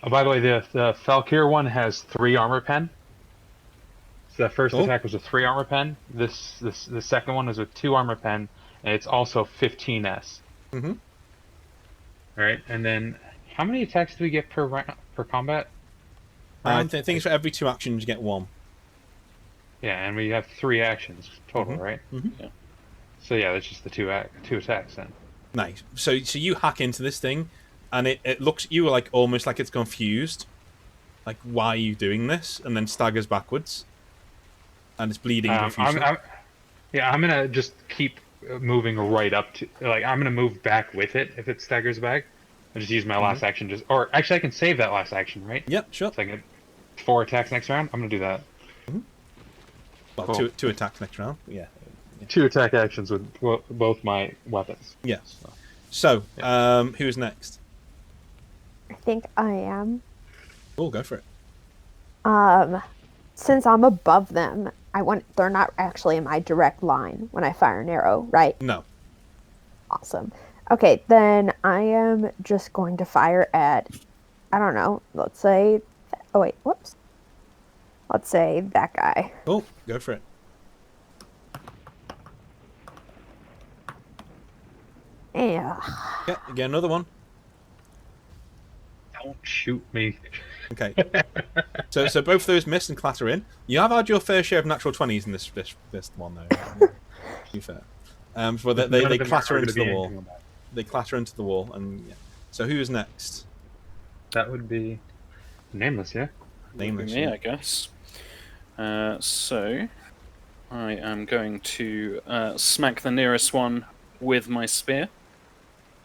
Speaker 3: Oh, by the way, the Falkyr one has 3 armor pen. So the first
Speaker 1: Cool.
Speaker 3: attack was a 3 armor pen. The second one is with 2 armor pen, and it's also 15s.
Speaker 1: Mm-hmm.
Speaker 3: All right, and then how many attacks do we get per round, per combat?
Speaker 1: I think for every 2 actions you get 1.
Speaker 3: Yeah, and we have 3 actions total,
Speaker 1: Mhm.
Speaker 3: right?
Speaker 1: Mhm.
Speaker 4: Yeah.
Speaker 3: So yeah, that's just the 2 attacks then.
Speaker 1: Nice. So you hack into this thing, and it looks at you like almost like it's confused. Like, why are you doing this? And then staggers backwards. And it's bleeding profusely.
Speaker 3: I'm gonna just keep moving right up to, like, I'm gonna move back with it if it staggers back. I just use my last action, or actually I can save that last action, right?
Speaker 1: Yep, sure.
Speaker 3: So I get 4 attacks next round. I'm gonna do that.
Speaker 1: Well,
Speaker 3: Cool.
Speaker 1: two attacks next round. Yeah.
Speaker 3: 2 attack actions with both my weapons.
Speaker 1: Yeah. So, who's next?
Speaker 2: I think I am.
Speaker 1: Oh, go for it.
Speaker 2: Since I'm above them, they're not actually in my direct line when I fire an arrow, right?
Speaker 1: No.
Speaker 2: Awesome. Okay, then I am just going to fire at, I don't know, let's say, oh wait, whoops. Let's say that guy.
Speaker 1: Oh, go for it.
Speaker 2: Yeah.
Speaker 1: Yeah, you get another one.
Speaker 3: Don't shoot me.
Speaker 1: Okay. So both of those miss and clatter in. You have had your fair share of natural 20s in this one, though. To be fair. So
Speaker 3: None
Speaker 1: they
Speaker 3: of them
Speaker 1: clatter
Speaker 3: are
Speaker 1: into
Speaker 3: gonna
Speaker 1: the
Speaker 3: be
Speaker 1: wall.
Speaker 3: anything about it.
Speaker 1: They clatter into the wall, and yeah. So who's next?
Speaker 3: That would be nameless, yeah.
Speaker 1: Nameless.
Speaker 4: Me,
Speaker 1: Yeah.
Speaker 4: I guess. So I am going to smack the nearest one with my spear.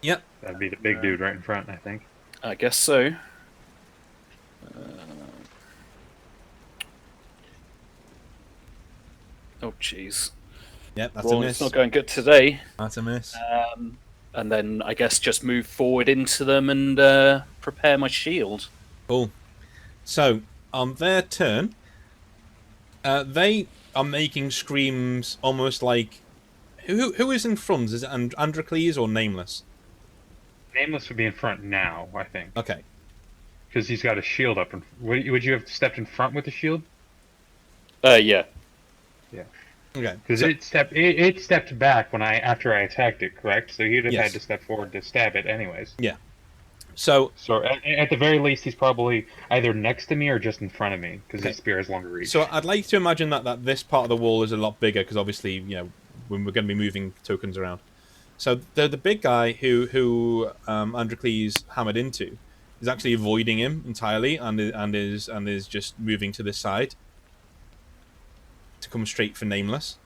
Speaker 1: Yep.
Speaker 3: That'd be the big dude right in front, I think.
Speaker 4: I guess so. Oh, jeez.
Speaker 1: Yep, that's a
Speaker 4: Rolling's
Speaker 1: miss.
Speaker 4: not going good today.
Speaker 1: That's a miss.
Speaker 4: And then I guess just move forward into them and prepare my shield.
Speaker 1: Cool. So, on their turn, they are making screams almost like... Who is in front? Is it Androcles or Nameless?
Speaker 3: Nameless would be in front now, I think,
Speaker 1: Okay.
Speaker 3: because he's got a shield up. Would you have stepped in front with the shield?
Speaker 4: Yeah.
Speaker 1: Okay.
Speaker 3: Because
Speaker 1: So,
Speaker 3: it stepped back after I attacked it, correct? So he'd have
Speaker 1: Yes.
Speaker 3: had to step forward to stab it, anyways.
Speaker 1: so
Speaker 3: So at the very least, he's probably either next to me or just in front of me, because
Speaker 1: Okay.
Speaker 3: his spear has longer reach.
Speaker 1: So I'd like to imagine that this part of the wall is a lot bigger because obviously, when we're going to be moving tokens around. So the big guy who Androcles hammered into is actually avoiding him entirely and is just moving to this side to come straight for Nameless.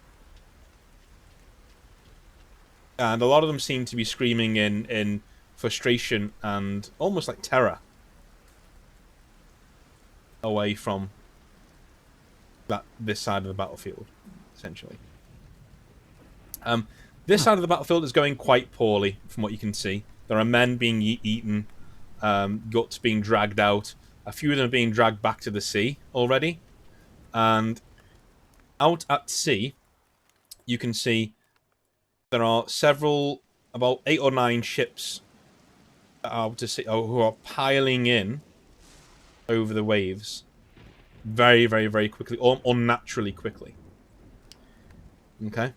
Speaker 1: And a lot of them seem to be screaming in frustration and almost like terror away from this side of the battlefield, essentially. This side of the battlefield is going quite poorly, from what you can see. There are men being eaten, guts being dragged out. A few of them are being dragged back to the sea already. And out at sea, you can see there are about 8 or 9 ships out to sea, who are piling in over the waves very, very, very quickly, or unnaturally quickly. Okay?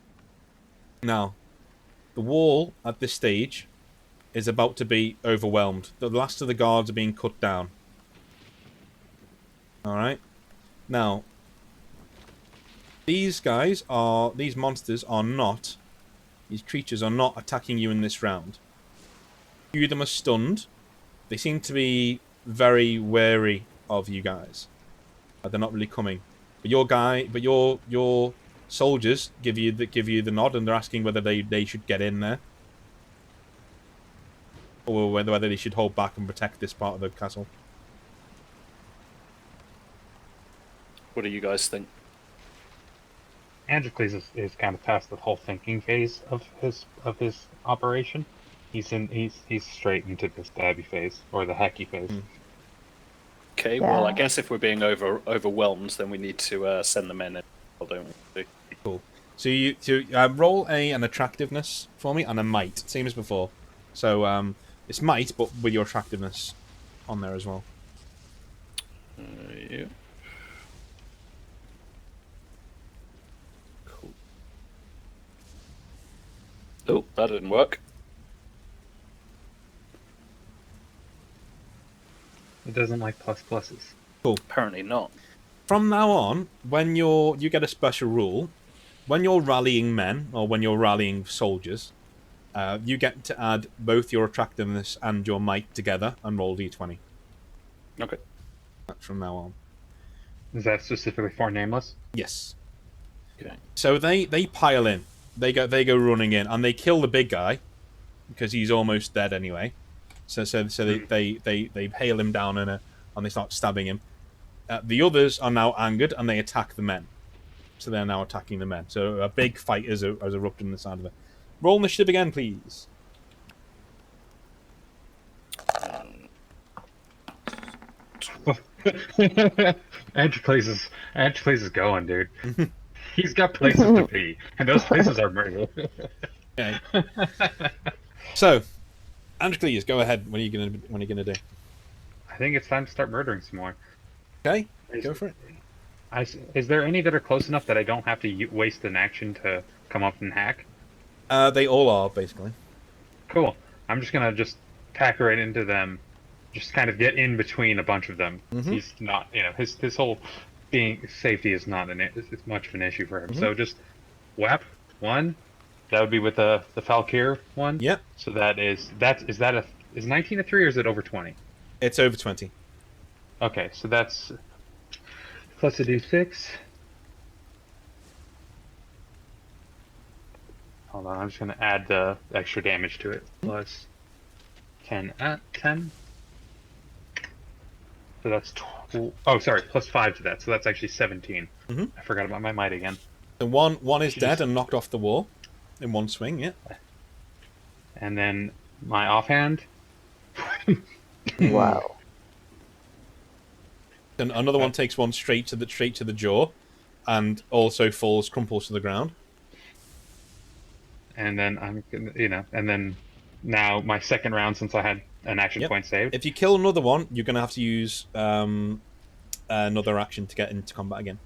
Speaker 1: Now, the wall at this stage is about to be overwhelmed. The last of the guards are being cut down. Alright? Now, these monsters are not, these creatures are not attacking you in this round. A few of them are stunned. They seem to be very wary of you guys. They're not really coming. But your soldiers give you the nod, and they're asking whether they should get in there, or whether they should hold back and protect this part of the castle.
Speaker 4: What do you guys think?
Speaker 3: Androcles is kind of past the whole thinking phase of his operation. He's straight into the stabby phase or the hacky phase.
Speaker 4: Okay,
Speaker 2: Yeah.
Speaker 4: well, I guess if we're being overwhelmed, then we need to send the men in, don't we?
Speaker 1: Cool. So you roll an attractiveness for me and a might, same as before. So it's might, but with your attractiveness on there as well.
Speaker 4: Yeah. Cool. Oh, that didn't work.
Speaker 3: It doesn't like pluses.
Speaker 4: Apparently not.
Speaker 1: From now on, when you get a special rule, when you're rallying men or when you're rallying soldiers, you get to add both your attractiveness and your might together and roll d20.
Speaker 4: Okay.
Speaker 1: That's from now on.
Speaker 3: Is that specifically for nameless?
Speaker 1: Yes.
Speaker 4: Okay.
Speaker 1: So they pile in. They go running in, and they kill the big guy because he's almost dead anyway. So they hail him down and they start stabbing him. The others are now angered and they attack the men. So they're now attacking the men. So a big fight has erupted on the side of it. Roll initiative again, please.
Speaker 3: Edge is going, dude. He's got places to be, and those places are murder.
Speaker 1: Okay. So, Androcles, go ahead. What are you gonna do?
Speaker 3: I think it's time to start murdering some more.
Speaker 1: Okay, go for it.
Speaker 3: Is there any that are close enough that I don't have to waste an action to come up and hack?
Speaker 1: They all are basically.
Speaker 3: Cool. I'm just gonna tack right into them, just kind of get in between a bunch of them.
Speaker 1: Mhm.
Speaker 3: He's not, his whole being safety is not it's much of an issue for him.
Speaker 1: Mhm.
Speaker 3: So just whap one. That would be with the Falkir one.
Speaker 1: Yep.
Speaker 3: So is 19 a 3 or is it over 20?
Speaker 1: It's over 20.
Speaker 3: Okay, so that's plus a d6. Hold on, I'm just gonna add the extra damage to it. Plus 10 at 10. So that's plus 5 to that. So that's actually 17.
Speaker 1: Mhm.
Speaker 3: I forgot about my might again.
Speaker 1: The one is dead and knocked off the wall in one swing. Yeah.
Speaker 3: And then my offhand.
Speaker 2: Whoa.
Speaker 1: And another one takes one straight to the jaw, and also crumples to the ground.
Speaker 3: And then I'm gonna, and then now my second round, since I had an action point saved.
Speaker 1: If you kill another one, you're gonna have to use another action to get into combat again.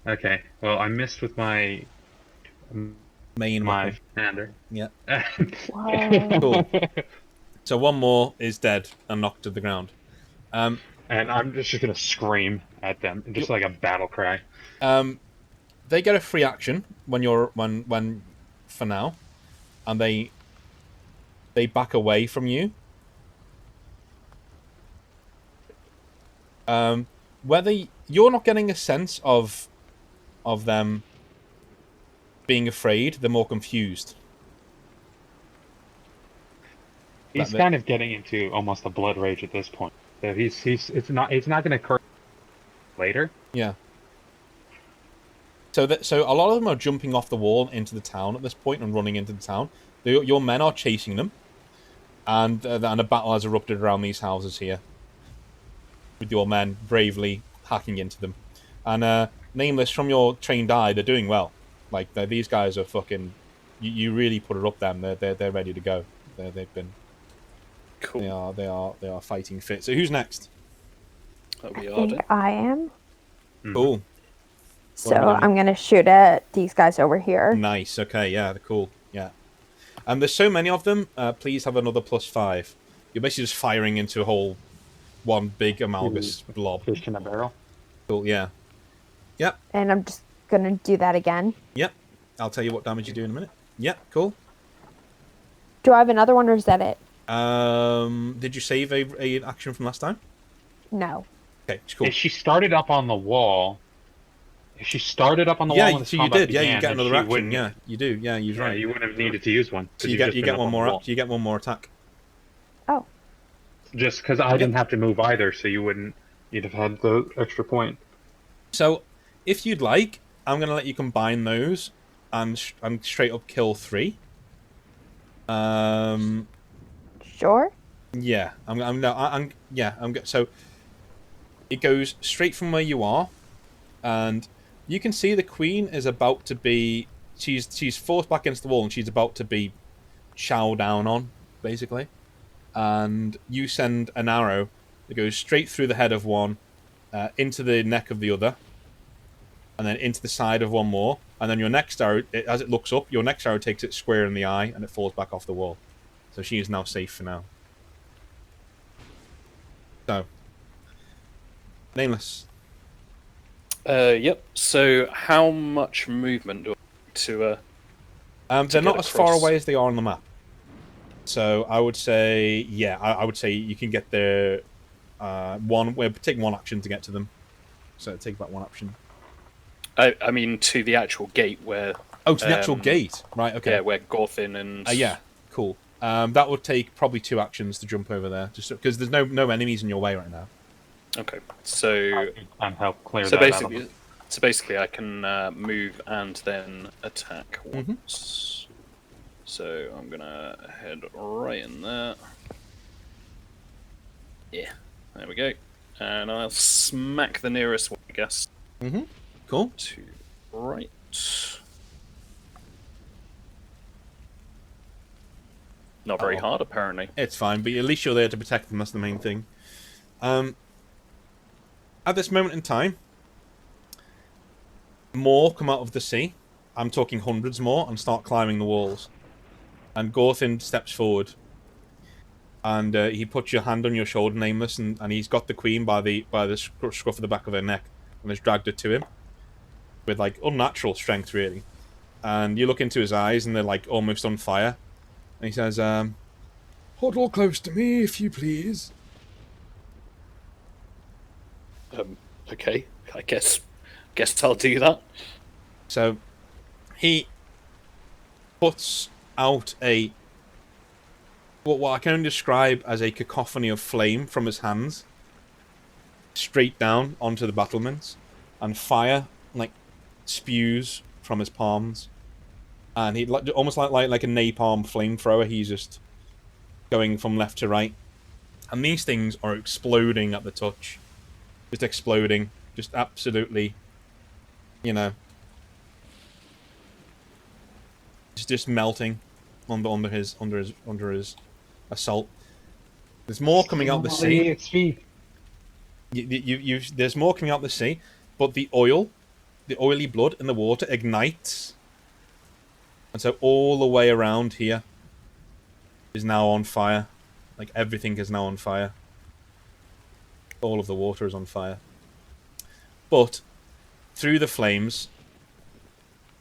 Speaker 3: Okay. Well, I missed with my
Speaker 1: Main weapon.
Speaker 3: hander.
Speaker 1: Yeah.
Speaker 2: Wow.
Speaker 1: Cool. So one more is dead and knocked to the ground.
Speaker 3: And I'm just gonna scream at them, just like a battle cry.
Speaker 1: They get a free action when for now, and they back away from you. Whether you're not getting a sense of them being afraid, they're more confused.
Speaker 3: He's kind of getting into almost a blood rage at this point. So it's not going to occur later.
Speaker 1: Yeah. So a lot of them are jumping off the wall into the town at this point and running into the town. Your men are chasing them, and a battle has erupted around these houses here, with your men bravely hacking into them. And Nameless, from your trained eye, they're doing well. Like these guys are fucking. You really put it up them. They're ready to go. They've been.
Speaker 4: Cool.
Speaker 1: They are fighting fit. So who's next?
Speaker 4: That'll be
Speaker 2: I
Speaker 4: Arden.
Speaker 2: think I am.
Speaker 1: Cool.
Speaker 2: So
Speaker 1: are we doing?
Speaker 2: I'm gonna shoot at these guys over here.
Speaker 1: Nice. Okay. Yeah. They're cool. Yeah. And there's so many of them. Please have another +5. You're basically just firing into a whole one big amalgamous blob.
Speaker 3: Fish in a barrel.
Speaker 1: Cool. Yeah. Yep.
Speaker 2: And I'm just gonna do that again.
Speaker 1: Yep. I'll tell you what damage you do in a minute. Yep. Cool.
Speaker 2: Do I have another one or is that it?
Speaker 1: Did you save a action from last time?
Speaker 2: No.
Speaker 1: Okay. Cool.
Speaker 3: If she started up on the wall.
Speaker 1: Yeah. So you did. Yeah. You get another action.
Speaker 3: wouldn't-
Speaker 1: Yeah. You do. Yeah. You're
Speaker 3: Yeah,
Speaker 1: right.
Speaker 3: you wouldn't have needed to use one.
Speaker 1: So
Speaker 3: 'cause
Speaker 1: you
Speaker 3: you've just
Speaker 1: get
Speaker 3: been up
Speaker 1: one
Speaker 3: on the
Speaker 1: more.
Speaker 3: wall.
Speaker 1: You get one more attack.
Speaker 2: Oh.
Speaker 3: Just because I didn't have to move either, so you'd have had the extra point.
Speaker 1: So, if you'd like, I'm gonna let you combine those and straight up kill 3.
Speaker 2: Sure.
Speaker 1: Yeah, so it goes straight from where you are, and you can see the queen is about to be. She's forced back against the wall, and she's about to be chow down on, basically. And you send an arrow that goes straight through the head of one, into the neck of the other, and then into the side of one more. And then your next arrow, as it looks up, your next arrow takes it square in the eye, and it falls back off the wall. So she is now safe for now. So, Nameless.
Speaker 4: Yep. So how much movement do I need to
Speaker 1: They're
Speaker 4: get
Speaker 1: not as far
Speaker 4: across?
Speaker 1: away as they are on the map. So I would say, yeah, I would say you can get there. We're taking one action to get to them. So it'd take about one action.
Speaker 4: I mean, to the actual gate where.
Speaker 1: Oh, to the actual gate, right? Okay.
Speaker 4: Yeah, where Gorthin and.
Speaker 1: Yeah, cool. That would take probably 2 actions to jump over there, just because there's no enemies in your way right now.
Speaker 4: Okay, so
Speaker 3: And help clear
Speaker 4: so
Speaker 3: that out of them.
Speaker 4: basically, I can move and then attack
Speaker 1: Mm-hmm.
Speaker 4: once. So I'm gonna head right in there. Yeah, there we go. And I'll smack the nearest one, I guess.
Speaker 1: Mm-hmm. Cool.
Speaker 4: To right. Not very hard, apparently.
Speaker 1: It's fine, but at least you're there to protect them. That's the main thing. At this moment in time, more come out of the sea. I'm talking hundreds more, and start climbing the walls. And Gorthin steps forward, and he puts your hand on your shoulder, Nameless, and he's got the queen by the scruff of the back of her neck, and has dragged her to him with like unnatural strength, really. And you look into his eyes, and they're like almost on fire. And he says, "Huddle close to me, if you please."
Speaker 4: Okay, I guess I'll do that.
Speaker 1: So he puts out what I can only describe as a cacophony of flame from his hands, straight down onto the battlements, and fire like spews from his palms, and he almost like a napalm flamethrower. He's just going from left to right, and these things are exploding at the touch, just exploding, just absolutely, you know, just melting under his assault. There's more coming out the sea. There's more coming out the sea, but the oily blood in the water ignites, and so all the way around here is now on fire. Like everything is now on fire. All of the water is on fire. But through the flames,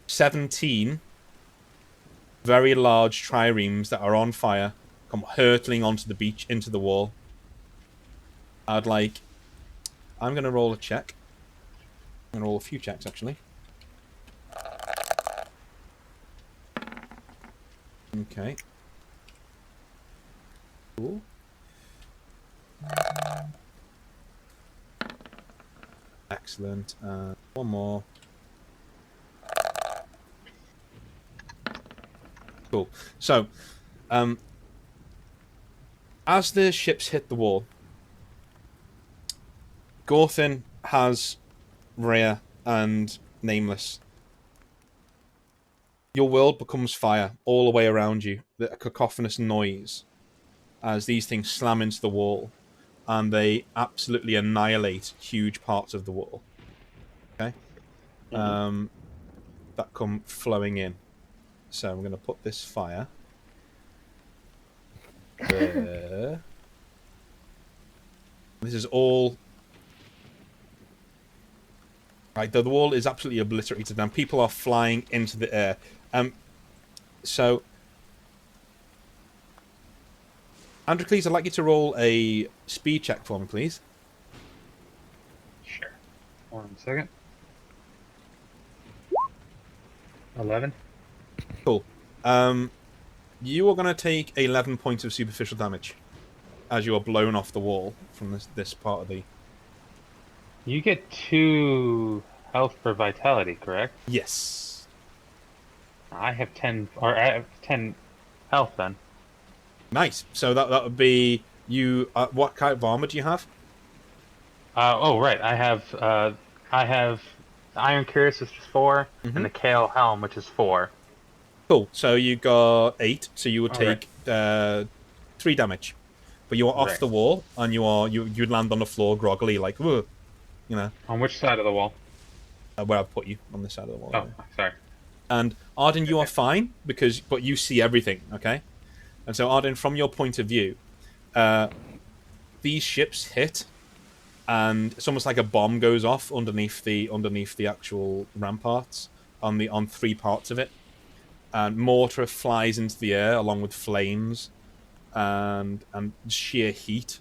Speaker 1: 17 very large triremes that are on fire come hurtling onto the beach, into the wall. I'm going to roll a check. I'm going to roll a few checks, actually. Okay. Cool. Excellent. One more. Cool. So, as the ships hit the wall, Gorthin has Rhea and Nameless. Your world becomes fire all the way around you. A cacophonous noise as these things slam into the wall, and they absolutely annihilate huge parts of the wall. Okay? That come flowing in. So I'm going to put this fire there. This is all... Right, the wall is absolutely obliterated now. People are flying into the air. So... Androcles, I'd like you to roll a speed check for me, please.
Speaker 3: Sure. 1 second. 11.
Speaker 1: Cool. You are going to take 11 points of superficial damage as you are blown off the wall from this part of the...
Speaker 3: You get 2 health for vitality, correct?
Speaker 1: Yes.
Speaker 3: I have 10 health then.
Speaker 1: Nice. So that would be you. What kind of armor do you have?
Speaker 3: Oh right, I have the Iron Cuirass, which is 4, and the Kale Helm, which is 4.
Speaker 1: Cool. So you got 8. So you would take 3 damage, but you are off the wall, and you land on the floor groggily, like, whoa, you know.
Speaker 3: On which side of the wall?
Speaker 1: Where I put you, on this side of the wall.
Speaker 3: Oh, sorry.
Speaker 1: And Arden, you are fine but you see everything. Okay. And so Arden, from your point of view, these ships hit, and it's almost like a bomb goes off underneath the actual ramparts on 3 parts of it, and mortar flies into the air along with flames and sheer heat,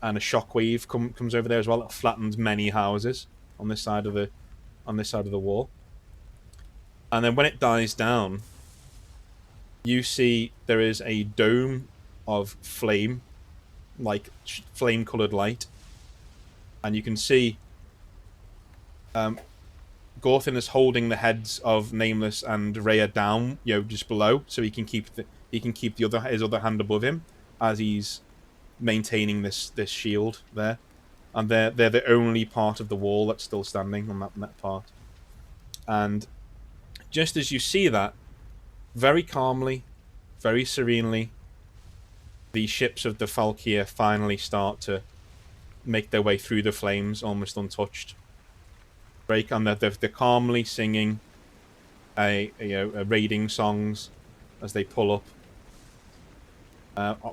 Speaker 1: and a shockwave comes over there as well that flattens many houses on this side of the wall. And then when it dies down, you see there is a dome of flame, like flame-colored light, and you can see Gorthin is holding the heads of Nameless and Rhea down, just below, so he can keep his other hand above him as he's maintaining this shield there. and they're the only part of the wall that's still standing on that part. And just as you see that, very calmly, very serenely, the ships of the Valkyr finally start to make their way through the flames, almost untouched. And they're calmly singing a raiding songs as they pull up.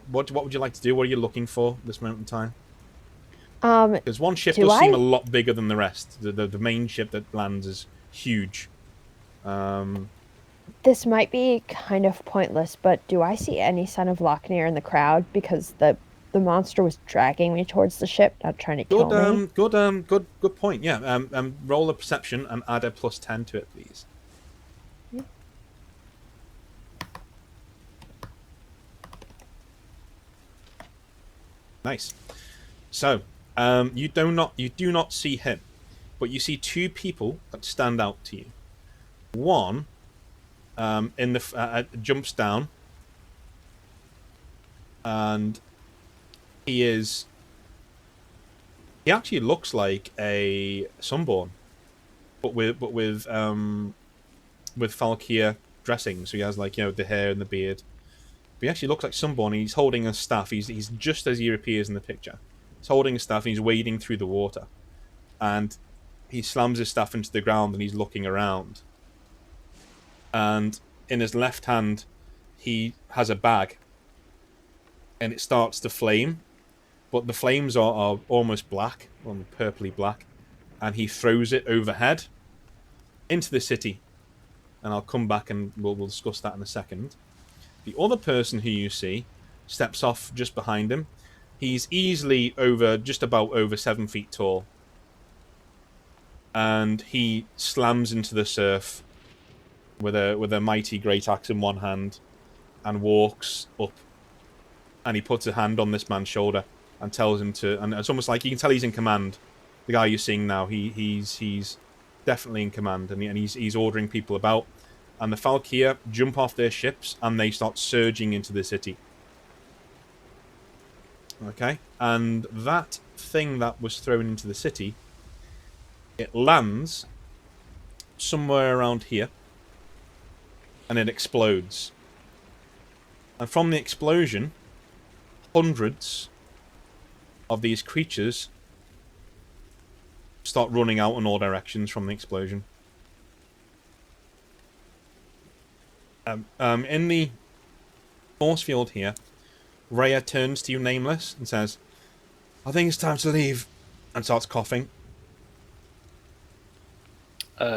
Speaker 1: What would you like to do? What are you looking for at this moment in time? Because one ship does seem a lot bigger than the rest. The main ship that lands is huge.
Speaker 2: This might be kind of pointless, but do I see any sign of Loknir in the crowd? Because the monster was dragging me towards the ship, not trying to kill me.
Speaker 1: Good point. Yeah. Roll a perception and add a +10 to it, please.
Speaker 2: Yeah.
Speaker 1: Nice. So, you do not see him, but you see two people that stand out to you. One, jumps down, and he actually looks like a Sunborn, but with Valkyr dressing. So he has the hair and the beard. But he actually looks like Sunborn. He's holding a staff. He's just as he appears in the picture. He's holding a staff and he's wading through the water. And he slams his staff into the ground and he's looking around. And in his left hand, he has a bag. And it starts to flame. But the flames are almost black, or purpley black. And he throws it overhead into the city. And I'll come back and we'll discuss that in a second. The other person who you see steps off just behind him. He's easily just about over 7 feet tall. And he slams into the surf with a mighty great axe in one hand and walks up. And he puts a hand on this man's shoulder and tells him to... And it's almost like you can tell he's in command. The guy you're seeing now, he's definitely in command. And he's ordering people about. And the Valkyr jump off their ships and they start surging into the city. Okay? And that thing that was thrown into the city, it lands somewhere around here. And it explodes. And from the explosion, hundreds of these creatures start running out in all directions from the explosion. In the force field here, Rhea turns to you, Nameless, and says, I think it's time to leave, and starts coughing.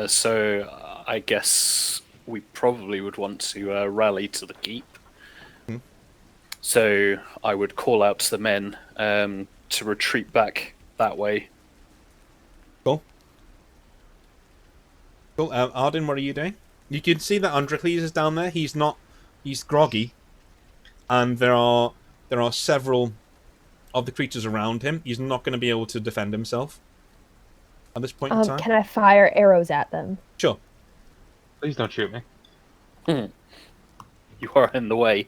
Speaker 4: So I guess we probably would want to rally to the keep. So I would call out to the men to retreat back that way.
Speaker 1: Cool. Arden, what are you doing? You can see that Androcles is down there. He's groggy. And there are several of the creatures around him. He's not going to be able to defend himself at this point in time.
Speaker 2: Can I fire arrows at them?
Speaker 1: Sure.
Speaker 3: Please don't shoot me.
Speaker 4: You are in the way.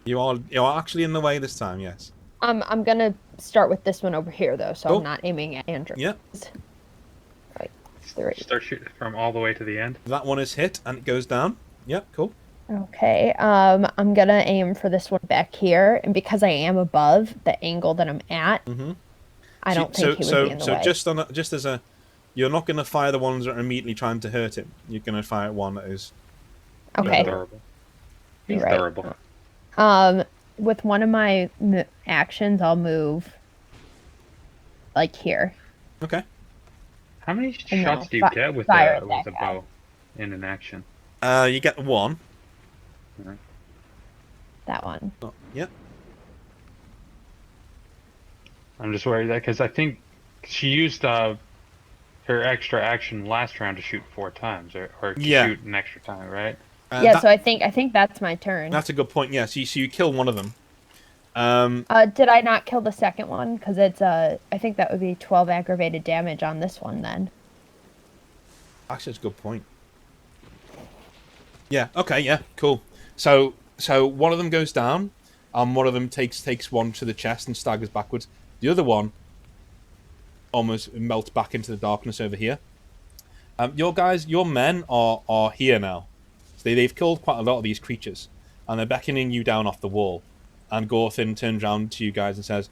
Speaker 1: You are actually in the way this time, yes.
Speaker 2: I'm gonna start with this one over here though, so
Speaker 1: Cool.
Speaker 2: I'm not aiming at Andrew.
Speaker 1: Yep.
Speaker 2: Right. 3.
Speaker 3: Start shooting from all the way to the end.
Speaker 1: That one is hit and it goes down. Yep, cool.
Speaker 2: Okay. I'm gonna aim for this one back here, and because I am above the angle that I'm at, I don't think he would be in the way.
Speaker 1: Just as a, you're not going to fire the ones that are immediately trying to hurt him. You're going to fire one that is
Speaker 2: okay.
Speaker 3: Durable. He's
Speaker 2: Right.
Speaker 3: durable.
Speaker 2: With one of my actions, I'll move like here.
Speaker 1: Okay.
Speaker 3: How many
Speaker 2: And
Speaker 3: shots
Speaker 2: now
Speaker 3: do you get with
Speaker 2: fire
Speaker 3: a
Speaker 2: at that guy.
Speaker 3: bow in an action?
Speaker 1: You get one.
Speaker 2: That one.
Speaker 1: Oh, yep.
Speaker 3: I'm just worried that because I think she used her extra action last round to shoot 4 times, or to shoot an extra time, right?
Speaker 2: So I think that's my turn.
Speaker 1: That's a good point. Yeah. So you kill one of them.
Speaker 2: Did I not kill the second one? Because it's I think that would be 12 aggravated damage on this one then.
Speaker 1: Actually, that's a good point. Yeah. Okay. Yeah. Cool. So one of them goes down, and one of them takes one to the chest and staggers backwards. The other one almost melt back into the darkness over here. Your men are here now. So they've killed quite a lot of these creatures, and they're beckoning you down off the wall. And Gorthin turns around to you guys and says,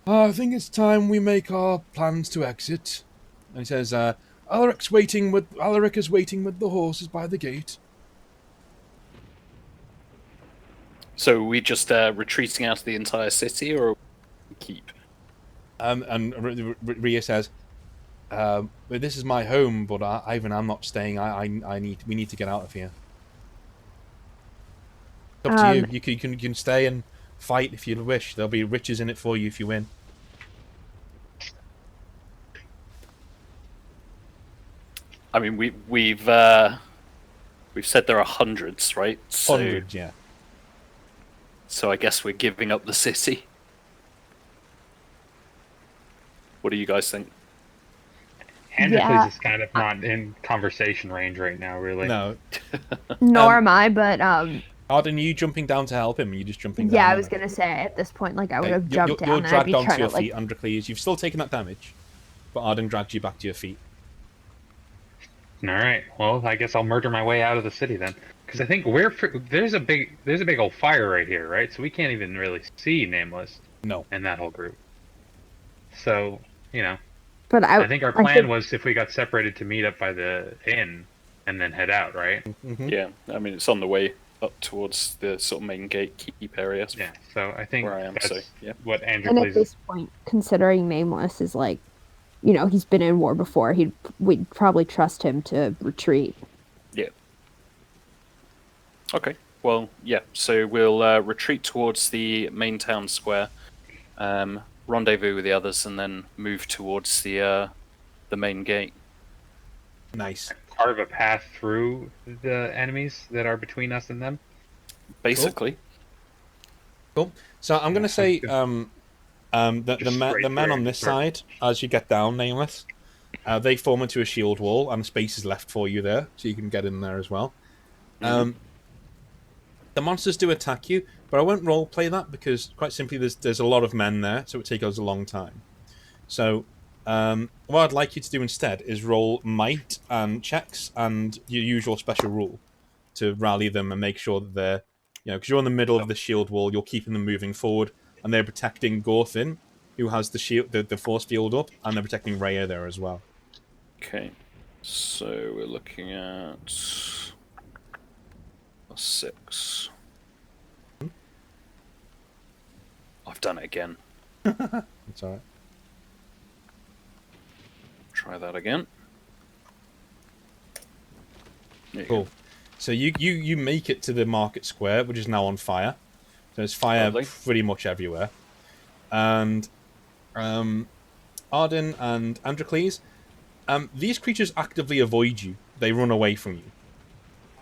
Speaker 1: I think it's time we make our plans to exit. And he says, Alaric is waiting with the horses by the gate.
Speaker 4: So are we just retreating out of the entire city, or keep?
Speaker 1: And Rhea says, this is my home, but Ivan, I'm not staying. We need to get out of here. It's up to you. You can stay and fight if you wish. There'll be riches in it for you if you win.
Speaker 4: I mean, we've said there are hundreds, right?
Speaker 1: Hundreds, yeah.
Speaker 4: So I guess we're giving up the city. What do you guys think?
Speaker 3: Androcles is kind of not in conversation range right now, really.
Speaker 1: No.
Speaker 2: Nor am I, but
Speaker 1: Arden, are you jumping down to help him? Are you just jumping down?
Speaker 2: yeah, I was gonna say at this point, like I would have jumped down.
Speaker 1: You're
Speaker 2: And I'd
Speaker 1: dragged
Speaker 2: be
Speaker 1: onto
Speaker 2: trying
Speaker 1: your
Speaker 2: to, like,
Speaker 1: feet, Androcles. You've still taken that damage, but Arden dragged you back to your feet.
Speaker 3: All right. Well, I guess I'll murder my way out of the city then, because I think there's a big old fire right here, right? So we can't even really see Nameless.
Speaker 1: No.
Speaker 3: And that whole group. So
Speaker 2: But
Speaker 3: I think our plan was if we got separated to meet up by the inn and then head out, right?
Speaker 1: Mm-hmm.
Speaker 4: Yeah, I mean it's on the way up towards the sort of main gatekeep area.
Speaker 3: Yeah. So I think
Speaker 4: where I am.
Speaker 3: that's
Speaker 4: So yeah.
Speaker 3: what
Speaker 2: and
Speaker 3: Androcles
Speaker 2: at this point, considering Nameless is like, he's been in war before, we'd probably trust him to retreat.
Speaker 4: Yeah. Okay. Well, yeah. So we'll retreat towards the main town square, rendezvous with the others, and then move towards the main gate.
Speaker 1: Nice.
Speaker 3: carve a path through the enemies that are between us and them.
Speaker 4: Basically.
Speaker 1: Cool. So I'm going to say the men on this side, as you get down, Nameless, they form into a shield wall, and space is left for you there, so you can get in there as well. The monsters do attack you, but I won't roleplay that because, quite simply, there's a lot of men there, so it would take us a long time. So what I'd like you to do instead is roll might and checks and your usual special rule to rally them and make sure that they're, because you're in the middle of the shield wall, you're keeping them moving forward, and they're protecting Gorthin, who has the shield, the force field up, and they're protecting Rhea there as well.
Speaker 4: Okay, so we're looking at a 6. I've done it again.
Speaker 1: That's alright.
Speaker 4: Try that again.
Speaker 1: Cool. So you make it to the market square, which is now on fire. So there's fire pretty much everywhere. And Arden and Androcles, these creatures actively avoid you. They run away from you.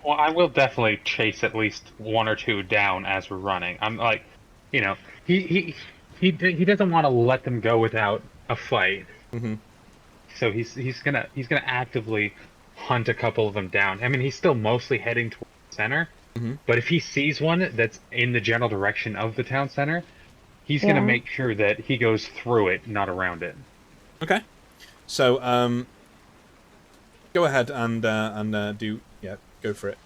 Speaker 3: Well, I will definitely chase at least one or two down as we're running. I'm like, he doesn't want to let them go without a fight.
Speaker 1: Mm-hmm.
Speaker 3: So he's gonna actively hunt a couple of them down. I mean, he's still mostly heading towards the center, but if he sees one that's in the general direction of the town center, he's gonna make sure that he goes through it, not around it.
Speaker 1: Okay. So go ahead and go for it.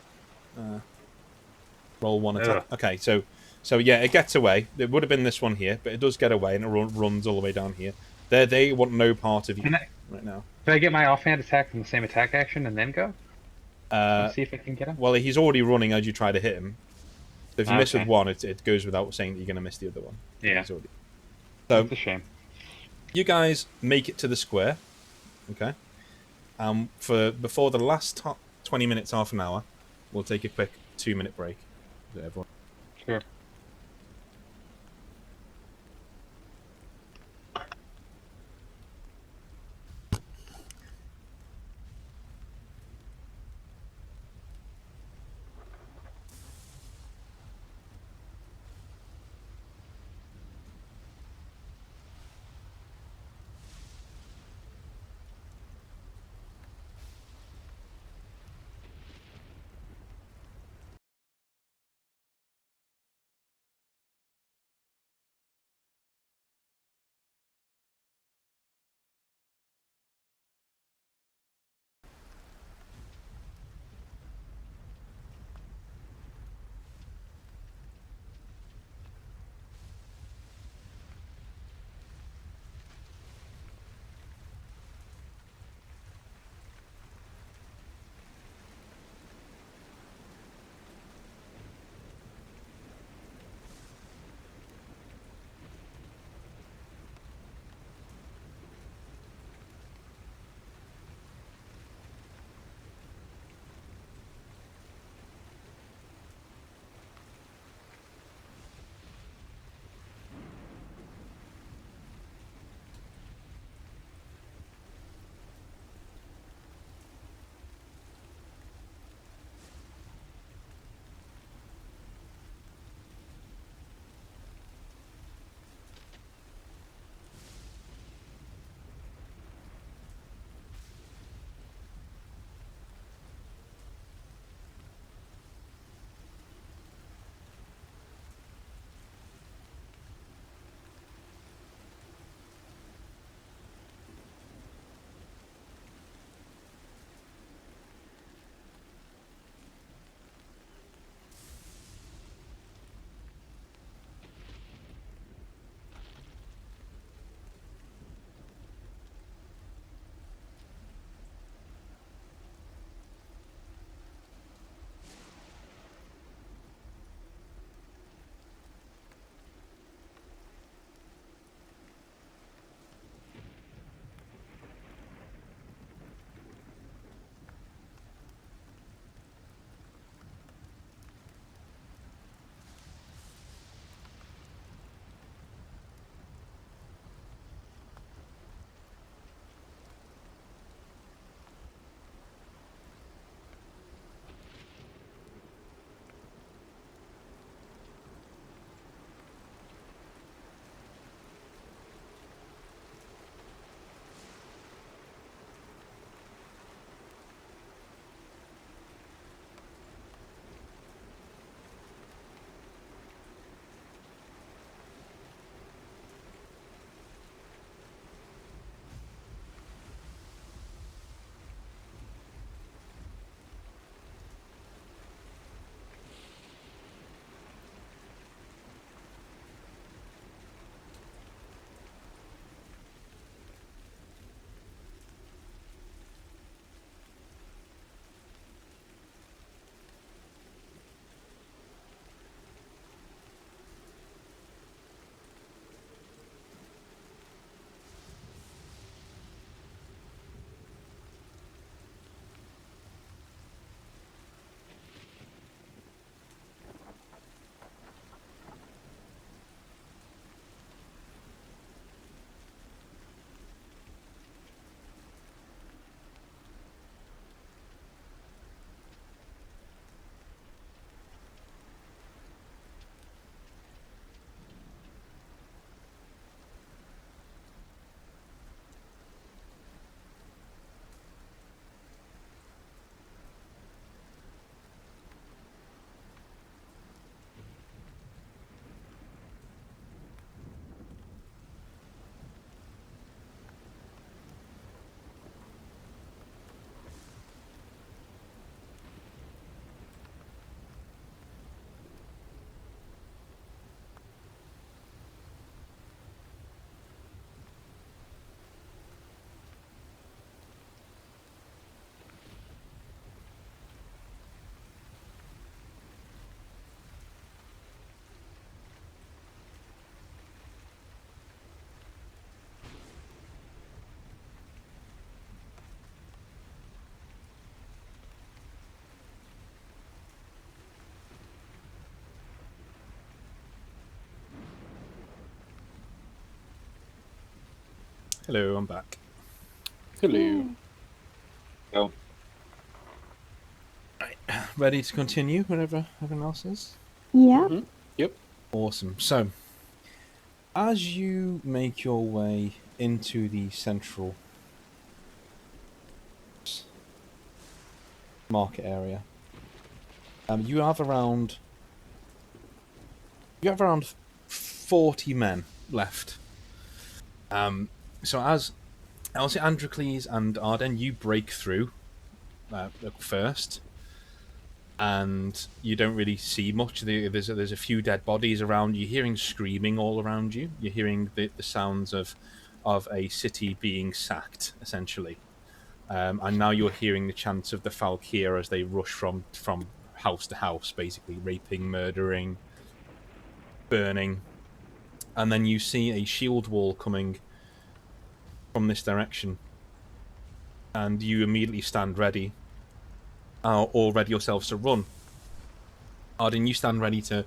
Speaker 1: Roll one attack. Okay, so yeah, it gets away. It would have been this one here, but it does get away and it runs all the way down here. They want no part of you right now.
Speaker 3: Can I get my offhand attack from the same attack action and then go? See if I can get him.
Speaker 1: Well, he's already running as you try to hit him. So if you miss with one, it goes without saying that you're going to miss the other one.
Speaker 3: Yeah.
Speaker 1: So
Speaker 3: that's a shame.
Speaker 1: You guys make it to the square. Okay. Before the last 20 minutes, half an hour, we'll take a quick 2-minute break. Everyone.
Speaker 3: Sure.
Speaker 1: Hello, I'm back.
Speaker 4: Hello.
Speaker 3: So,
Speaker 1: Ready to continue whenever everyone else is?
Speaker 2: Yeah.
Speaker 4: Mhm. Yep.
Speaker 1: Awesome. So, as you make your way into the central market area, you have around 40 men left. So as I'll say, Androcles and Arden, you break through first, and you don't really see much. There's a few dead bodies around. You're hearing screaming all around you. You're hearing the sounds of a city being sacked, essentially. And now you're hearing the chants of the Falkir as they rush from house to house, basically raping, murdering, burning. And then you see a shield wall coming from this direction, and you immediately stand ready, or ready yourselves to run. Arden, you stand ready to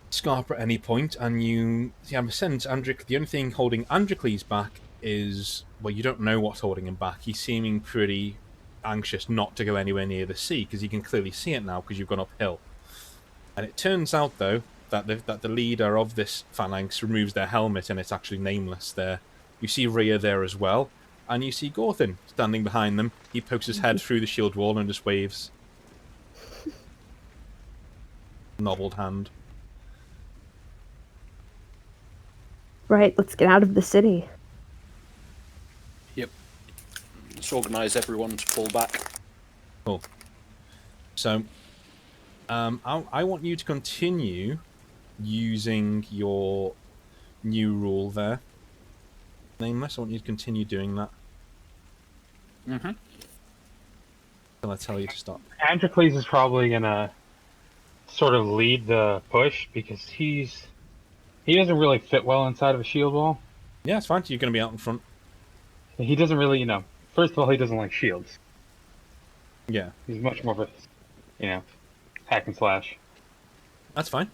Speaker 1: scarp at any point, and you have a sense, the only thing holding Androcles back is, well, you don't know what's holding him back. He's seeming pretty anxious not to go anywhere near the sea, because you can clearly see it now because you've gone uphill. And it turns out, though, that the leader of this phalanx removes their helmet, and it's actually nameless there. You see Rhea there as well, and you see Gorthin standing behind them. He pokes his head through the shield wall and just waves. Nobbled hand.
Speaker 2: Right, let's get out of the city.
Speaker 4: Yep. Let's organise everyone to pull back.
Speaker 1: Cool. So, I want you to continue using your new rule there. Nameless, I want you to continue doing that.
Speaker 4: Mm-hmm.
Speaker 1: Till I tell you to stop.
Speaker 3: Androcles is probably gonna sort of lead the push because he doesn't really fit well inside of a shield wall.
Speaker 1: Yeah, it's fine. You're going to be out in front.
Speaker 3: He doesn't really, first of all, he doesn't like shields.
Speaker 1: Yeah,
Speaker 3: He's much more of a, hack and slash.
Speaker 1: that's fine.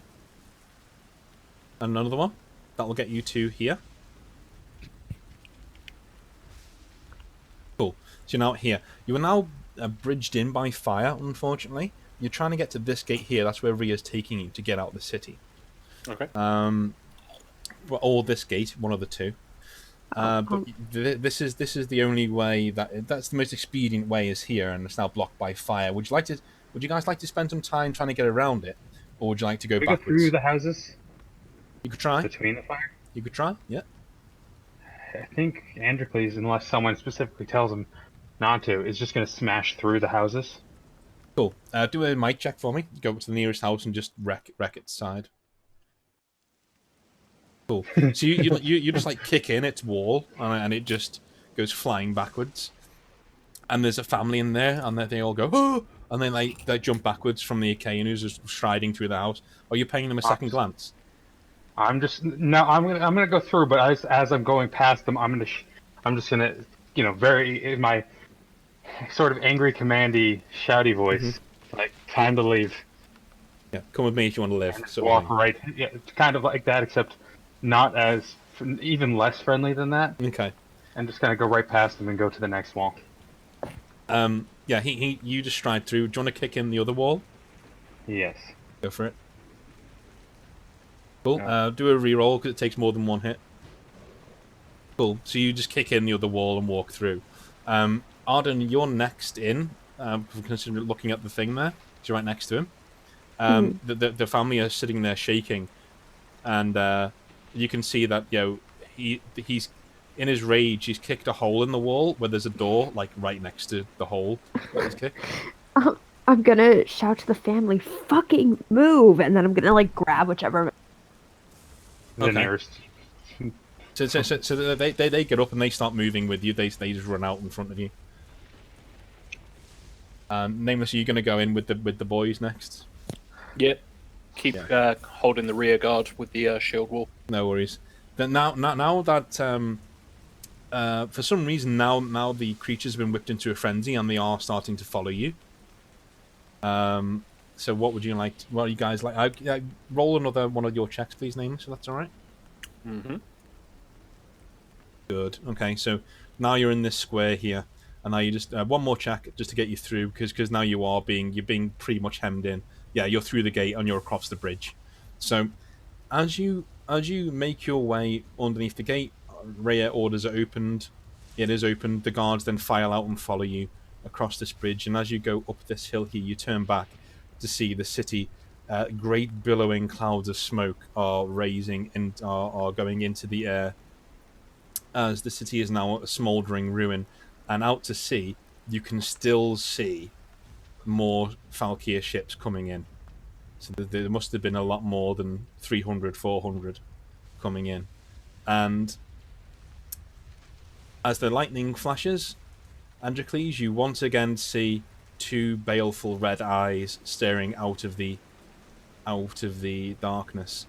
Speaker 1: And another one. That will get you to here. Cool. So you're now here. You are now bridged in by fire, unfortunately. You're trying to get to this gate here. That's where Rhea's taking you to get out of the city.
Speaker 4: Okay.
Speaker 1: Or this gate, one of the two. But this is the only way that's the most expedient way is here, and it's now blocked by fire. Would you guys like to spend some time trying to get around it, or would you like to go
Speaker 3: We
Speaker 1: backwards?
Speaker 3: go through the houses
Speaker 1: You could try.
Speaker 3: between the fire.
Speaker 1: You could try. Yeah.
Speaker 3: I think Androcles, unless someone specifically tells him not to, is just going to smash through the houses.
Speaker 1: Cool. Do a might check for me. Go up to the nearest house and just wreck its side. Cool. So you just like kick in its wall, and it just goes flying backwards. And there's a family in there, and they all go, oh! And then they jump backwards from the Achaean who's just striding through the house. Are you paying them a second glance?
Speaker 3: I'm gonna go through, but as I'm going past them, I'm just gonna very in my sort of angry, commandy, shouty voice, like time to leave.
Speaker 1: Yeah, come with me if you want to live.
Speaker 3: And
Speaker 1: So
Speaker 3: walk right. Yeah, it's kind of like that, except not as even less friendly than that.
Speaker 1: okay.
Speaker 3: And just gonna go right past them and go to the next wall.
Speaker 1: Yeah, you just stride through. Do you want to kick in the other wall?
Speaker 3: Yes.
Speaker 1: Go for it. Cool.
Speaker 3: Yeah.
Speaker 1: Do a reroll because it takes more than one hit. Cool. So you just kick in the other wall and walk through. Arden, you're next in. Considering looking at the thing there, so you're right next to him. The family are sitting there shaking, and you can see that he's in his rage. He's kicked a hole in the wall where there's a door, like right next to the hole that he's kicked.
Speaker 2: I'm gonna shout to the family, "Fucking move!" And then I'm gonna like grab whichever.
Speaker 3: The
Speaker 1: Okay.
Speaker 3: nearest.
Speaker 1: So they get up and they start moving with you. They just run out in front of you. Nameless, are you going to go in with the boys next?
Speaker 4: Yep. Keep holding the rear guard with the shield wall.
Speaker 1: No worries. Then now that for some reason now the creatures have been whipped into a frenzy and they are starting to follow you. So what would you like? What are you guys like? Roll another one of your checks, please, Nameless. So that's all right.
Speaker 4: Mm-hmm.
Speaker 1: Good. Okay, so now you're in this square here, and now you just one more check just to get you through, because now you're being pretty much hemmed in. Yeah, you're through the gate and you're across the bridge. So as you make your way underneath the gate, Rhea orders are opened. It is opened. The guards then file out and follow you across this bridge. And as you go up this hill here, you turn back to see the city. Great billowing clouds of smoke are raising and are going into the air as the city is now a smouldering ruin. And out to sea, you can still see more Falkir ships coming in. So there must have been a lot more than 300, 400 coming in. And as the lightning flashes, Androcles, you once again see two baleful red eyes staring out of the darkness.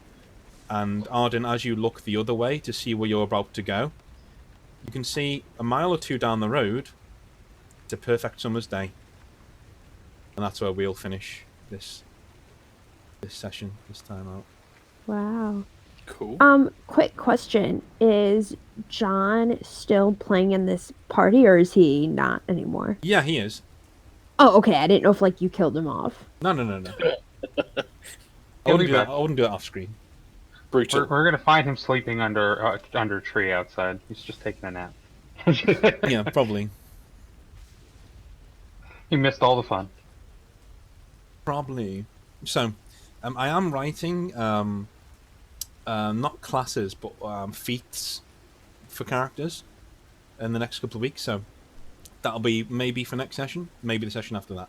Speaker 1: And Arden, as you look the other way to see where you're about to go, you can see a mile or two down the road, it's a perfect summer's day. And that's where we'll finish this session this time out.
Speaker 2: Wow.
Speaker 4: Cool.
Speaker 2: Quick question. Is John still playing in this party, or is he not anymore?
Speaker 1: Yeah, he is.
Speaker 2: Oh, okay. I didn't know if, like, you killed him off.
Speaker 1: No. I wouldn't do that off screen.
Speaker 4: Brutal.
Speaker 3: We're gonna find him sleeping under a tree outside. He's just taking a nap.
Speaker 1: Yeah, probably.
Speaker 3: He missed all the fun.
Speaker 1: Probably. So, I am writing not classes, but feats for characters in the next couple of weeks. So that'll be maybe for next session, maybe the session after that.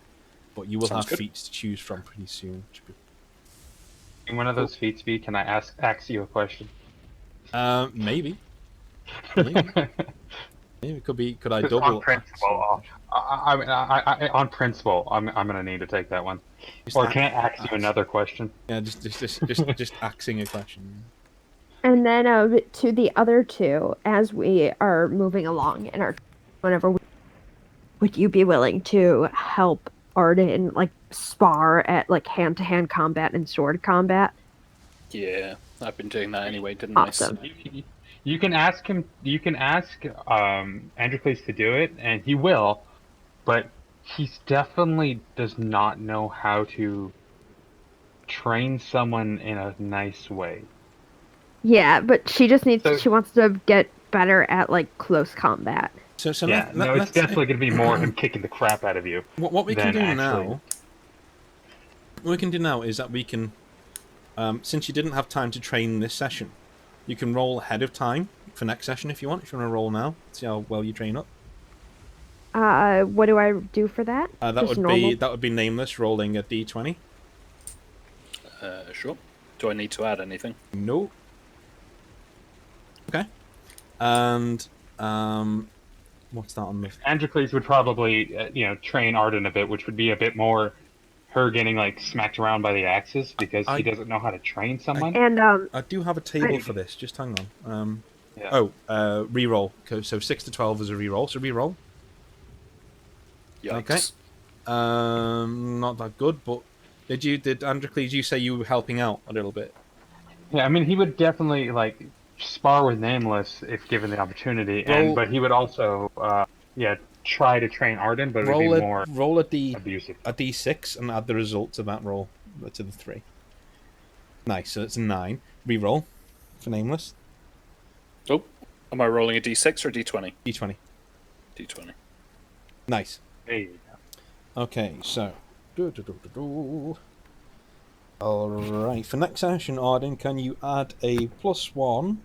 Speaker 1: But you will
Speaker 4: Sounds
Speaker 1: have
Speaker 4: good.
Speaker 1: feats to choose from pretty soon.
Speaker 3: Can one of those feats be? Can I ask you a question?
Speaker 1: Maybe. Maybe it could be. Could I
Speaker 3: Just
Speaker 1: double?
Speaker 3: on principle. On principle, I'm gonna need to take that one.
Speaker 1: Just
Speaker 3: Or
Speaker 1: ax-
Speaker 3: can I ask you another question?
Speaker 1: Yeah, just axing a question.
Speaker 2: And then to the other two, as we are moving along in our, would you be willing to help Arden like spar at like hand-to-hand combat and sword combat?
Speaker 4: Yeah, I've been doing that anyway, didn't
Speaker 2: Awesome.
Speaker 3: You can ask him. You can ask Androcles to do it, and he will. But he definitely does not know how to train someone in a nice way.
Speaker 2: Yeah, but she just needs.
Speaker 3: So-
Speaker 2: She wants to get better at like close combat.
Speaker 1: So
Speaker 3: Yeah, no, it's definitely going to be more him kicking the crap out of you.
Speaker 1: What we can
Speaker 3: than
Speaker 1: do
Speaker 3: actually-
Speaker 1: now. What we can do now is that we can, since you didn't have time to train this session, you can roll ahead of time for next session if you want. If you want to roll now, see how well you train up.
Speaker 2: What do I do for that?
Speaker 1: That
Speaker 2: Just
Speaker 1: would be nameless rolling a d20.
Speaker 4: Sure. Do I need to add anything?
Speaker 1: No. Okay. And what's that on the?
Speaker 3: Androcles would probably, train Arden a bit, which would be a bit more her getting like smacked around by the axes because he doesn't know how to train someone.
Speaker 2: And
Speaker 1: I do have a table for this. Just hang on.
Speaker 3: Yeah.
Speaker 1: Reroll. So 6 to 12 is a reroll. So reroll.
Speaker 4: Yikes.
Speaker 1: Okay. Not that good, but did Androcles, you say you were helping out a little bit?
Speaker 3: Yeah, I mean, he would definitely like spar with Nameless if given the opportunity,
Speaker 1: Roll-
Speaker 3: but he would also, try to train Arden, but it would be more
Speaker 1: roll a
Speaker 3: abusive.
Speaker 1: d6 and add the result to that roll to the 3. Nice. So it's a 9. Reroll for nameless.
Speaker 4: Oh, am I rolling a d6 or a d20?
Speaker 1: D20.
Speaker 4: D20.
Speaker 1: Nice.
Speaker 3: Hey,
Speaker 1: Okay, so. Alright, for next session, Arden, can you add a +1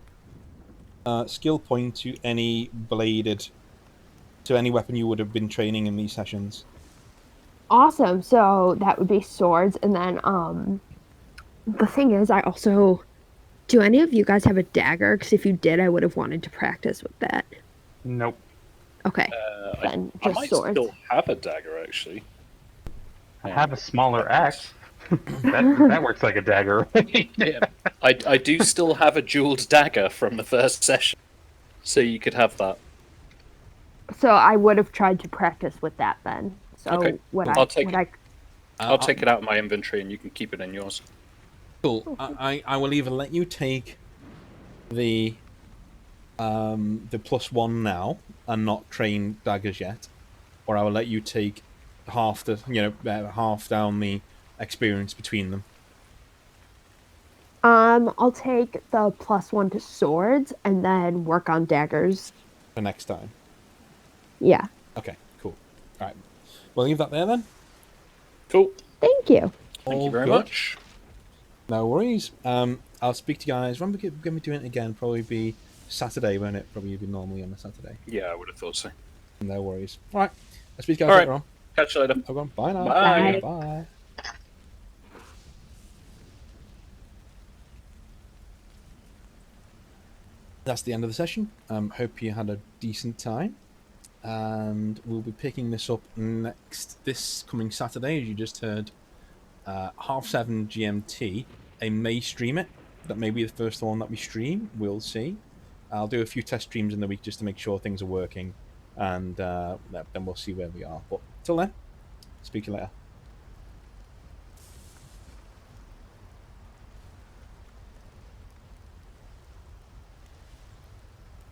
Speaker 1: skill point to any weapon you would have been training in these sessions?
Speaker 2: awesome. So that would be swords, and then the thing is, I also. Do any of you guys have a dagger? Because if you did, I would have wanted to practice with that.
Speaker 3: nope.
Speaker 2: Okay, then
Speaker 4: I
Speaker 2: just
Speaker 4: might
Speaker 2: swords.
Speaker 4: still have a dagger, actually.
Speaker 3: I have a smaller axe. that works like a dagger.
Speaker 4: Yeah. I do still have a jeweled dagger from the first session, so you could have that.
Speaker 2: So I would have tried to practice with that then. So
Speaker 4: Okay.
Speaker 2: would
Speaker 4: I'll
Speaker 2: I?
Speaker 4: take
Speaker 2: Would
Speaker 4: it.
Speaker 2: I?
Speaker 4: I'll take it out of my inventory and you can keep it in yours.
Speaker 1: Cool. I will either let you take the the +1 now and not train daggers yet, or I will let you take half half down the experience between them
Speaker 2: I'll take the +1 to swords and then work on daggers.
Speaker 1: for next time.
Speaker 2: Yeah.
Speaker 1: Okay, cool. All right, we'll leave that there then.
Speaker 4: Cool.
Speaker 2: Thank you.
Speaker 4: Thank
Speaker 1: All
Speaker 4: you very
Speaker 1: good.
Speaker 4: much.
Speaker 1: No worries. I'll speak to you guys. When we're going to be doing it again, probably be Saturday, won't it? Probably be normally on a Saturday.
Speaker 4: Yeah, I would have thought so.
Speaker 1: No worries. All right. I'll speak to you
Speaker 4: All
Speaker 1: guys
Speaker 4: right.
Speaker 1: later on.
Speaker 4: Catch you later.
Speaker 1: I'll go on. Bye now.
Speaker 4: Bye.
Speaker 1: Bye. That's the end of the session. Hope you had a decent time. And we'll be picking this up this coming Saturday, as you just heard, 7:30 GMT. I may stream it. That may be the first one that we stream. We'll see. I'll do a few test streams in the week just to make sure things are working, and then we'll see where we are. But till then, speak to you later.